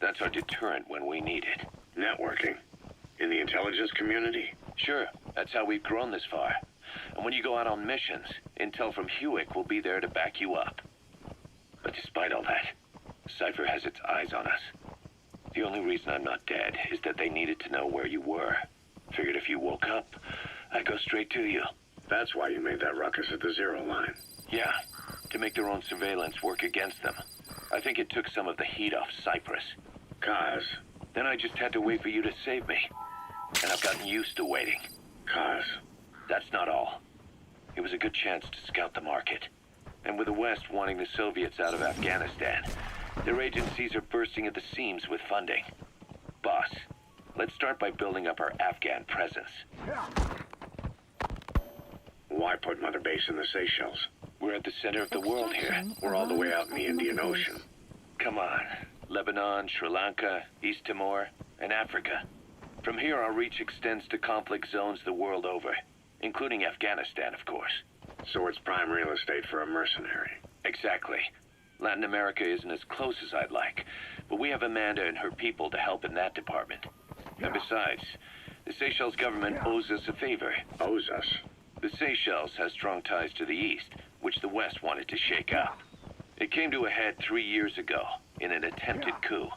That's our deterrent when we need it. Networking? In the intelligence community? Sure, that's how we've grown this far. And when you go out on missions, intel from Hewick will be there to back you up. But despite all that, Cypher has its eyes on us. The only reason I'm not dead is that they needed to know where you were. Figured if you woke up, I'd go straight to you. That's why you made that ruckus at the zero line. Yeah, to make their own surveillance work against them. I think it took some of the heat off Cyprus. Kaz. Then I just had to wait for you to save me. And I've gotten used to waiting. Kaz. That's not all. It was a good chance to scout the market. And with the West wanting the Soviets out of Afghanistan, their agencies are bursting at the seams with funding. Boss, let's start by building up our Afghan presence. Why put Mother Base in the Seychelles? We're at the center of the world here. We're all the way out in the Indian Ocean. Come on. Lebanon, Sri Lanka, East Timor, and Africa. From here, our reach extends to conflict zones the world over, including Afghanistan, of course. So it's prime real estate for a mercenary. Exactly. Latin America isn't as close as I'd like, but we have Amanda and her people to help in that department. And besides, the Seychelles government owes us a favor. Owes us? The Seychelles has strong ties to the east, which the West wanted to shake up. It came to a head 3 years ago in an attempted coup.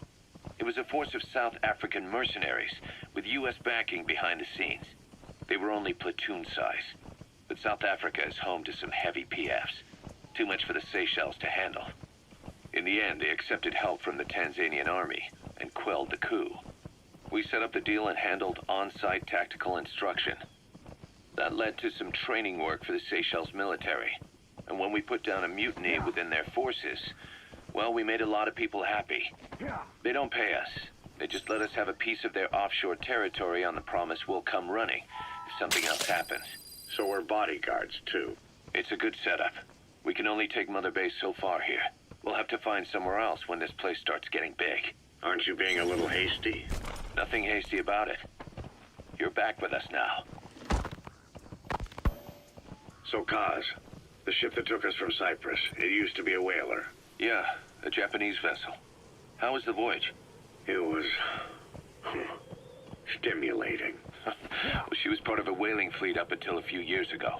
It was a force of South African mercenaries with U.S. backing behind the scenes. They were only platoon size, but South Africa is home to some heavy PFs. Too much for the Seychelles to handle. In the end, they accepted help from the Tanzanian army and quelled the coup. We set up the deal and handled on-site tactical instruction. That led to some training work for the Seychelles military. And when we put down a mutiny within their forces, well, we made a lot of people happy. They don't pay us. They just let us have a piece of their offshore territory on the promise we'll come running if something else happens. So we're bodyguards, too. It's a good setup. We can only take Mother Base so far here. We'll have to find somewhere else when this place starts getting big. Aren't you being a little hasty? Nothing hasty about it. You're back with us now. So, Kaz, the ship that took us from Cyprus, it used to be a whaler. Yeah, a Japanese vessel. How was the voyage? It was... stimulating. Well, she was part of a whaling fleet up until a few years ago.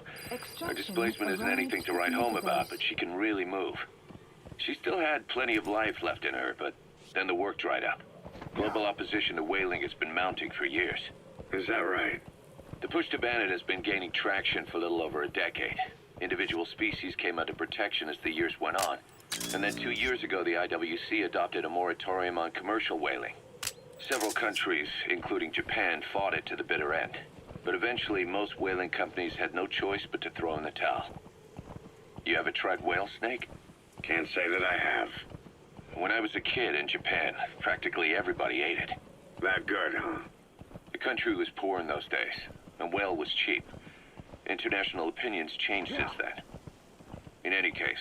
Her displacement isn't anything to write home about, but she can really move. She still had plenty of life left in her, but then the work dried up. Global opposition to whaling has been mounting for years. Is that right? The push to ban it has been gaining traction for a little over a decade. Individual species came under protection as the years went on. And then 2 years ago, the IWC adopted a moratorium on commercial whaling. Several countries, including Japan, fought it to the bitter end. But eventually, most whaling companies had no choice but to throw in the towel. You ever tried whale snake? Can't say that I have. When I was a kid in Japan, practically everybody ate it. That good, huh? The country was poor in those days, and whale was cheap. International opinions changed since then. In any case,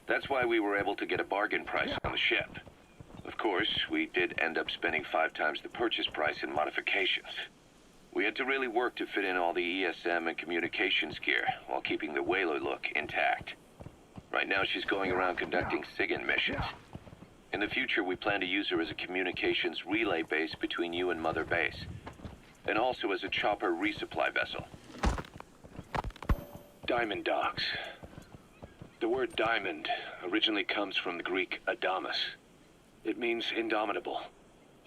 that's why we were able to get a bargain price on the ship. Of course, we did end up spending 5 times the purchase price in modifications. We had to really work to fit in all the ESM and communications gear while keeping the whaler look intact. Right now, she's going around conducting SIGINT missions. In the future, we plan to use her as a communications relay base between you and Mother Base, and also as a chopper resupply vessel. Diamond dogs. The word diamond originally comes from the Greek adamas. It means indomitable,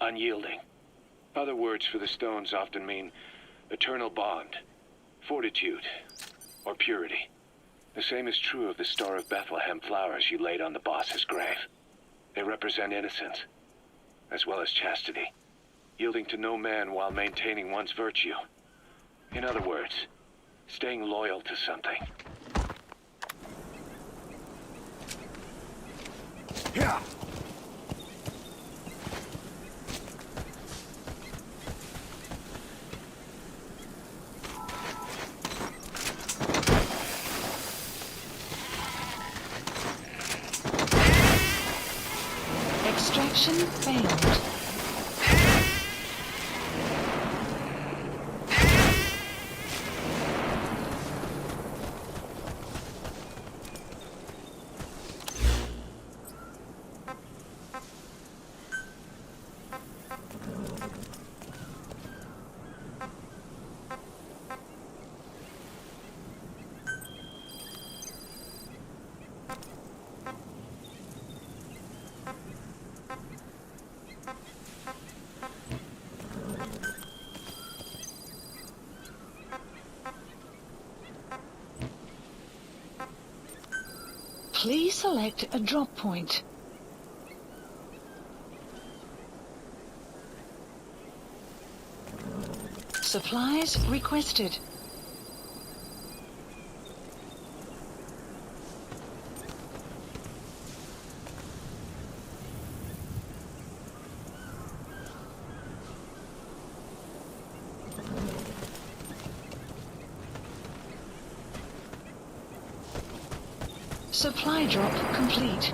unyielding. Other words for the stones often mean eternal bond, fortitude, or purity. The same is true of the Star of Bethlehem flowers you laid on the boss's grave. They represent innocence, as well as chastity, yielding to no man while maintaining one's virtue. In other words, staying loyal to something. Yeah. Extraction failed. Please select a drop point. Supplies requested. Supply drop complete.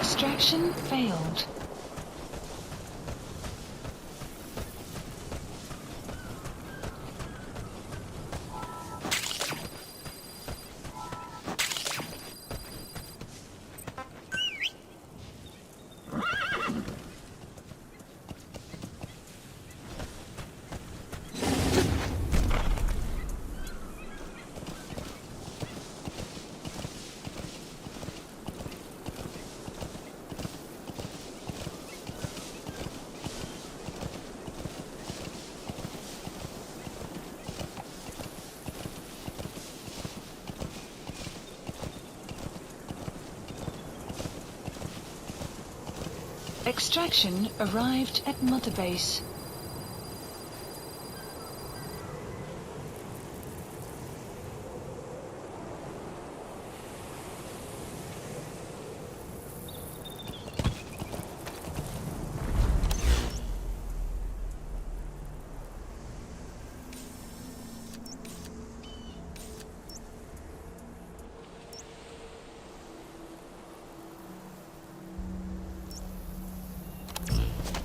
Extraction failed. Extraction arrived at Mother Base.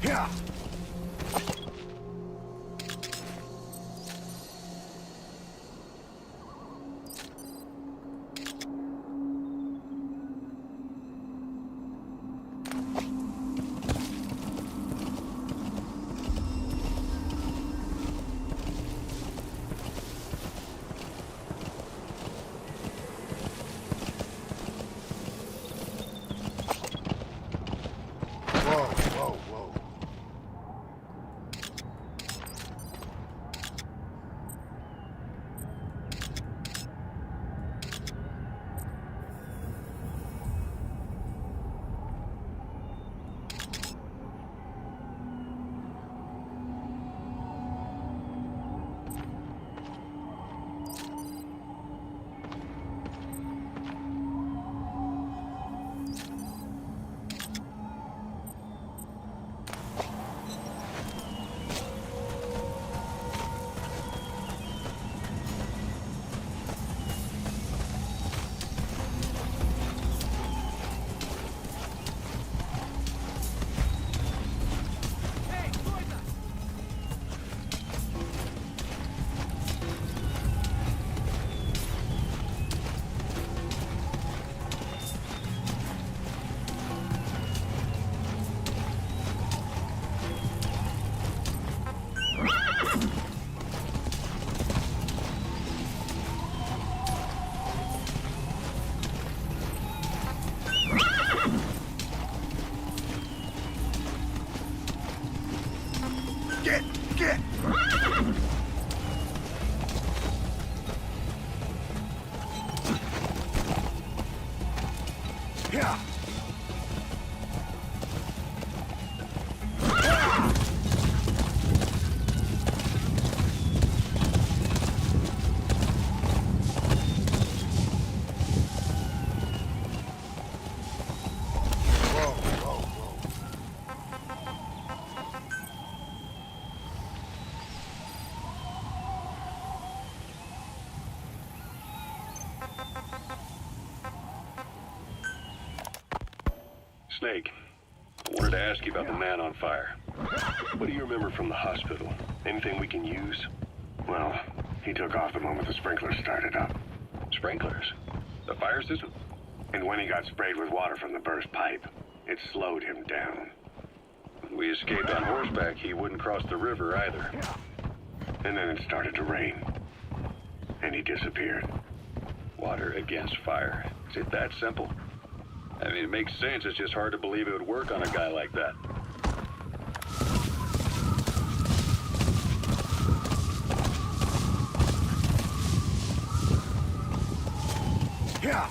Yeah. Snake, I wanted to ask you about the man on fire. What do you remember from the hospital? Anything we can use? Well, he took off the moment the sprinklers started up. Sprinklers? The fire system? And when he got sprayed with water from the burst pipe, it slowed him down. When we escaped on horseback, he wouldn't cross the river either. And then it started to rain. And he disappeared. Water against fire. Is it that simple? I mean, it makes sense. It's just hard to believe it would work on a guy like that. Yeah.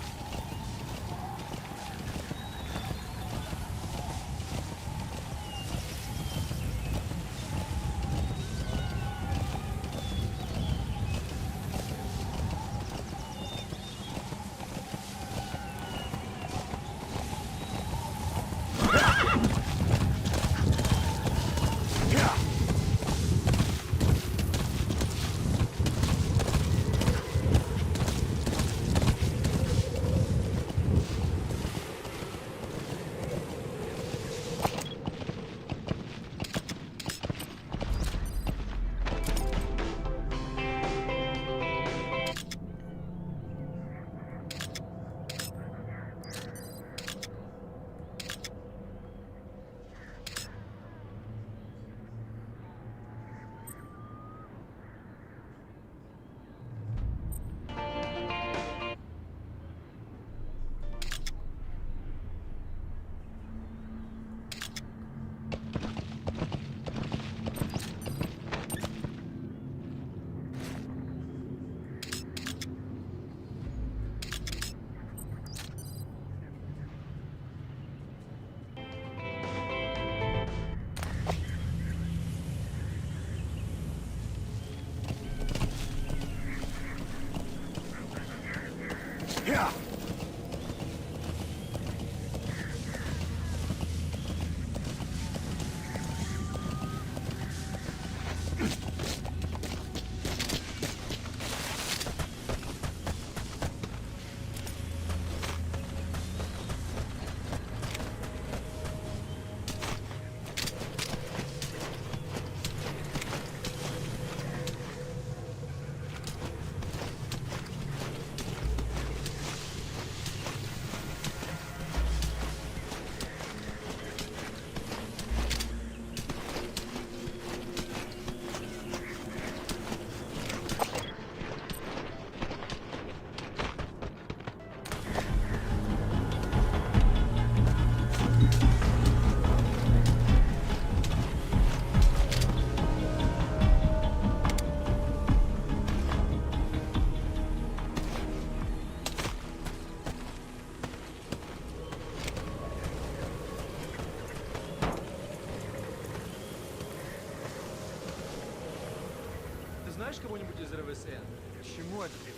Ты знаешь кого-нибудь из РВСН? Чему это ты?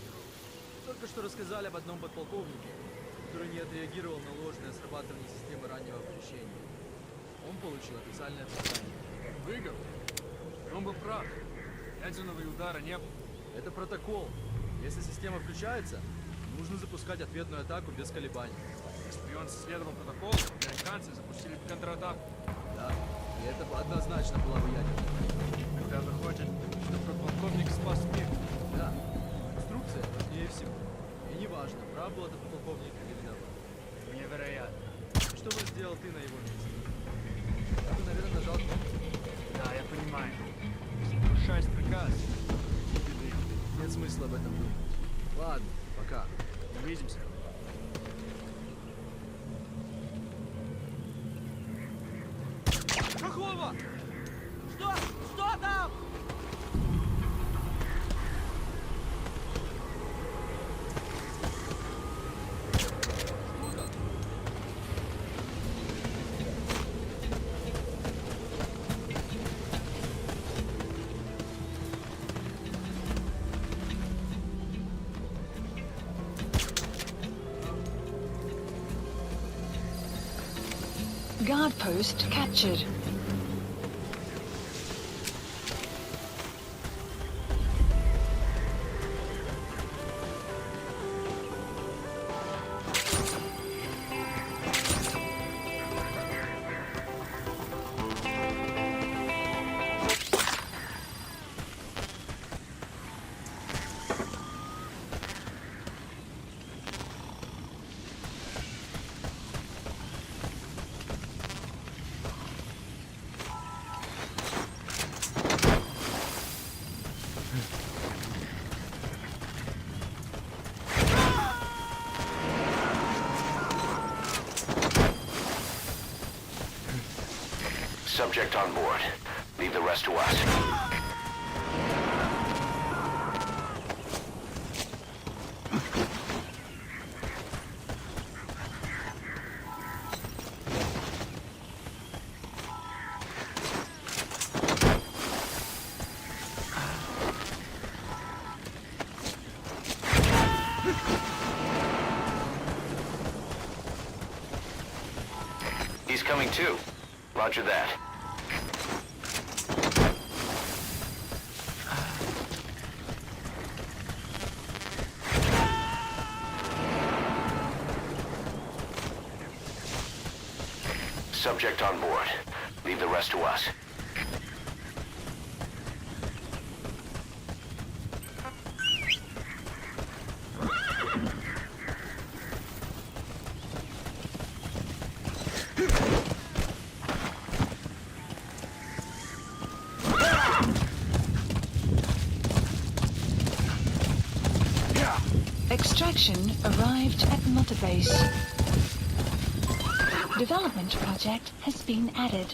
Только что рассказали об одном подполковнике, который не отреагировал на ложное срабатывание системы раннего оповещения. Он получил официальное признание. Выиграл? Он был прав. Ядерного удара не было. Это протокол. Если система включается, нужно запускать ответную атаку без колебаний. Если бы он следовал протоколу, американцы запустили бы контратаку. Да, и это бы однозначно была бы ядерная. Тогда выходит, что подполковник спас мир. Да, инструкция важнее всего. И не важно, прав был этот полковник или виноват. Невероятно. Что бы сделал ты на его месте? Я бы, наверное, нажал кнопку. Да, я понимаю. Нарушать приказ. Нет смысла об этом думать. Ладно, пока. Увидимся. Какого? Что? Что там? Guard post captured. Subject on board. Leave the rest to us. He's coming too. Roger that. Subject on board. Leave the rest to us. Extraction arrived at Mother Base. Development project has been added.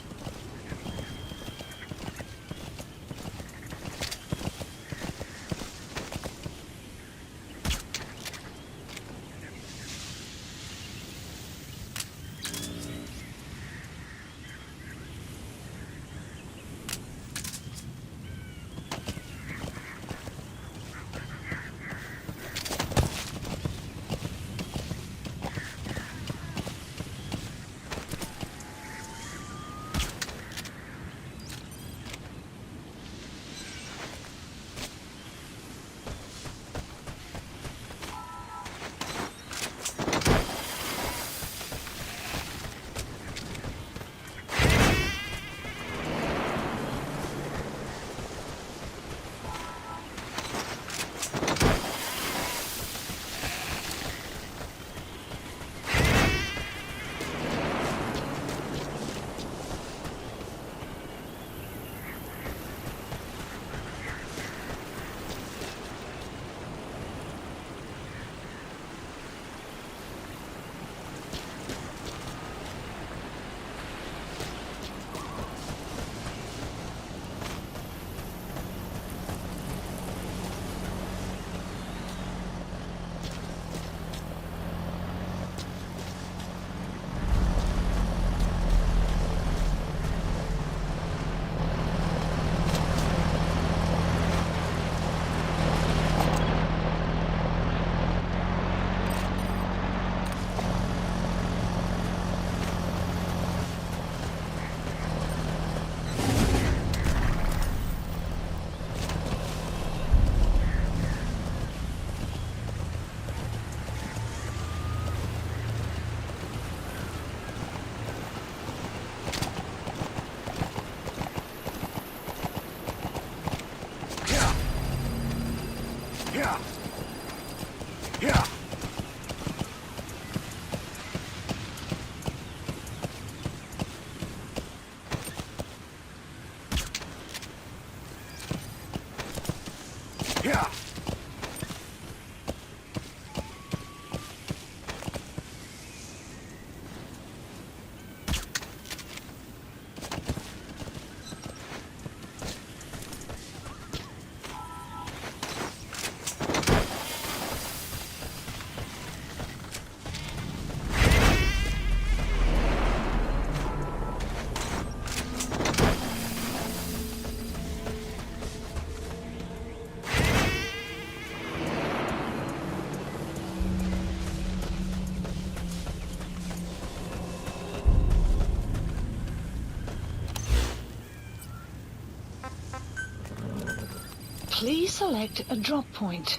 Please select a drop point.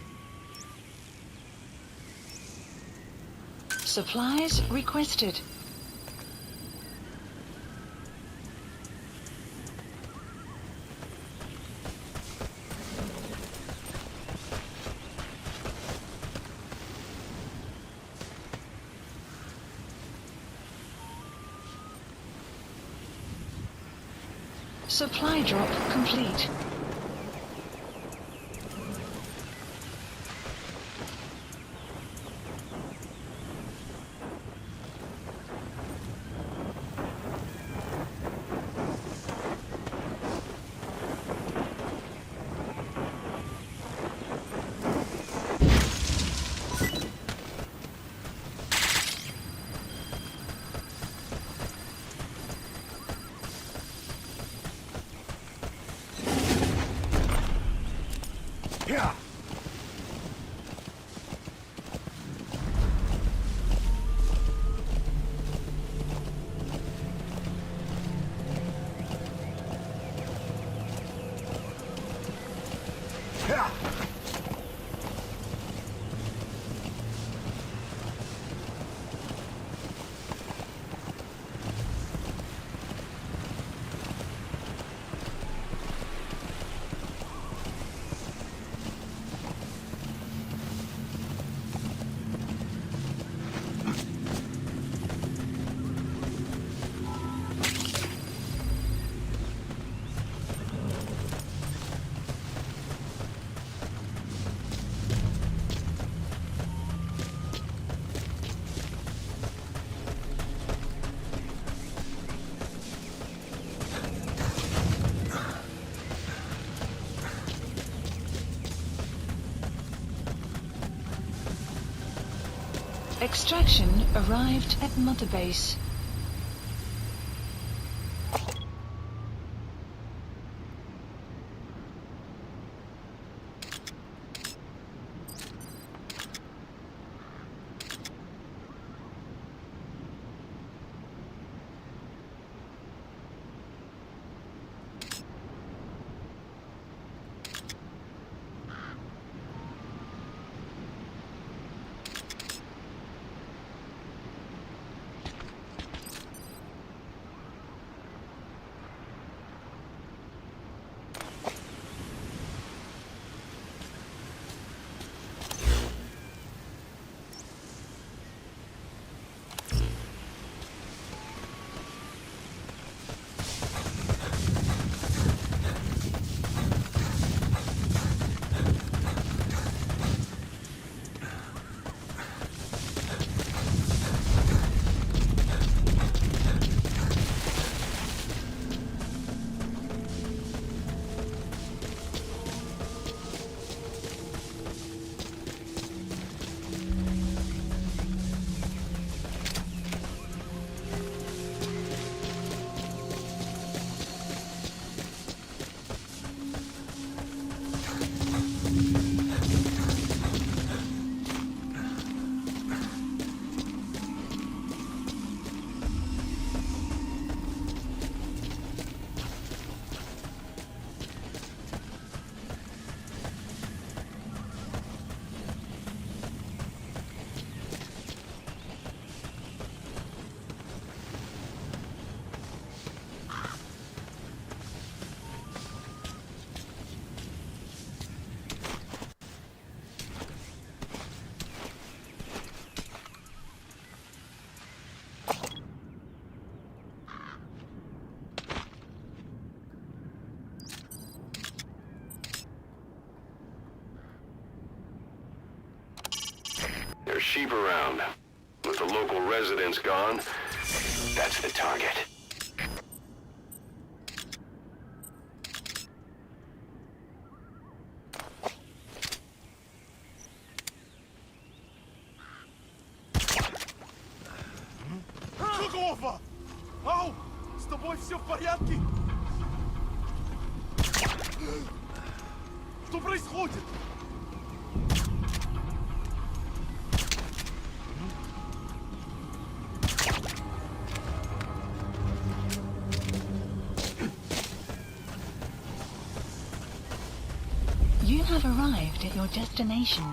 Supplies requested. Supply drop complete. Yeah. Extraction arrived at Mother Base. There's sheep around. With the local residents gone, that's the target. Какого? Ау! С тобой все в порядке? Что происходит? have arrived at your destination.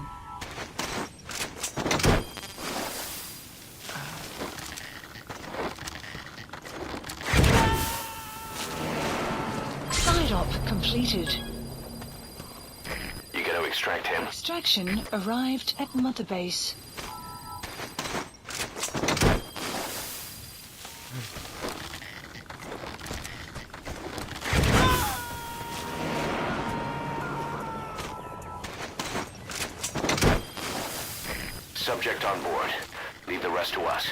Side op completed. You gotta extract him. Extraction arrived at Mother Base. Subject on board. Leave the rest to us.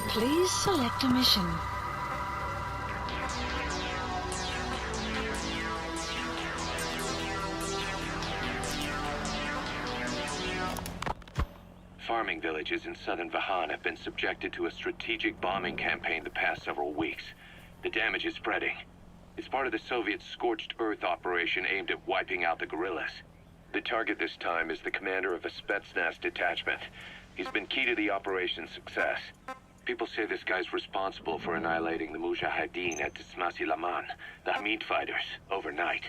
Please select a mission. Farming villages in southern Vahan have been subjected to a strategic bombing campaign the past several weeks. The damage is spreading. It's part of the Soviet Scorched Earth operation aimed at wiping out the guerrillas. The target this time is the commander of a Spetsnaz detachment. He's been key to the operation's success. People say this guy's responsible for annihilating the Mujahideen at Tismasi Laman, the Hamid fighters, overnight.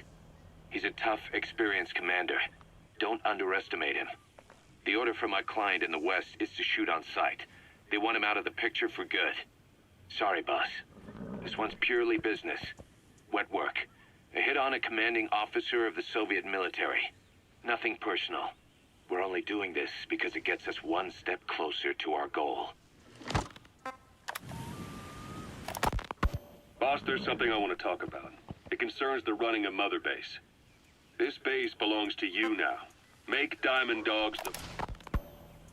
He's a tough, experienced commander. Don't underestimate him. The order from my client in the west is to shoot on sight. They want him out of the picture for good. Sorry, boss. This one's purely business. Wet work. A hit on a commanding officer of the Soviet military. Nothing personal. We're only doing this because it gets us one step closer to our goal. Boss, there's something I want to talk about. It concerns the running of Mother Base. This base belongs to you now. Make Diamond Dogs the...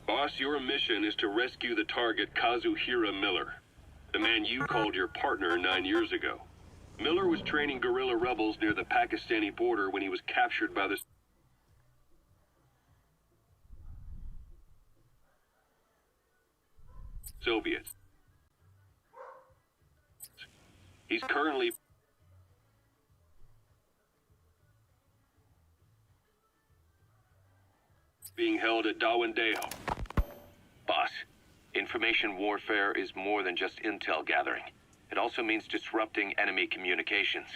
Boss, your mission is to rescue the target Kazuhira Miller, the man you called your partner 9 years ago. Miller was training guerrilla rebels near the Pakistani border when he was captured by the Soviets. He's currently being held at Dawandeho. Boss, information warfare is more than just intel gathering. It also means disrupting enemy communications.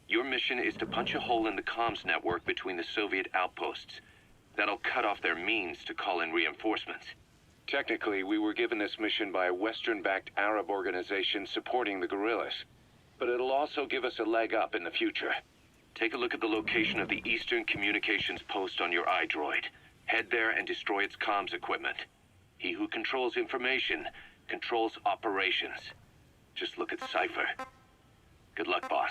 Your mission is to punch a hole in the comms network between the Soviet outposts. That'll cut off their means to call in reinforcements. Technically, we were given this mission by a Western-backed Arab organization supporting the guerrillas. But it'll also give us a leg up in the future. Take a look at the location of the Eastern Communications Post on your iDroid. Head there and destroy its comms equipment. He who controls information controls operations. Just look at Cypher. Good luck, boss.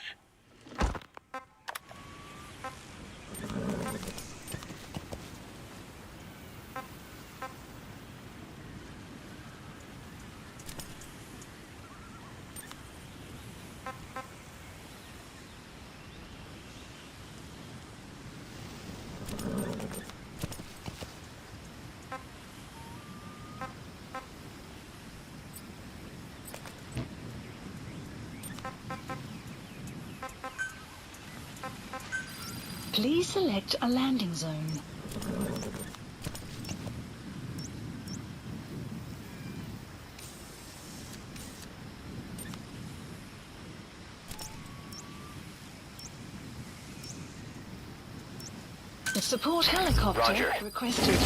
Please select a landing zone. The support helicopter Roger. requested.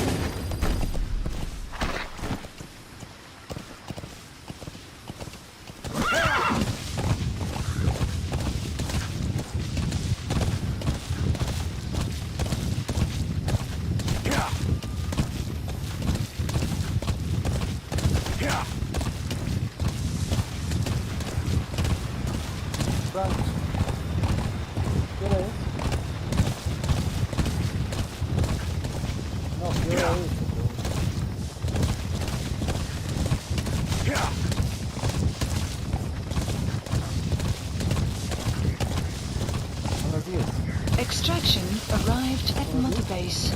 Extraction arrived at Mother Base.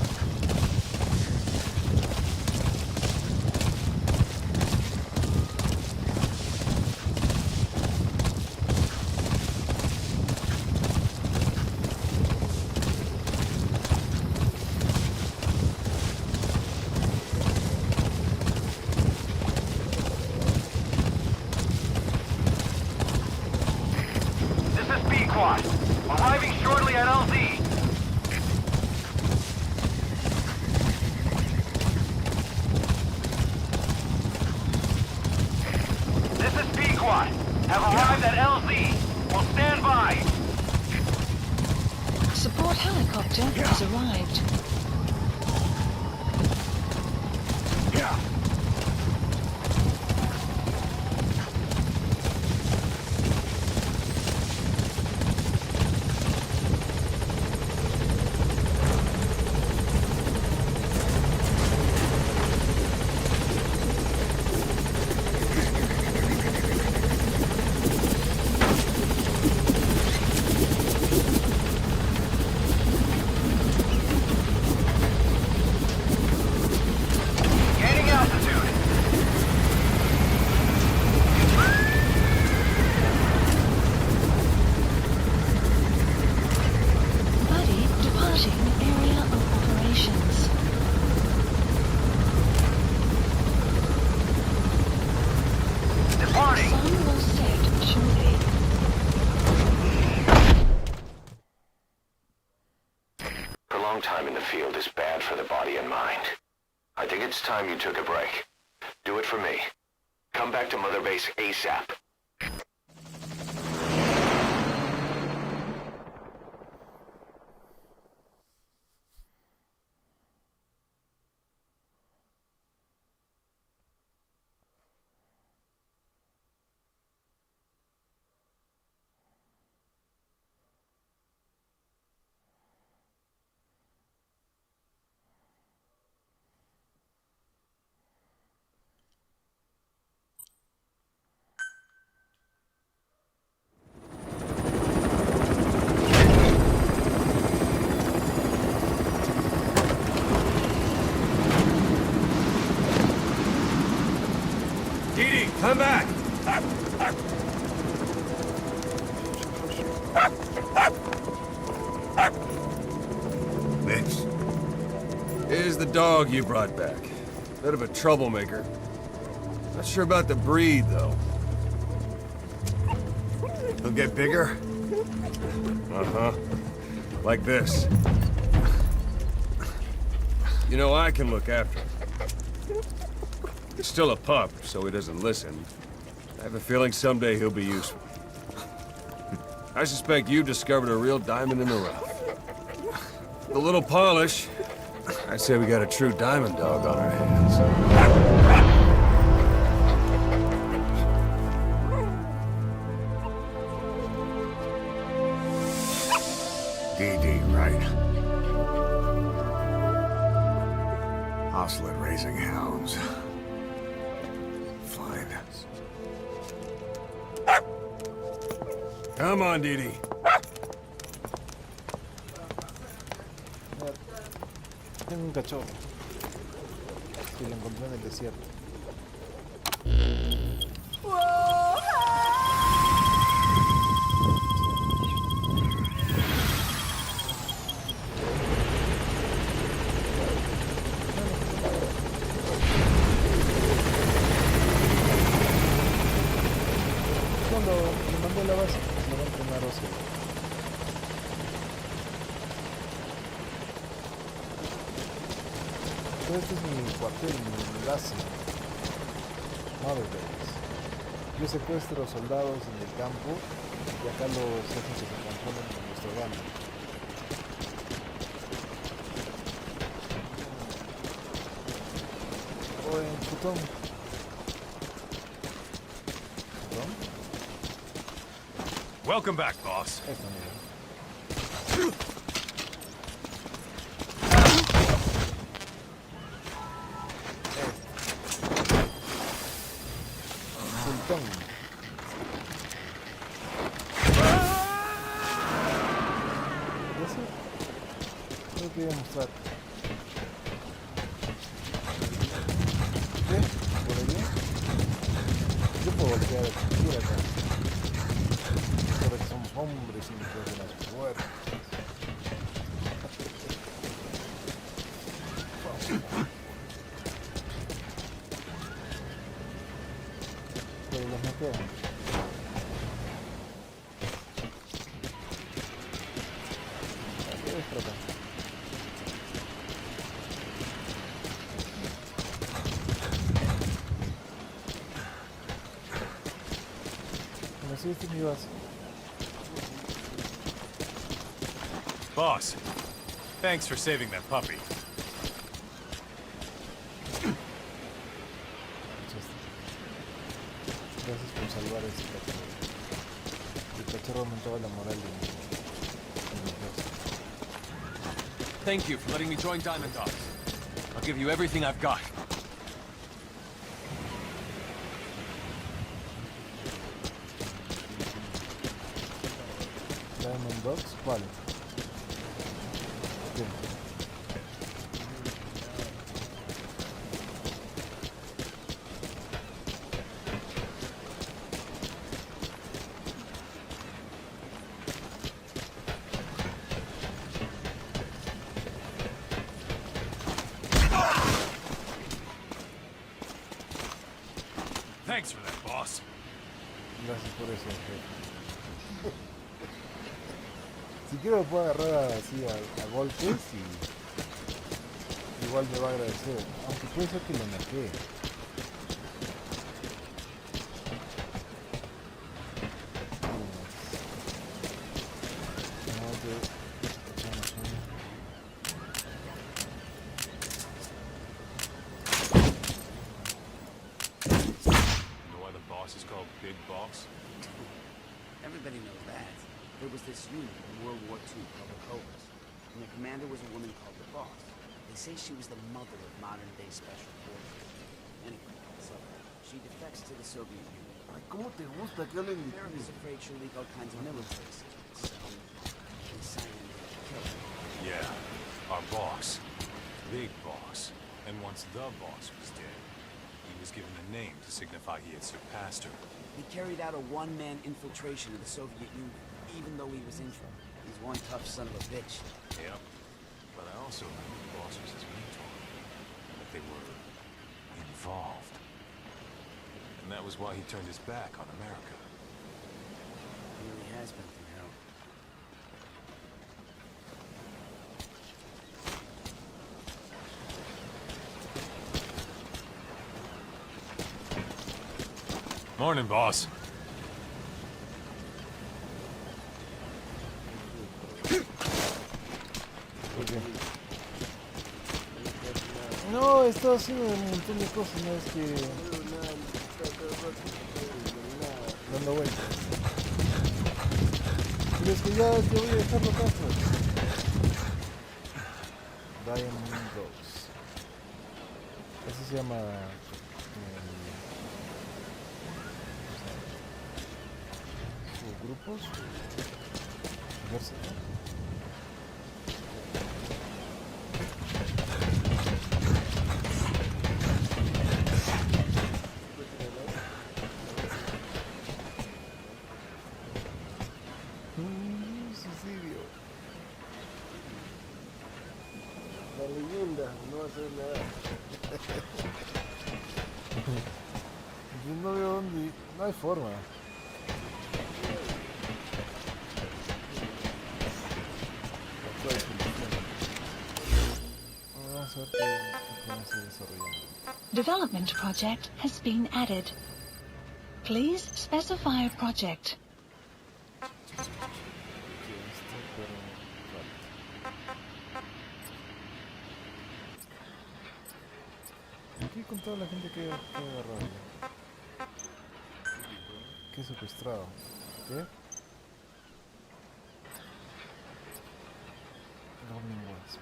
This is B-Quad. Arriving shortly at LZ. This is B-Quad. Have arrived at LZ. Will stand by. Support helicopter has arrived. Gaining altitude. Buddy departing area of operations. Departing. Sun will set shortly. Prolonged time in the field is bad for the body and mind. I think it's time you took a break. Do it for me. Come back to Mother Base ASAP. Come back! Vince. Here's the dog you brought back. Bit of a troublemaker. Not sure about the breed, though. He'll get bigger? Uh-huh. Like this. You know, I can look after him. He's still a pup, so he doesn't listen. I have a feeling someday he'll be useful. I suspect you discovered a real diamond in the rough. With a little polish, I'd say we got a true diamond dog on our hands. DD, right? Oslet raising hounds. Fine. Come on, Dee. Tengo un cachorro. Que lo encontré en el desierto. Cuando le mandé la base, le van a tomar oso. Este es mi cuartel, mi base. Mother Base. Yo secuestro soldados en el campo y acá los hacen que se transformen en nuestro bando. O en putón. ¿Putón? Welcome back, boss. Esto, mira. Putón. Eso es lo que quería mostrar. ¿Qué? ¿Por allí? Yo puedo voltear aquí acá. Pero que somos hombres y mujeres de las fuerzas. Pero los no quedan. ¿Qué es por acá? Bueno, sí, este es mi base. Boss, thanks for saving that puppy. Gracias por salvar a ese cachorro. El cachorro aumentaba la moral de mi ejército. Thank you for letting me join Diamond Dogs. I'll give you everything I've got. Diamond Dogs, ¿cuál? ¿Qué? Thanks for that, boss. Gracias por eso, jefe. Si quiero lo puedo agarrar así a golpes y igual me va a agradecer. Aunque puede ser que lo naquee. Big boss? Everybody knows that. There was this unit in World War II called the Cobras, and the commander was a woman called the Boss. They say she was the mother of modern-day special forces. Anyway, so she defects to the Soviet Union. Ay, ¿cómo te gusta que hablen de America's afraid she'll leak all kinds of military secrets, so they sign him to kill her. Yeah, our boss. Big boss. And once the boss was dead, he was given a name to signify he had surpassed her. He carried out a one-man infiltration of the Soviet Union, even though he was injured. He's one tough son of a bitch. Yep. But I also heard the boss was his mentor. That they were involved. And that was why he turned his back on America. He really has been through hell. Morning, boss. No, he estado haciendo un montón de cosas, no es que... dando vueltas. Pero es que ya voy a dejarlo acá, pues. Diamond Dogs. Así se llama... grupos. Ejército. Suicidio. La leyenda no va a hacer nada. Yo no veo dónde. No hay forma. Vamos a ver cómo se desarrolla. Development project has been added. Please specify a project. Aquí con toda la gente que agarrado. Que secuestrado. ¿Qué? Golden Wasp.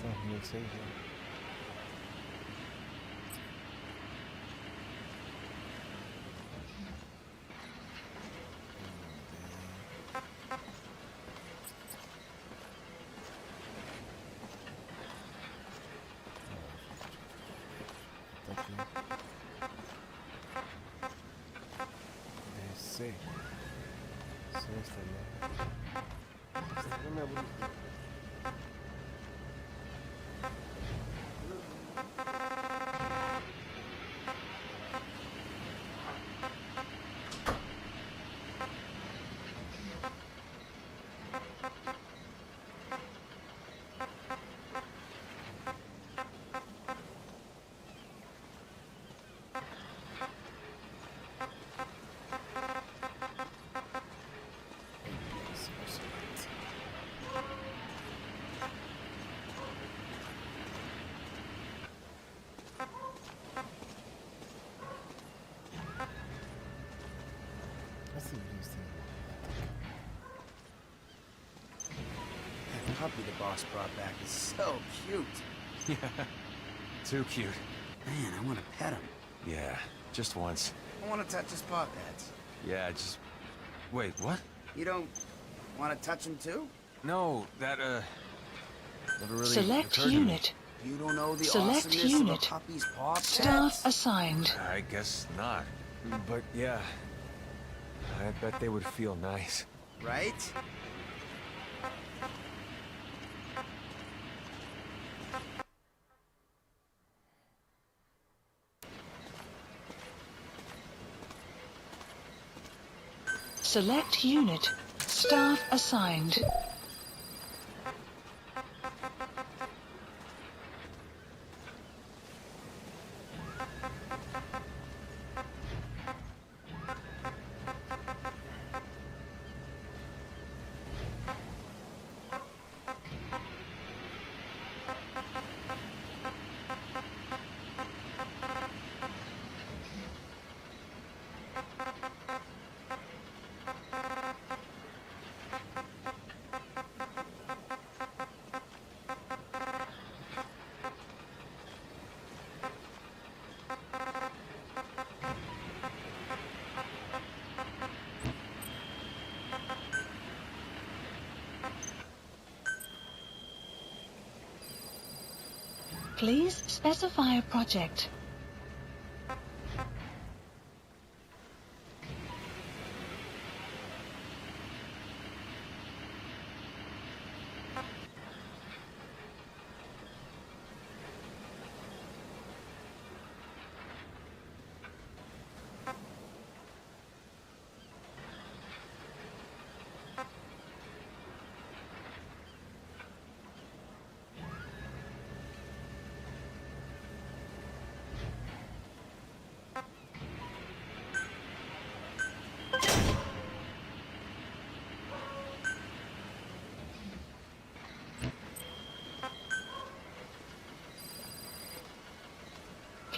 2006 ya. C. C está bien. The puppy the boss brought back is so cute. Yeah, too cute. Man, I want to pet him. Yeah, just once. I want to touch his paw pads. Yeah, just... Wait, what? You don't want to touch him too? No, that, never really Select occurred to me. unit. You don't know the Select awesomeness unit. of a puppy's paw pads? Staff assigned. I guess not. But yeah, I bet they would feel nice. Right? Select unit. Staff assigned. Please specify a project.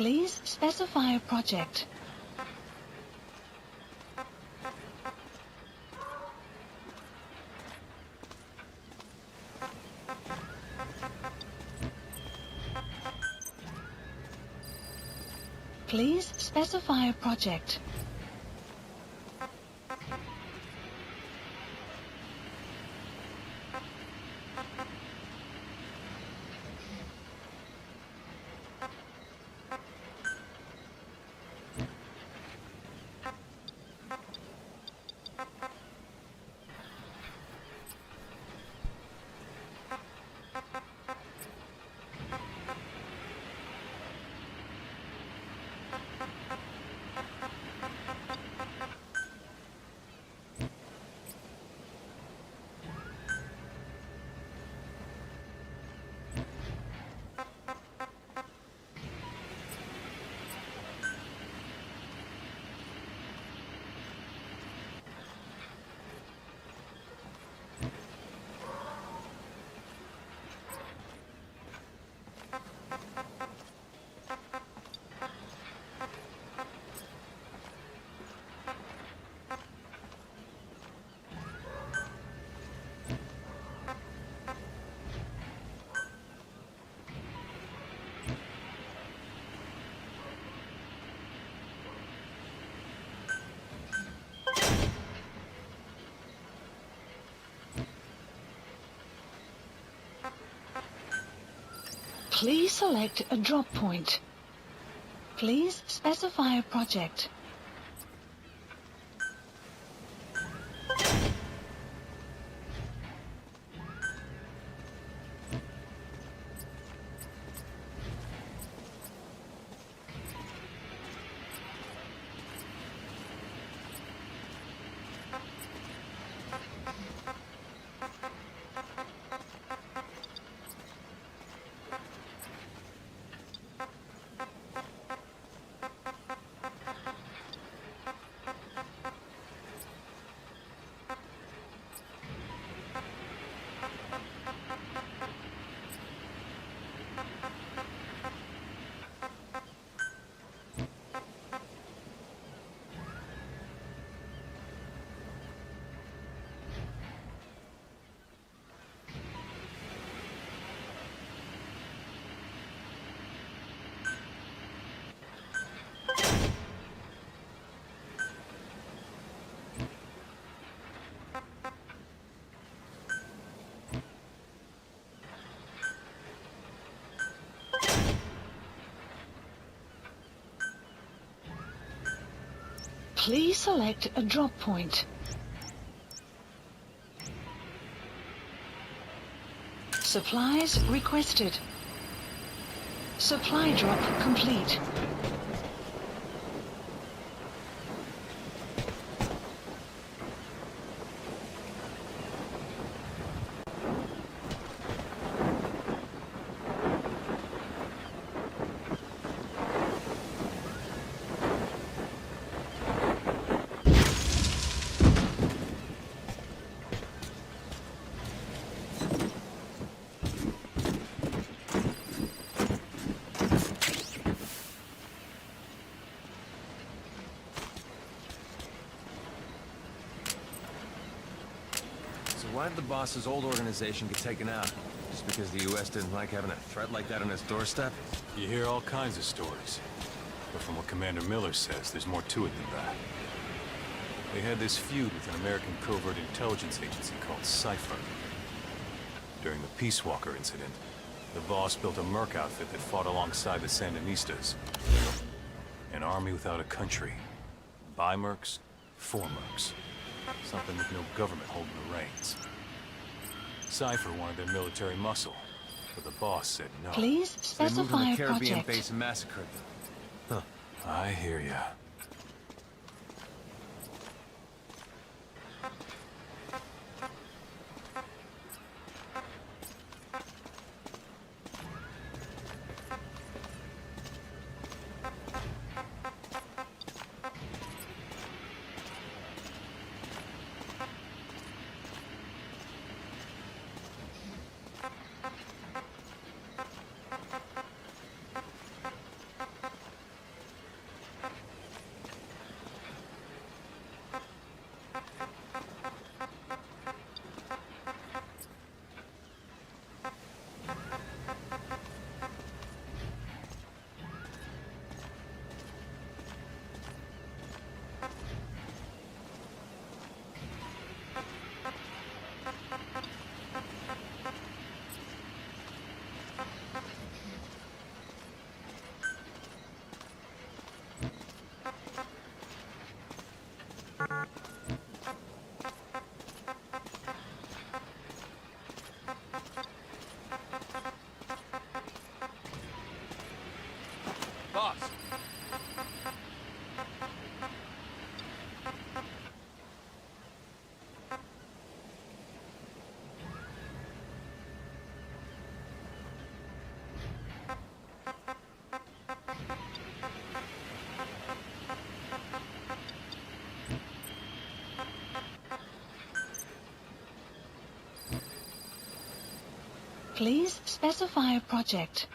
Please specify a project. Please specify a project. Please select a drop point. Please specify a project. Please select a drop point. Supplies requested. Supply drop complete. Why did the boss's old organization get taken out? Just because the U.S. didn't like having a threat like that on its doorstep? You hear all kinds of stories. But from what Commander Miller says, there's more to it than that. They had this feud with an American covert intelligence agency called Cypher. During the Peace Walker incident, the boss built a merc outfit that fought alongside the Sandinistas. An army without a country. By mercs, for mercs. Something with no government holding the reins. Cypher wanted their military muscle, but the boss said no. Please So they moved from specify the a Caribbean project. base and massacred them. Huh. I hear ya. Please specify a project.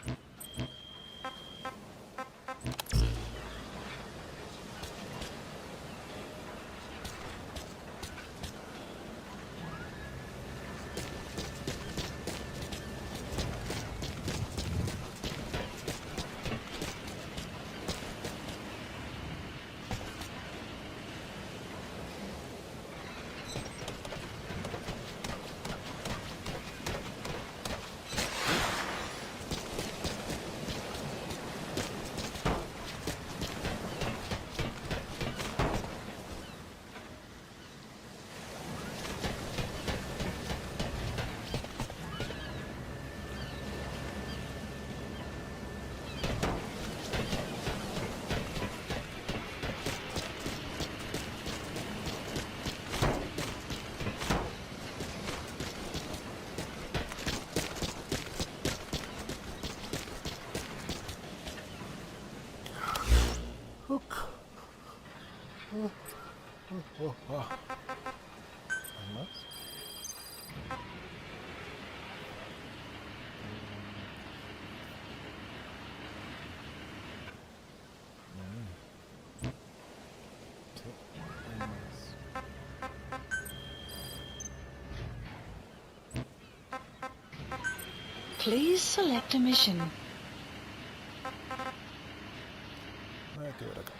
Please select a mission. Hay que ver acá.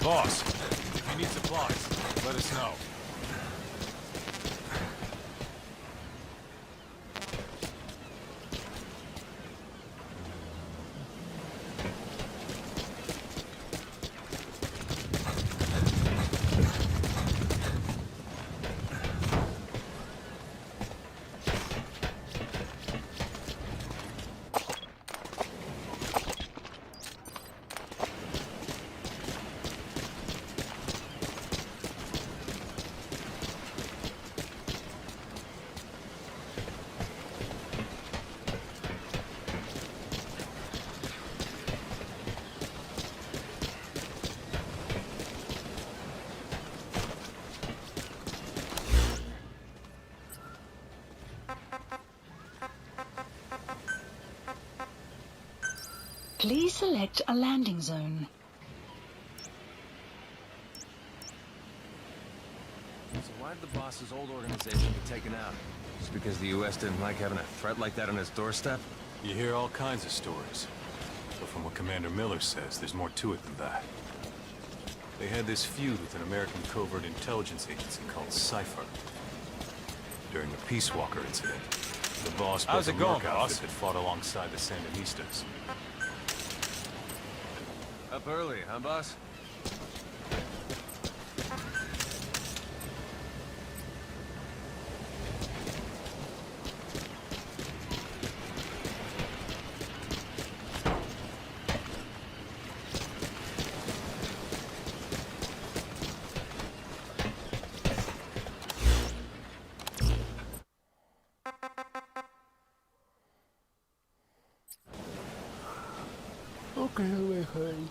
Boss, if you need supplies, let us know. Please select a landing zone. So why did the boss's old organization get taken out? Just because the U.S. didn't like having a threat like that on its doorstep? You hear all kinds of stories. But from what Commander Miller says, there's more to it than that. They had this feud with an American covert intelligence agency called Cypher. During the Peace Walker incident, the boss built a merc outfit that fought alongside the Sandinistas. Up early, huh, boss? que lo deja ahí.